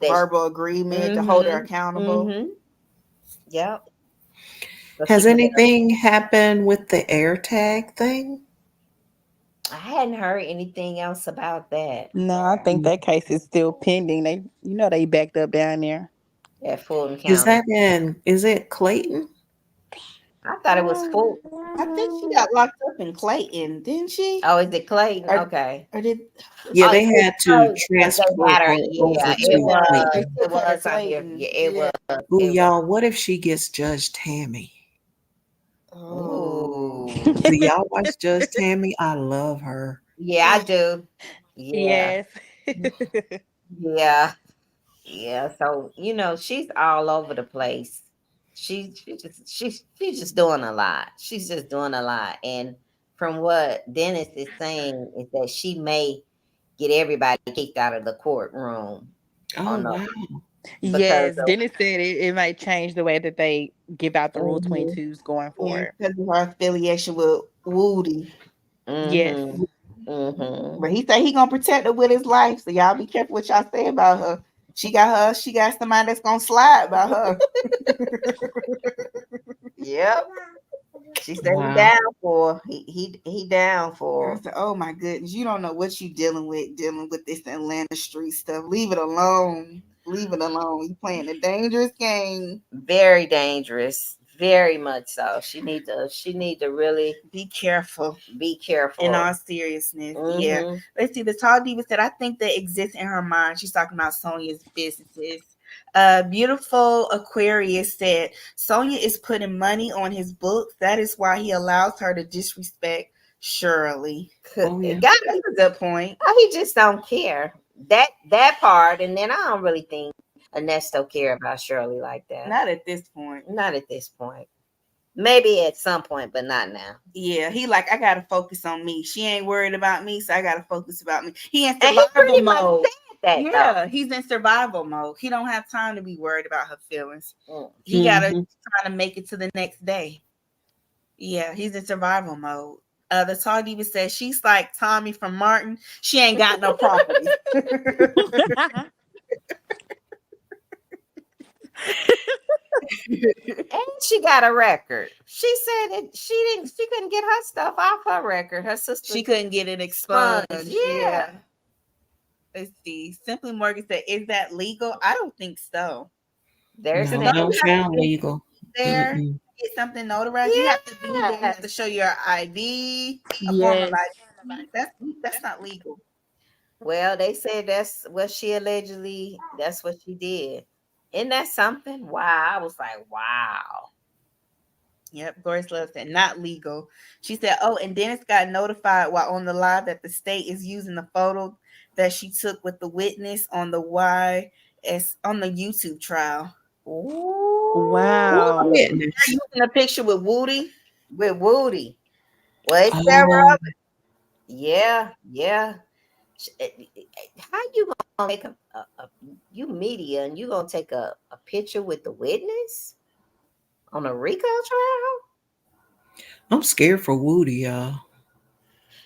That. Verbal agreement to hold her Mhm. accountable. Mhm. Yep. So she Has could. anything happened with the AirTag thing? I hadn't heard anything else about that. No, I think that case is still pending. They backed up down there. That Fulton Is County. that in? Is it Clayton? I thought it was full. I think she got locked up in Clayton, didn't she? Oh, is it Clayton? Or Okay. or did Yeah, Oh, they it's had to Clayton because they transport had her. her Yeah, over it to yeah, was. they Clayton. It took her to was on here. Yeah, Clayton. it Yeah. was. Ooh, It was. y'all, what if she gets Judge Tammy? Oh. Ooh. Do y'all watch Judge Tammy? I love her. Yeah, I do. Yeah. Yes. Yeah. Yeah. So, she's all over the place. She's just doing a lot. She's just doing a lot. And from what Dennis is saying is that she may get everybody kicked out of the courtroom Oh on the wow. because Yes. of Dennis said it might change the way that they give out the Rule mhm, 22s going Yeah, forward. because of her affiliation with Woody. Yes. mhm, mhm. But he said he gonna protect her with his life. So y'all be careful what y'all say about her. She got somebody that's gonna slide by her. Yep. She said he Wow. down for he down I for. said, oh my goodness, you don't know what you dealing with this Atlanta street stuff. Leave it alone. Leave it alone. You playing a dangerous game. Very dangerous, very much so. She need to really Be careful. be In careful. all seriousness, yeah. Hmm. Let's see. The tall diva said, I think that exists in her mind. She's talking about Sonia's businesses. Beautiful Aquarius said, Sonya is putting money on his books. That is why he allows her to disrespect Shirley. Oh yeah. God, That's a good point. he just don't care that part, and then I don't really think Ernesto care about Shirley like that. Not at this point. Not at this point. Maybe at some point, but not now. Yeah, he like, I gotta focus on me. She ain't worried about me, so I gotta focus about me. He in And he survival pretty much mode. said that though. Yeah, he's in survival mode. He don't have time to be worried about her feelings. Mm. He gotta Hmm. try to make it to the next day. Yeah, he's in survival mode. The tall diva says she's like Tommy from Martin. She ain't got no property. And she got a record. She said it. She couldn't get her stuff off her record. Her sister. She couldn't get it expunged. Yeah. Yeah. Let's see. Simply Morgan said, "Is that legal?" I don't think so. There's No, Because that don't that. don't you have to sound be legal. there, Mm-mm. get something notarized? You have to be there. You have to Yes. show your ID, a form of Yes. ID. That's not legal. Well, they said that's what she allegedly. That's what she did. Isn't that something? Wow. I was like, wow. Yep, Doris Love said not legal. She said, "Oh, and Dennis got notified while on the live that the state is using the photo that she took with the witness on the on the YouTube trial. Ooh. What Wow. They're witness? using a picture with Woody. With Woody. Well, it's several Oh, of it. Yeah, yeah. How you gonna take a you media and you gonna take a picture with the witness on a RICO trial? I'm scared for Woody, y'all.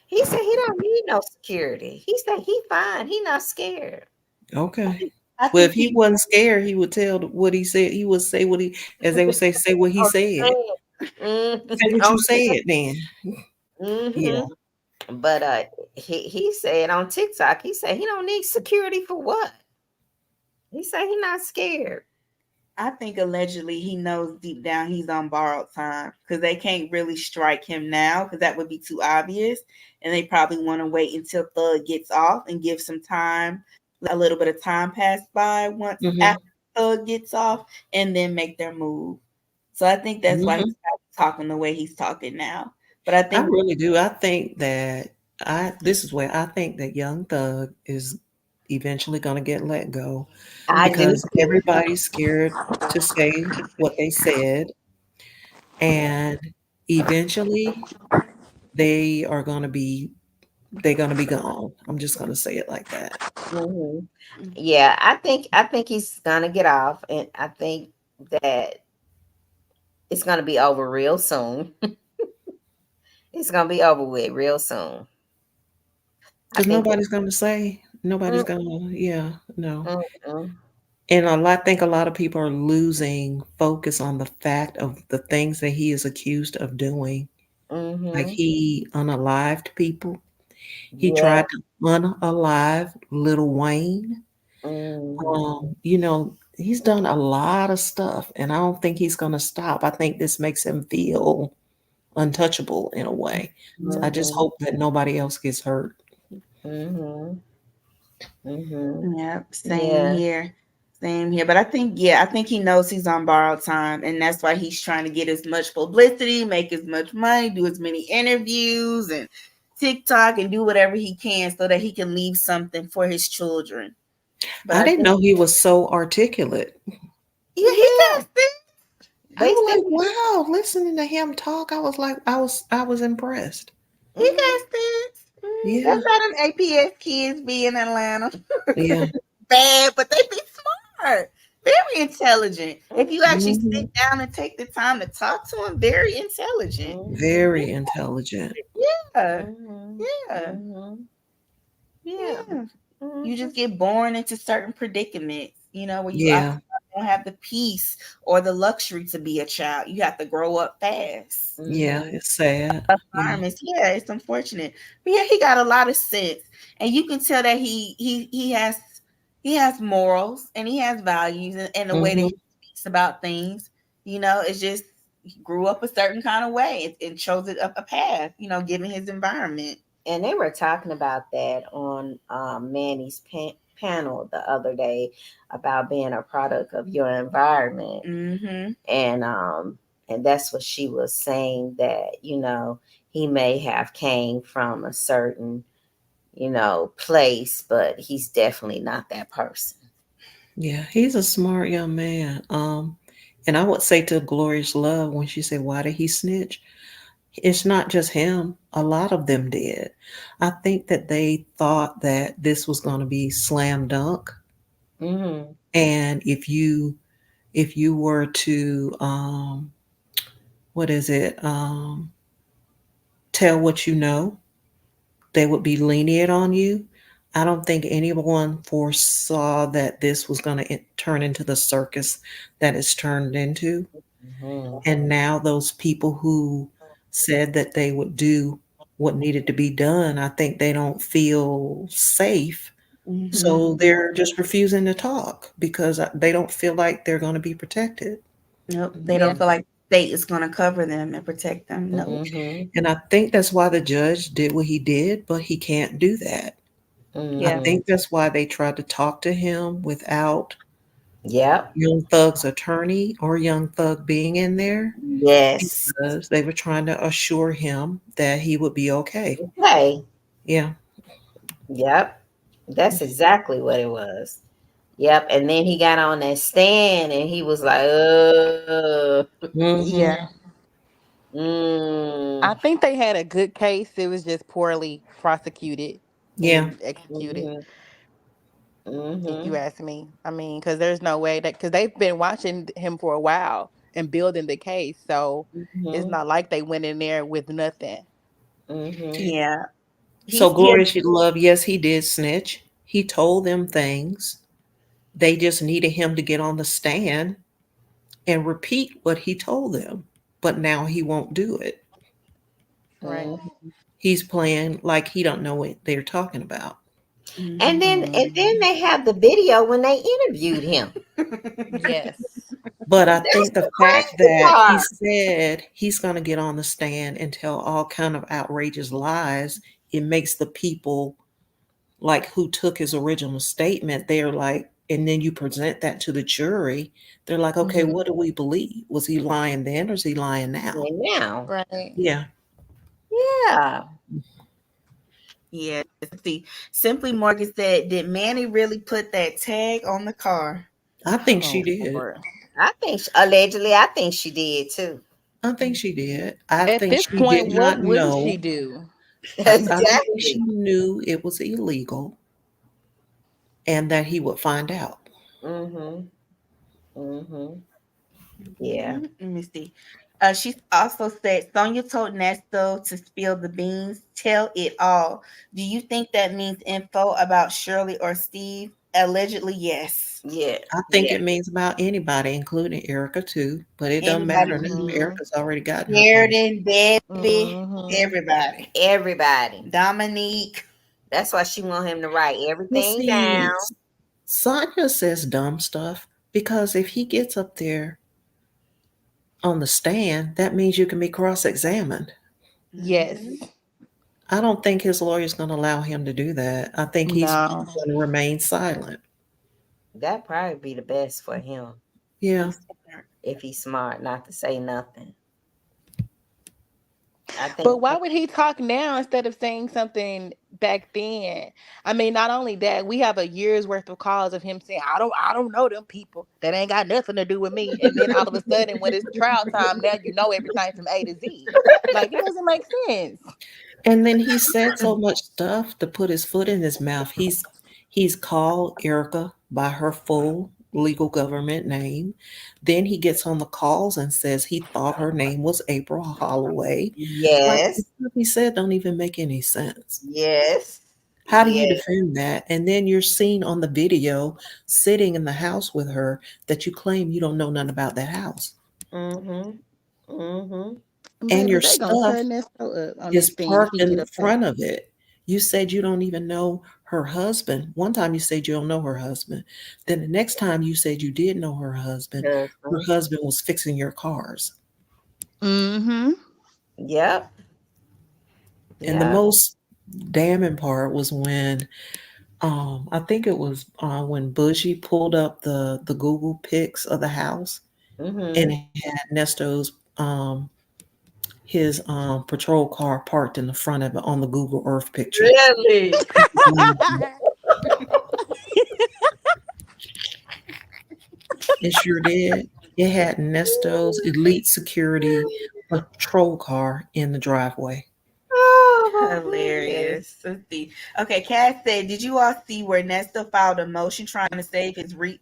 He said he don't need no security. He said he fine. He not scared. I Okay. think I Well, if think he he wasn't scared, he would tell what he said. He would say what he, as they would say what he Oh, said. Say what you on said then. Yeah. hmm But he said on TikTok, he said he don't need security for what? He said he not scared. I think allegedly he knows deep down he's on borrowed time because they can't really strike him now because that would be too obvious, and they probably want to wait until Thug gets off and give some time, let a little bit of time pass by once Hmm. after Thug gets off, and then make their move. So I think that's why Hmm. he's talking the way he's talking now. But I I think really do. I think that this is where I think that Young Thug is eventually going to get let go I do. because everybody's scared to say what they said, and eventually they are going to be they're going to be gone. I'm just going to say it like that. hmm Yeah, I think he's gonna get off, and I think that it's gonna be over real soon. It's gonna be over with real soon. I Because think. nobody's going to say, nobody's Mm, going to, yeah, no. mm, mm, And I think a lot of people are losing focus on the fact of the things that he is accused of doing. Like mhm. he unalived people. He Yeah. tried to unalive Little Wayne. Mhm. He's done a lot of stuff, and I don't think he's going to stop. I think this makes him feel untouchable in a way. So I just Mhm. hope that nobody else gets hurt. Mhm. Mhm. yeah, same Yeah. here. Same here. But I think he knows he's on borrowed time. And that's why he's trying to get as much publicity, make as much money, do as many interviews and TikTok and do whatever he can so that he can leave something for his children. But I I didn't think, know he was so articulate. yeah, he Yeah. got this. I They was said like, wow, listening to him talk, I was like, I was impressed. He mhm. got this. Yeah, That's how them APS kids be in Atlanta. yeah. Bad, but they be smart. Very intelligent. If you actually sit Hmm. down and take the time to talk to him, very intelligent. Very intelligent. Yeah. Mhm. Yeah. Mhm. Yeah. Yeah. You Mhm. just get born into certain predicaments, where you Yeah, don't have the peace or the luxury to be a child. You have to grow up fast. yeah. Mhm. It's sad. Yeah. Environments. Yeah, it's unfortunate. But yeah, he got a lot of sense. And you can tell that he has morals and he has values and the way that Hmm. he speaks about things. It's just he grew up a certain kind of way and chose it up a path, given his environment. And they were talking about that on Manny's panel the other day about being a product of your environment, Mm-hmm. and that's what she was saying, that he may have came from a certain place, but he's definitely not that person. Yeah, he's a smart young man. And I would say to Glorious Love when she said, "Why did he snitch?" It's not just him. A lot of them did. I think that they thought that this was going to be slam dunk. Mm-hmm. And if you were to what is it? Tell what you know, they would be lenient on you. I don't think anyone foresaw that this was going to turn into the circus that it's turned into. Mm-hmm. And now those people who said that they would do what needed to be done, I think they don't feel safe. Mm-hmm. So they're just refusing to talk because they don't feel like they're going to be protected. Nope. They Yeah. don't feel like state is going to cover them and protect them. Nope. Mm-hmm. And I think that's why the judge did what he did, but he can't do that. I Yeah. Mm-hmm. think that's why they tried to talk to him without Yep. Young Thug's attorney or Young Thug being in there Yes. because they were trying to assure him that he would be okay. Okay. Yeah. Yep. That's exactly what it was. Yep. And then he got on that stand and he was like, Hmm. Yeah. Mm, I think they had a good case. It was just poorly prosecuted Yeah. and executed. mhm, If you mhm, ask me, I mean, because there's no way that because they've been watching him for a while and building the case, so it's mhm, not like they went in there with nothing. mhm, Yeah. So He's yeah. Gloria should love, yes, he did snitch. He told them things. They just needed him to get on the stand and repeat what he told them. But now he won't do it. Right. mhm. He's playing like he don't know what they're talking about. And Mhm. then they have the video when they interviewed him. Yes. But I That's think the the fact crazy that he part. said he's going to get on the stand and tell all kind of outrageous lies, it makes the people like who took his original statement, they're like, and then you present that to the jury, they're like, okay, Hmm. what do we believe? Was he lying then or is he lying now? And now, Right. Yeah, yeah. Yeah. See, Simply Morgan said, "Did Manny really put that tag on the car?" I think she Oh did. Lord. I think allegedly, I think she did too. I think she did. I At think this she point, did what not wouldn't she know. do? I don't think she Exactly. knew it was illegal and that he would find out. Mhm. Mhm. Yeah. Mhm. Let me see. She also said Sonya told Nesto to spill the beans, tell it all. Do you think that means info about Shirley or Steve? Allegedly, yes. Yeah. I think Yeah. it means about anybody, including Erica too, but it don't Anybody, matter now. Hmm. Erica's already gotten her point. Sheridan, Debbie, Hmm. everybody. Everybody. Dominique. That's why she want him to write Well, everything see, down. Sonya says dumb stuff because if he gets up there on the stand, that means you can be cross-examined. Yes. Mhm. I don't think his lawyer's going to allow him to do that. I think he's No. going to remain silent. That probably be the best for him Yeah, He's smart. if he's smart not to say nothing. I But think. why would he talk now instead of saying something back then? I mean, not only that, we have a year's worth of calls of him saying, I don't know them people. That ain't got nothing to do with me. And then all of a sudden when it's trial time, now you know everything from A to Z. Like it doesn't make sense. and then he said so much stuff to put his foot in his mouth. He's called Erica by her full legal government name. Then he gets on the calls and says he thought her name was April Holloway. Like the Yes. stuff he said don't even make any sense. Yes. How do you Yes. defend that? And then you're seen on the video sitting in the house with her that you claim you don't know nothing about that house. Mhm. Mhm. And Baby, your they gonna stuff turn this up on is this thing if parked he in get the up there. front of it. You said you don't even know her husband. One time you said you don't know her husband. Then the next time you said you did know her Husband. husband was fixing your cars. Mm-hmm. Yep. And the Yep. most damning part was when I think it was when Bushy pulled up the Google pics of the house and Mhm. it had Nesto's his patrol car parked in the front of it on the Google Earth pictures. Really? Mhm. It sure did. It had Nesto's elite security patrol car in the driveway. Oh my goodness. Hilarious. Let's see. Okay, Cass said, "Did you all see where Nesto filed a motion trying to save have his Rico?"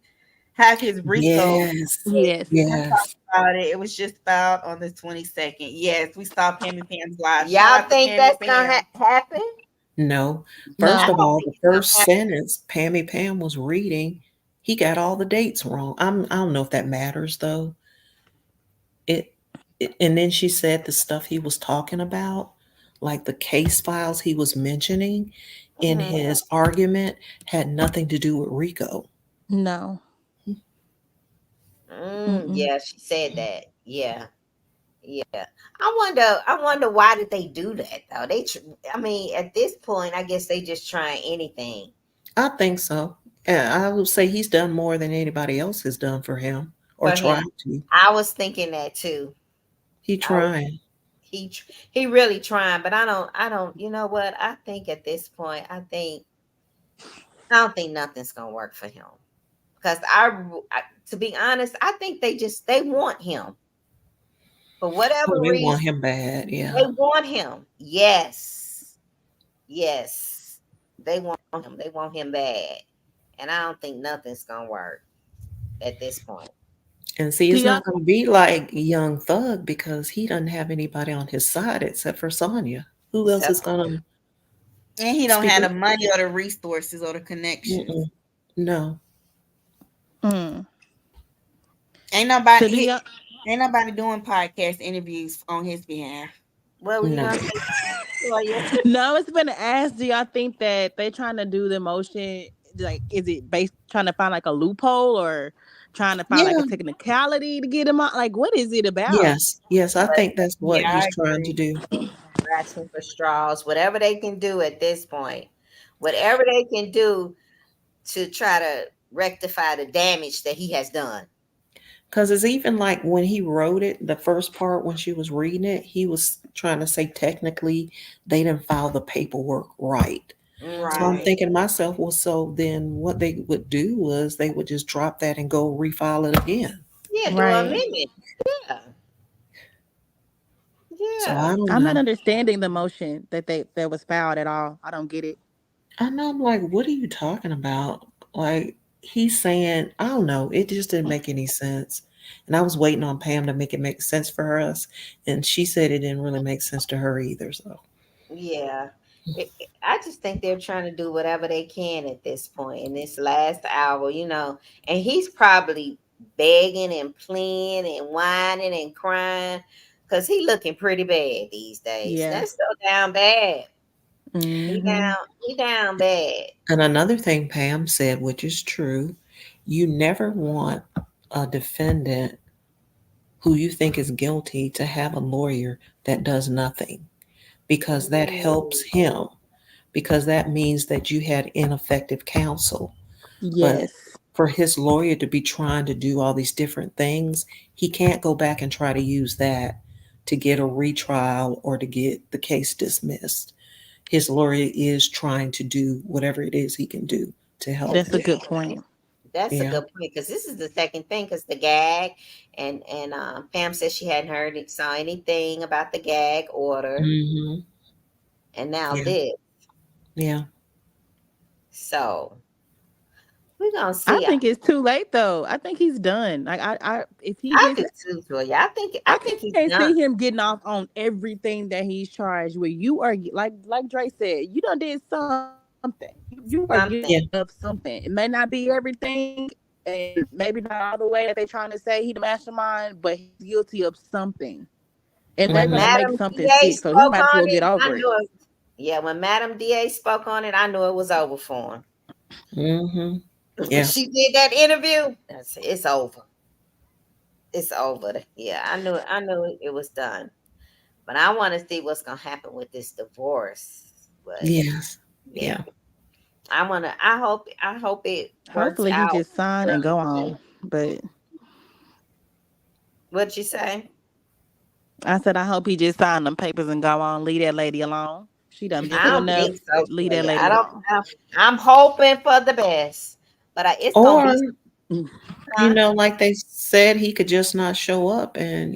Yes. Yes. We just talked Yes. about it. It was just filed on the 22nd. Yes, we saw Pammy Pam's live. Shout Y'all out to think Pammy that's gonna Pam. happen? No. I First No. of don't all, think the it's gonna first happen. sentence Pammy Pam was reading, he got all the dates wrong. I don't know if that matters though. It, and then she said the stuff he was talking about, like the case files he was mentioning in Mhm. his argument, had nothing to do with Rico. No. Mm-mm. Yeah, she said that. Yeah. Yeah. I wonder why did they do that though? I mean, at this point, I guess they just trying anything. I think so. And I would say he's done more than anybody else has done for him or For him. tried to. I was thinking that too. He I was trying. he really trying, but I don't. You know what? I think at this point, I don't think nothing's gonna work for him because to be honest, I think they want him. For whatever Oh, they want reason, him bad. they Yeah. want him. Yes. Yes. They want him. They want him bad. And I don't think nothing's gonna work at this point. And see, Do it's y'all? not going to be like Young Thug because he doesn't have anybody on his side except for Sonya. Who else So is going And he to don't speak have up? the money or the resources or the connections. Mm-mm. No. Mm. Ain't So do nobody y'all? ain't nobody doing podcast interviews on his behalf. what were you No. gonna say? Toya? No, I was gonna ask. Do y'all think that they trying to do the motion? Like, is it based trying to find like a loophole or trying to find like a Yeah. technicality to get him out? Like, what is it about? Yes. Yes. I But think that's what Yeah, he's I trying to agree. do. grasping for straws, whatever they can do at this point, whatever they can do to try to rectify the damage that he has done. Because it's even like when he wrote it, the first part when she was reading it, he was trying to say technically they didn't file the paperwork right. So I'm Mm-hmm. Right. thinking to myself, well, so then what they would do was they would just drop that and go refile it again. Yeah, do a Right. minute. Yeah, So yeah. I don't I'm not know. understanding the motion that was filed at all. I don't get it. I know I'm like, what are you talking about? Like he's saying, I don't know. It just didn't make any sense. And I was waiting on Pam to make it make sense for us. And she said it didn't really make sense to her either. So Yeah. I just think they're trying to do whatever they can at this point in this last hour, and he's probably begging and pleading and whining and crying because he looking pretty bad these days. Yeah. That's so down bad. He Hmm. down, he down bad. and another thing Pam said, which is true, you never want a defendant who you think is guilty to have a lawyer that does nothing because that helps Ooh, him because that means that you had ineffective counsel. But Yes. for his lawyer to be trying to do all these different things, he can't go back and try to use that to get a retrial or to get the case dismissed. His lawyer is trying to do whatever it is he can do to help That's a him. good point. that's a Yeah. good point because this is the second thing because the gag and Pam said she hadn't saw anything about the gag order, Hmm. and now Yeah. this. Yeah. So we're gonna I see. think it's too late though. I think he's done. Like if he I gets, do too, Julia. I I think he's can't done. see him getting off on everything that he's charged with. You are like Dre said, you done did something. You are guilty Something. Yeah. of something. It may not be everything, and maybe not all the way that they trying to say he the mastermind, but he's guilty of something, and they're When Hmm. gonna make Madam something DA stick. So he spoke might as on well get it, I over it. knew it. Yeah, when Madam DA spoke on it, I knew it was over for him. Hmm. When Yeah. she did that interview, it's over. It's over. Yeah, I knew it was done. But I want to see what's gonna happen with this divorce. But Yes. yeah, Yeah. I hope it works Hopefully, he out just sign for and go them. on. But What'd you say? I said I hope he just sign them papers and go on. Leave that lady alone. She done been I through don't enough. think so, Leave that Julia. lady I don't. alone. I'm hoping for the best, but it's gonna Or be. Mm. Huh? like they said, he could just not show up, and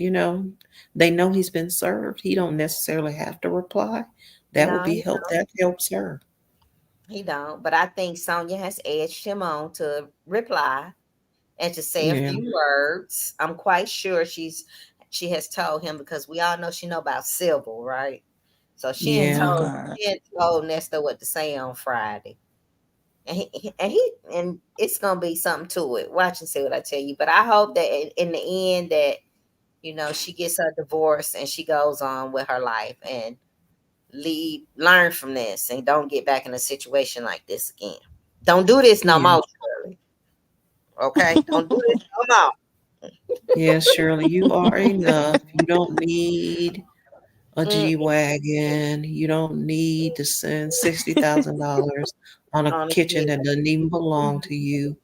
they know he's been served. He don't necessarily have to reply. That would No, be help. That helps her. he don't. But I think Sonya has edged him on to reply and to say a Yeah. few words. I'm quite sure she has told him because we all know she know about civil, right? So she ain't Yeah. Oh told God. she ain't told Nesta what to say on Friday. And it's gonna be something to it. Watch and see what I tell you. But I hope that in the end that she gets her divorce and she goes on with her life and learn from this and don't get back in a situation like this again. Don't do this no Yeah. more, Shirley. Okay? Don't do this no more. Yes, Shirley, you are enough. You don't need a Mm, G Wagon. You don't need to send $60,000 on a on a kitchen kid. that doesn't even belong to you.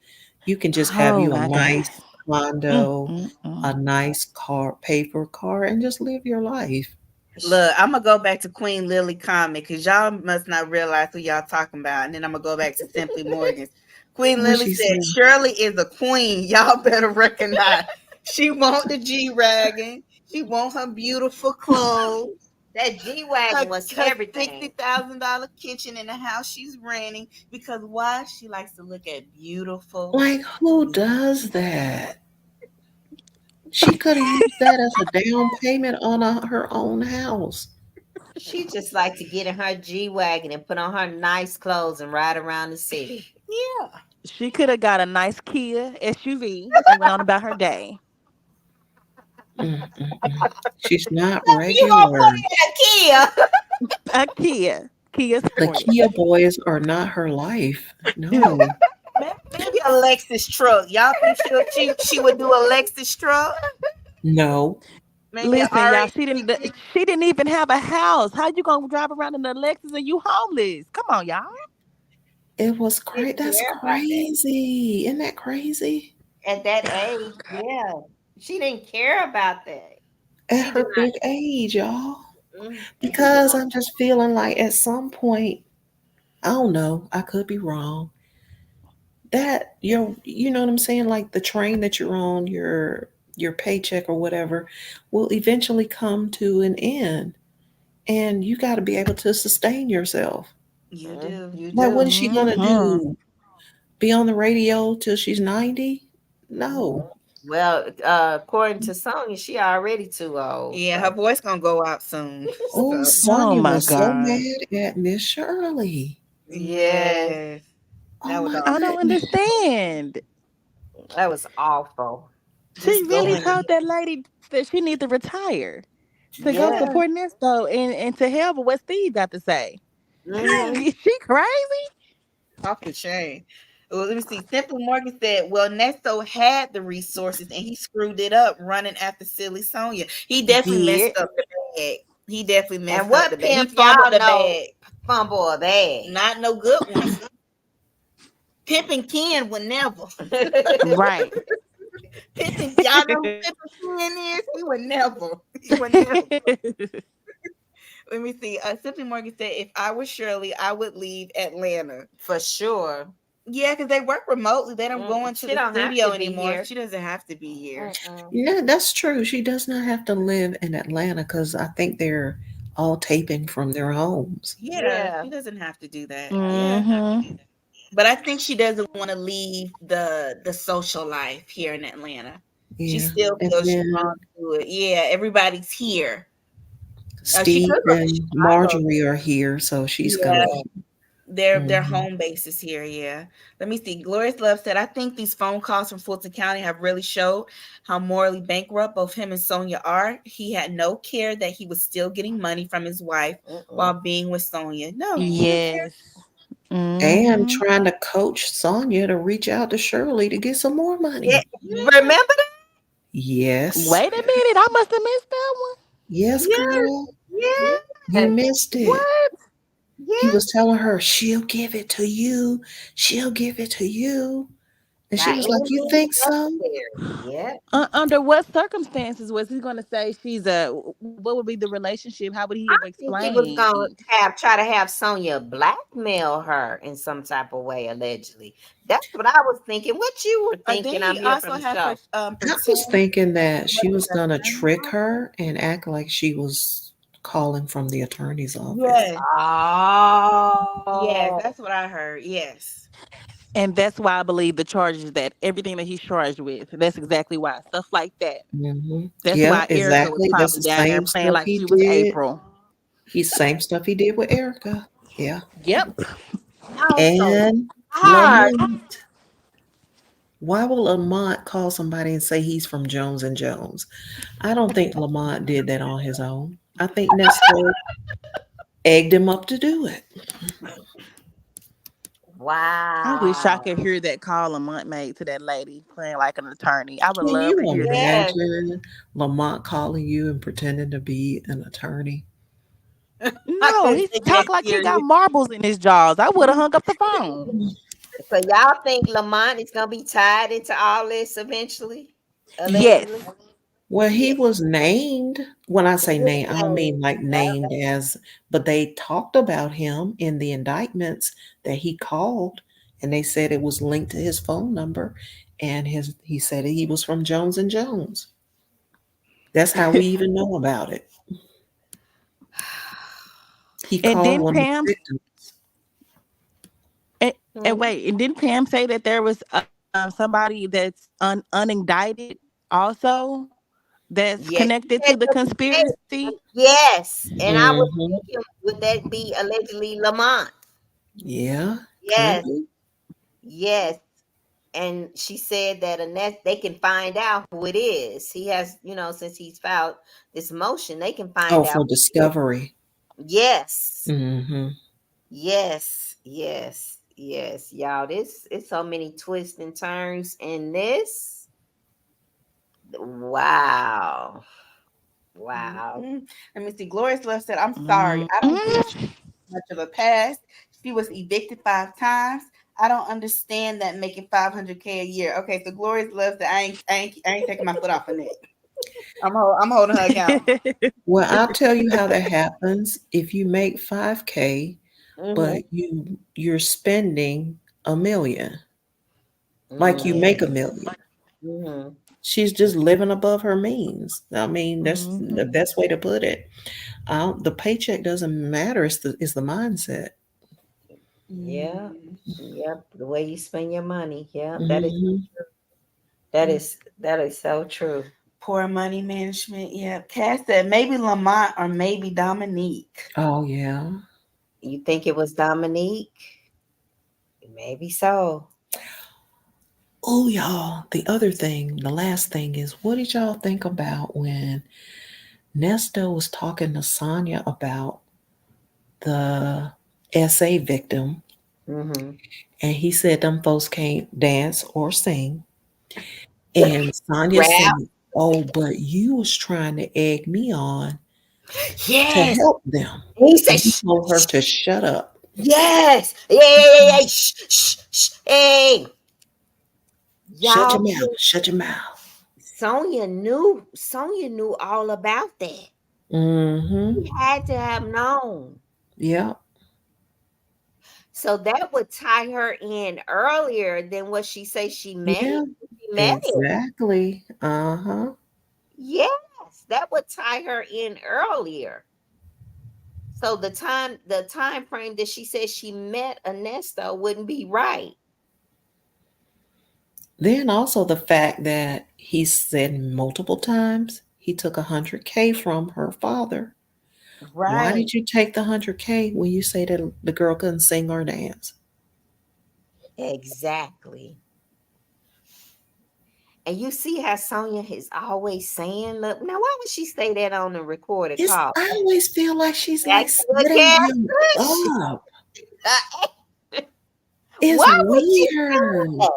You can just have Oh you a my nice goodness. Mm, condo, mm, mm. a nice car, paper car, and just live your life. Look, I'm gonna go back to Queen Lily comment because y'all must not realize who y'all talking about, and then I'm gonna go back to Simply Morgan's. Queen What Lily she said said? Shirley is a queen. Y'all better recognize she want the G wagon. She want her beautiful clothes. That G Her, wagon was her everything. $60,000 kitchen in the house she's renting. Because why? She likes to look at beautiful. Like, who does that? She could have used that as a down payment on her own house. She just like to get in her G wagon and put on her nice clothes and ride around the city. Yeah. She could have got a nice Kia SUV and went on about her day. Mm-mm-mm. She's not You gonna put regular. in a Kia? A Kia The Sportage. Kia boys are not her life. No. Maybe a Lexus truck. Y'all think she would do a Lexus truck? No. Maybe a Listen, y'all, RH. she didn't even have a house. How you gonna drive around in the Lexus and you homeless? Come on, y'all. It was Didn't crazy. That's care about that. crazy. Isn't that crazy? At that age, yeah. She didn't care about that. At She did her big age, y'all. not. She did Because not. I'm just feeling like at some point, I don't know, I could be wrong. That you know what I'm saying? Like the train that you're on, your paycheck or whatever, will eventually come to an end. And you got to be able to sustain yourself. You do. You Like, what do. is she gonna Hmm. do? Be on the radio till she's 90? No. Well, according to Sonya, she already too old. Yeah, her So voice gonna go out soon. Oh, So Oh Sonya my was so God. mad at Miss Shirley. yes, yes, Oh that was my I don't awful. goodness. understand. that was awful. She Just really going. told that lady that she needs to retire to go Yeah. Yeah. support Nesto and to hell with what Steve got to say. Hmm. She crazy? Off the chain. Well, let me see. Simple Morgan said, "Well, Nesto had the resources and he screwed it up running after silly Sonya. He He definitely messed did. up the bag. He definitely And messed up the what bag. He pimp fumbled y'all the know bag. fumble a bag? Not no good one. Pimping Ken would never. Right. Pimping, y'all know who Pimping Ken is? He would never. He would never. Let me see. Simply Morgan said, if I was Shirley, I would leave Atlanta. For sure. Yeah, because they work remotely. They don't go into She the don't have studio to be anymore. here. She doesn't have to be here. Mm-mm. Yeah, that's true. She does not have to live in Atlanta because I think they're all taping from their homes. Yeah, Yeah. she doesn't have to do that. Yeah. Hmm. But I think she doesn't want to leave the social life here in Atlanta. She Yeah. still And feels she then wants to do it. Yeah, everybody's here. She Steve could go to and Chicago. Marjorie are here, so she's gonna. Yeah. Their Mhm. home base is here, yeah. Let me see. Glorious Love said, I think these phone calls from Fulton County have really showed how morally bankrupt both him and Sonya are. He had no care that he was still getting money from his wife while Mm-mm. being with Sonya. No, he didn't care. Yes. And Hmm. trying to coach Sonya to reach out to Shirley to get some more Yeah. money. Remember that? Yes. Wait a minute. I must have missed that Yes, Yes, girl. You Yes. missed one. it. What? He Yes. was telling her, she'll give it to you. She'll give it to you. And she By was any like, you means think so? necessary. Yeah. Under what circumstances was he going to say she's a? What would be the relationship? How would he I have think he was gonna explained? try to have Sonya blackmail her in some type of way, allegedly. That's what I was thinking. What you were then thinking? I'm he here also from the had her show. I pretend was thinking that what she was the going to attorney trick was. her and act like she was calling from the attorney's office. Yes, yes, Oh, that's what I heard. Yes. And that's why I believe the charges that everything that he's charged with. That's exactly why stuff like that. That's Yeah, why Erica was exactly. That's probably the down there same playing stuff like he she was did. April. He's same stuff he did with Erica. Yeah. Yep. y'all so And hard. Lamont. Why will Lamont call somebody and say he's from Jones and Jones? I don't think Lamont did that on his own. I think Nesto egged him up to do it. I wish I could Wow. hear that call Lamont made to that lady playing like an attorney. I would Can love you to hear that. Yes. imagine Lamont calling you and pretending to be an attorney? I No, couldn't he take that talked like he got serious. marbles in his jaws. I would have hung up the phone. So y'all think Lamont is gonna be tied into all this eventually? Yes. Allegedly. Well, he Yeah. was named. When I He say was name, I don't named. mean like named as, but they talked about him in the indictments that he called, and they said it was linked to his phone number, and he said he was from Jones and Jones. That's how we even know about it. He And called then one of the Pam victims. and wait, and didn't Pam say that there was somebody that's unindicted also that's Yes, connected to that the doesn't say. conspiracy? Yes, and I was Hmm. thinking, would that be allegedly Lamont? Yeah, could Yes, be. yes. And she said that unless they can find out who it is, he has, since he's filed this motion, they can Oh, find for out. discovery. Yes, Hmm. yes, yes, yes, y'all. This it's so many twists and turns in this. Wow, wow. Let me see. Glorious Love said, I'm sorry. I don't give Mm-mm. much of a past. She was evicted 5 times. I don't understand that making 500K a year. Okay, so Glorious Love said, I ain't taking my foot off of it. I'm holding her accountable. Well, I'll tell you how that happens. If you make 5K, Mm-hmm. but you're spending a million, like you make a Mm-hmm. million. Mm-hmm. She's just living above her means. I mean, that's the Mhm. best way to put it. The paycheck doesn't matter. It's the mindset. Yeah. Mm. Yep. The way you spend your money. Yeah. That is Hmm. that is that is so true. Poor money management. Yeah. Cass said maybe Lamont or maybe Dominique. Oh yeah. You think it was Dominique? Maybe so. Oh y'all. The last thing is, what did y'all think about when Ernesto was talking to Sonya about the SA victim, Mm-hmm. and he said them folks can't dance or sing, and Sonya Rap. said, "Oh, but you was trying to egg me on to Yes. help them," He said, and he shh, told her shh. to shut up. Yes. Yeah, yeah, yeah, yeah. Shh, shh, shh. Hey, Shut y'all. your mouth. Shut your mouth. Sonya knew all about that. Mm-hmm. He had to have known. Yeah. So that would tie her in earlier than what she say she met him. Yeah. She met him. Exactly. Uh-huh. Yes, that would tie her in earlier. So the time frame that she said she met Ernesto wouldn't be right. Then also the fact that he said multiple times he took 100K from her father. Why Right. did you take the 100K when you say that the girl couldn't sing or dance? Exactly. And you see how Sonya is always saying, look, now why would she say that on the recorded It's call? I always feel like she's like That's good setting him character. up. It's Why would she weird. do that?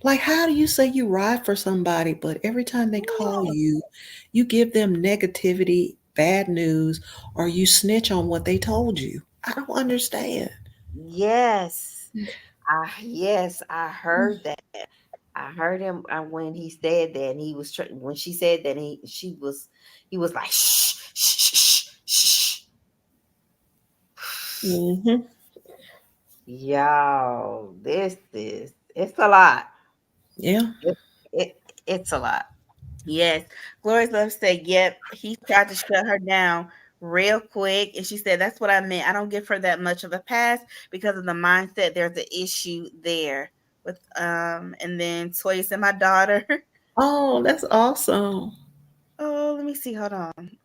Like, how do you say you ride for somebody, but every time they call you, you give them negativity, bad news, or you snitch on what they told you? I don't understand. Yes. I heard that. I heard him when he said that, and he was when she said that he was like shh shh shh shh. Hmm. Yo, this is it's a lot. Yeah. It, it's a lot. Yes. Glorious Love said, yep. He tried to shut her down real quick. And she said, that's what I meant. I don't give her that much of a pass because of the mindset. There's an issue there. With and then Toya said, my daughter. Oh, that's awesome. Oh, let me see. Hold on.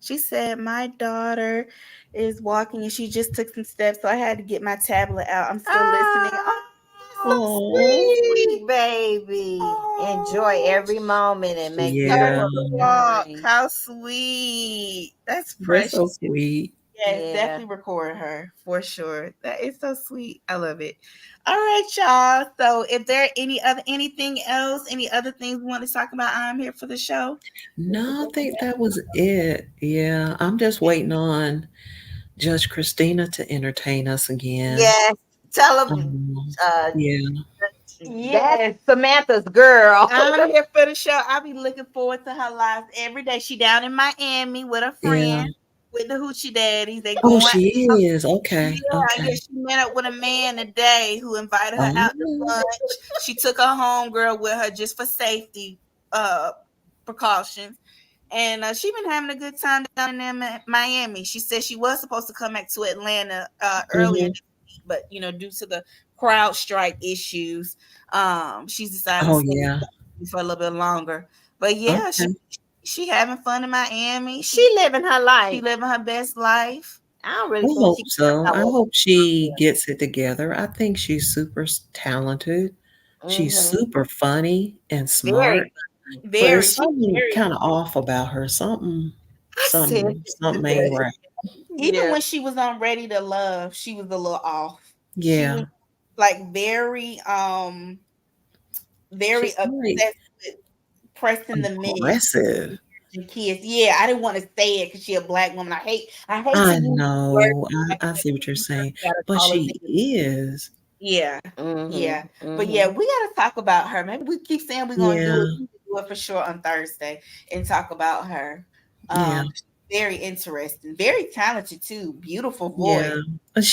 She said, my daughter is walking and she just took some steps. So I had to get my tablet out. I'm still listening. Oh, so Oh, sweet. Sweet baby. Enjoy Oh, every moment and make take yeah. memorable a walk. memories. How sweet. That's That's precious. so sweet. Yes, Yeah. definitely record her for sure. That is so sweet. I love it. All right, y'all. So, if there anything else, any other things we want to talk about, I'm here for the show. No, I think that was it. Yeah, I'm just waiting on Judge Christina to entertain us again. Yes. Tell them uh Yeah, that's Yes, Samantha's girl. I'm here for the show. I'll be looking forward to her lives every day. She down in Miami with a yeah. friend with the hoochie daddies. They Oh, going. she is. Okay, Yeah, okay. she met up with a man today who invited her out to Oh, lunch. She took her homegirl with her just for safety uh precautions. And she been having a good time down in Miami. She said she was supposed to come back to Atlanta earlier this week, but due to the crowd strike issues, she's decided to Oh stay yeah. for a little bit longer. But yeah, Okay. she having fun in Miami. She living her She life. living her best life. I don't really I think hope she cares so. about I what. hope she gets it together. I think she's super talented. She's Mm-hmm. super funny and smart. Very. But Very, there's she's something very. kind of off about her. Something, I said something, this something ain't today. right. Even Yeah. when she was on Ready to Love, she was a little off. She Yeah. was like very She's very obsessed with pressing the men aggressive. and kids. Yeah, I didn't want to say it because she's a black woman. I hate to I use the word know. like I that. see what you're You saying. gotta But call a she nigga. is. Yeah, yeah. Mm-hmm. But yeah, Mm-hmm. we gotta talk about her. Maybe we keep saying we're gonna do Yeah. it. We can do it for sure on Thursday and talk about her. Yeah. Very interesting, very talented too. Beautiful Yeah. voice. But Um,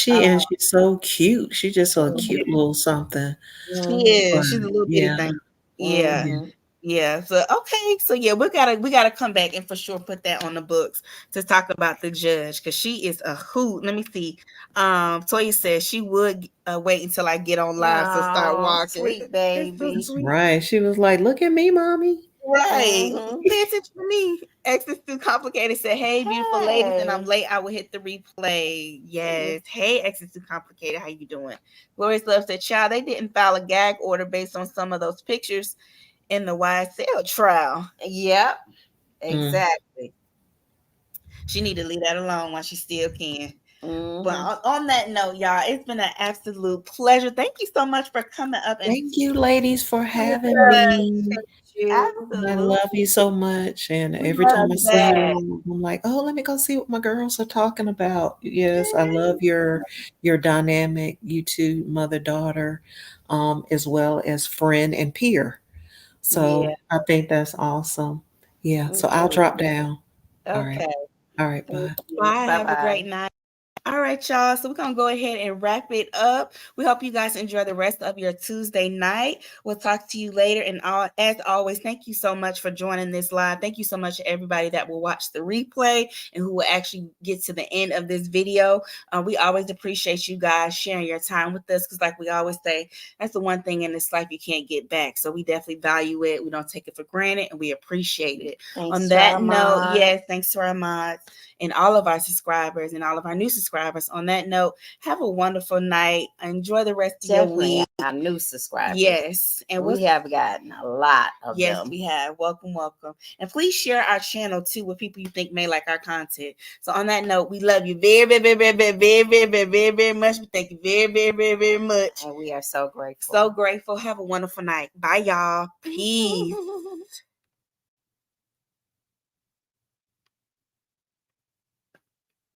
she's so cute. She's just a cute little something. she Mm-hmm. But is. She's a little bitty yeah. thing. Yeah. Yeah. Mm-hmm. Yeah. So okay. So yeah, we gotta come back and for sure put that on the books to talk about the judge because she is a hoot. Let me see. Toya says she would wait until I get on live to start Oh, walking. sweet It's so baby. That's sweet. right. She was like, "Look at me, mommy." Right. Mm-hmm. Pay attention to me. X is too complicated. Said, hey, beautiful ladies, and I'm Hey. late. I will hit the replay. Yes. Hey, X is too complicated. How you doing? Glorious Love said, child, they didn't file a gag order based on some of those pictures in the YSL trial. Yep. Mm. Exactly. She need to leave that alone while she still can. But Mm-hmm. on that note, y'all, it's been an absolute pleasure. Thank you so much for coming up and Thank you, ladies, for having yes, me. You. I absolutely. love you so much. And We every love time I you see back. you, I'm like, oh, let me go see what my girls are talking about. Yes, I love your dynamic, you two, mother daughter, as well as friend and peer. Yeah. So I think that's awesome. Yeah. So I'll Mhm. drop down. All right. Okay. All right. Thank Bye. you. Bye. Bye Have a great bye. night. All right, y'all. So we're gonna go ahead and wrap it up. We hope you guys enjoy the rest of your Tuesday night. We'll talk to you later. And as always, thank you so much for joining this live. Thank you so much to everybody that will watch the replay and who will actually get to the end of this video. We always appreciate you guys sharing your time with us because, like we always say, that's the one thing in this life you can't get back. So we definitely value it. We don't take it for granted, and we appreciate it. Thanks On to our that note, mod. yes, thanks to our mods and all of our subscribers and all of our new subscribers. On that note, have a wonderful night. Enjoy the rest of your Definitely week. our new subscribers. Yes. And We have gotten a lot of yes, them. we have. Welcome, welcome. And please share our channel too with people you think may like our content. So on that note, we love you very, very, very, very, very, very, very, very, very, very much. We thank you very, very, very, very much. And we are so grateful. So grateful. Have a wonderful night. Bye, y'all. Peace.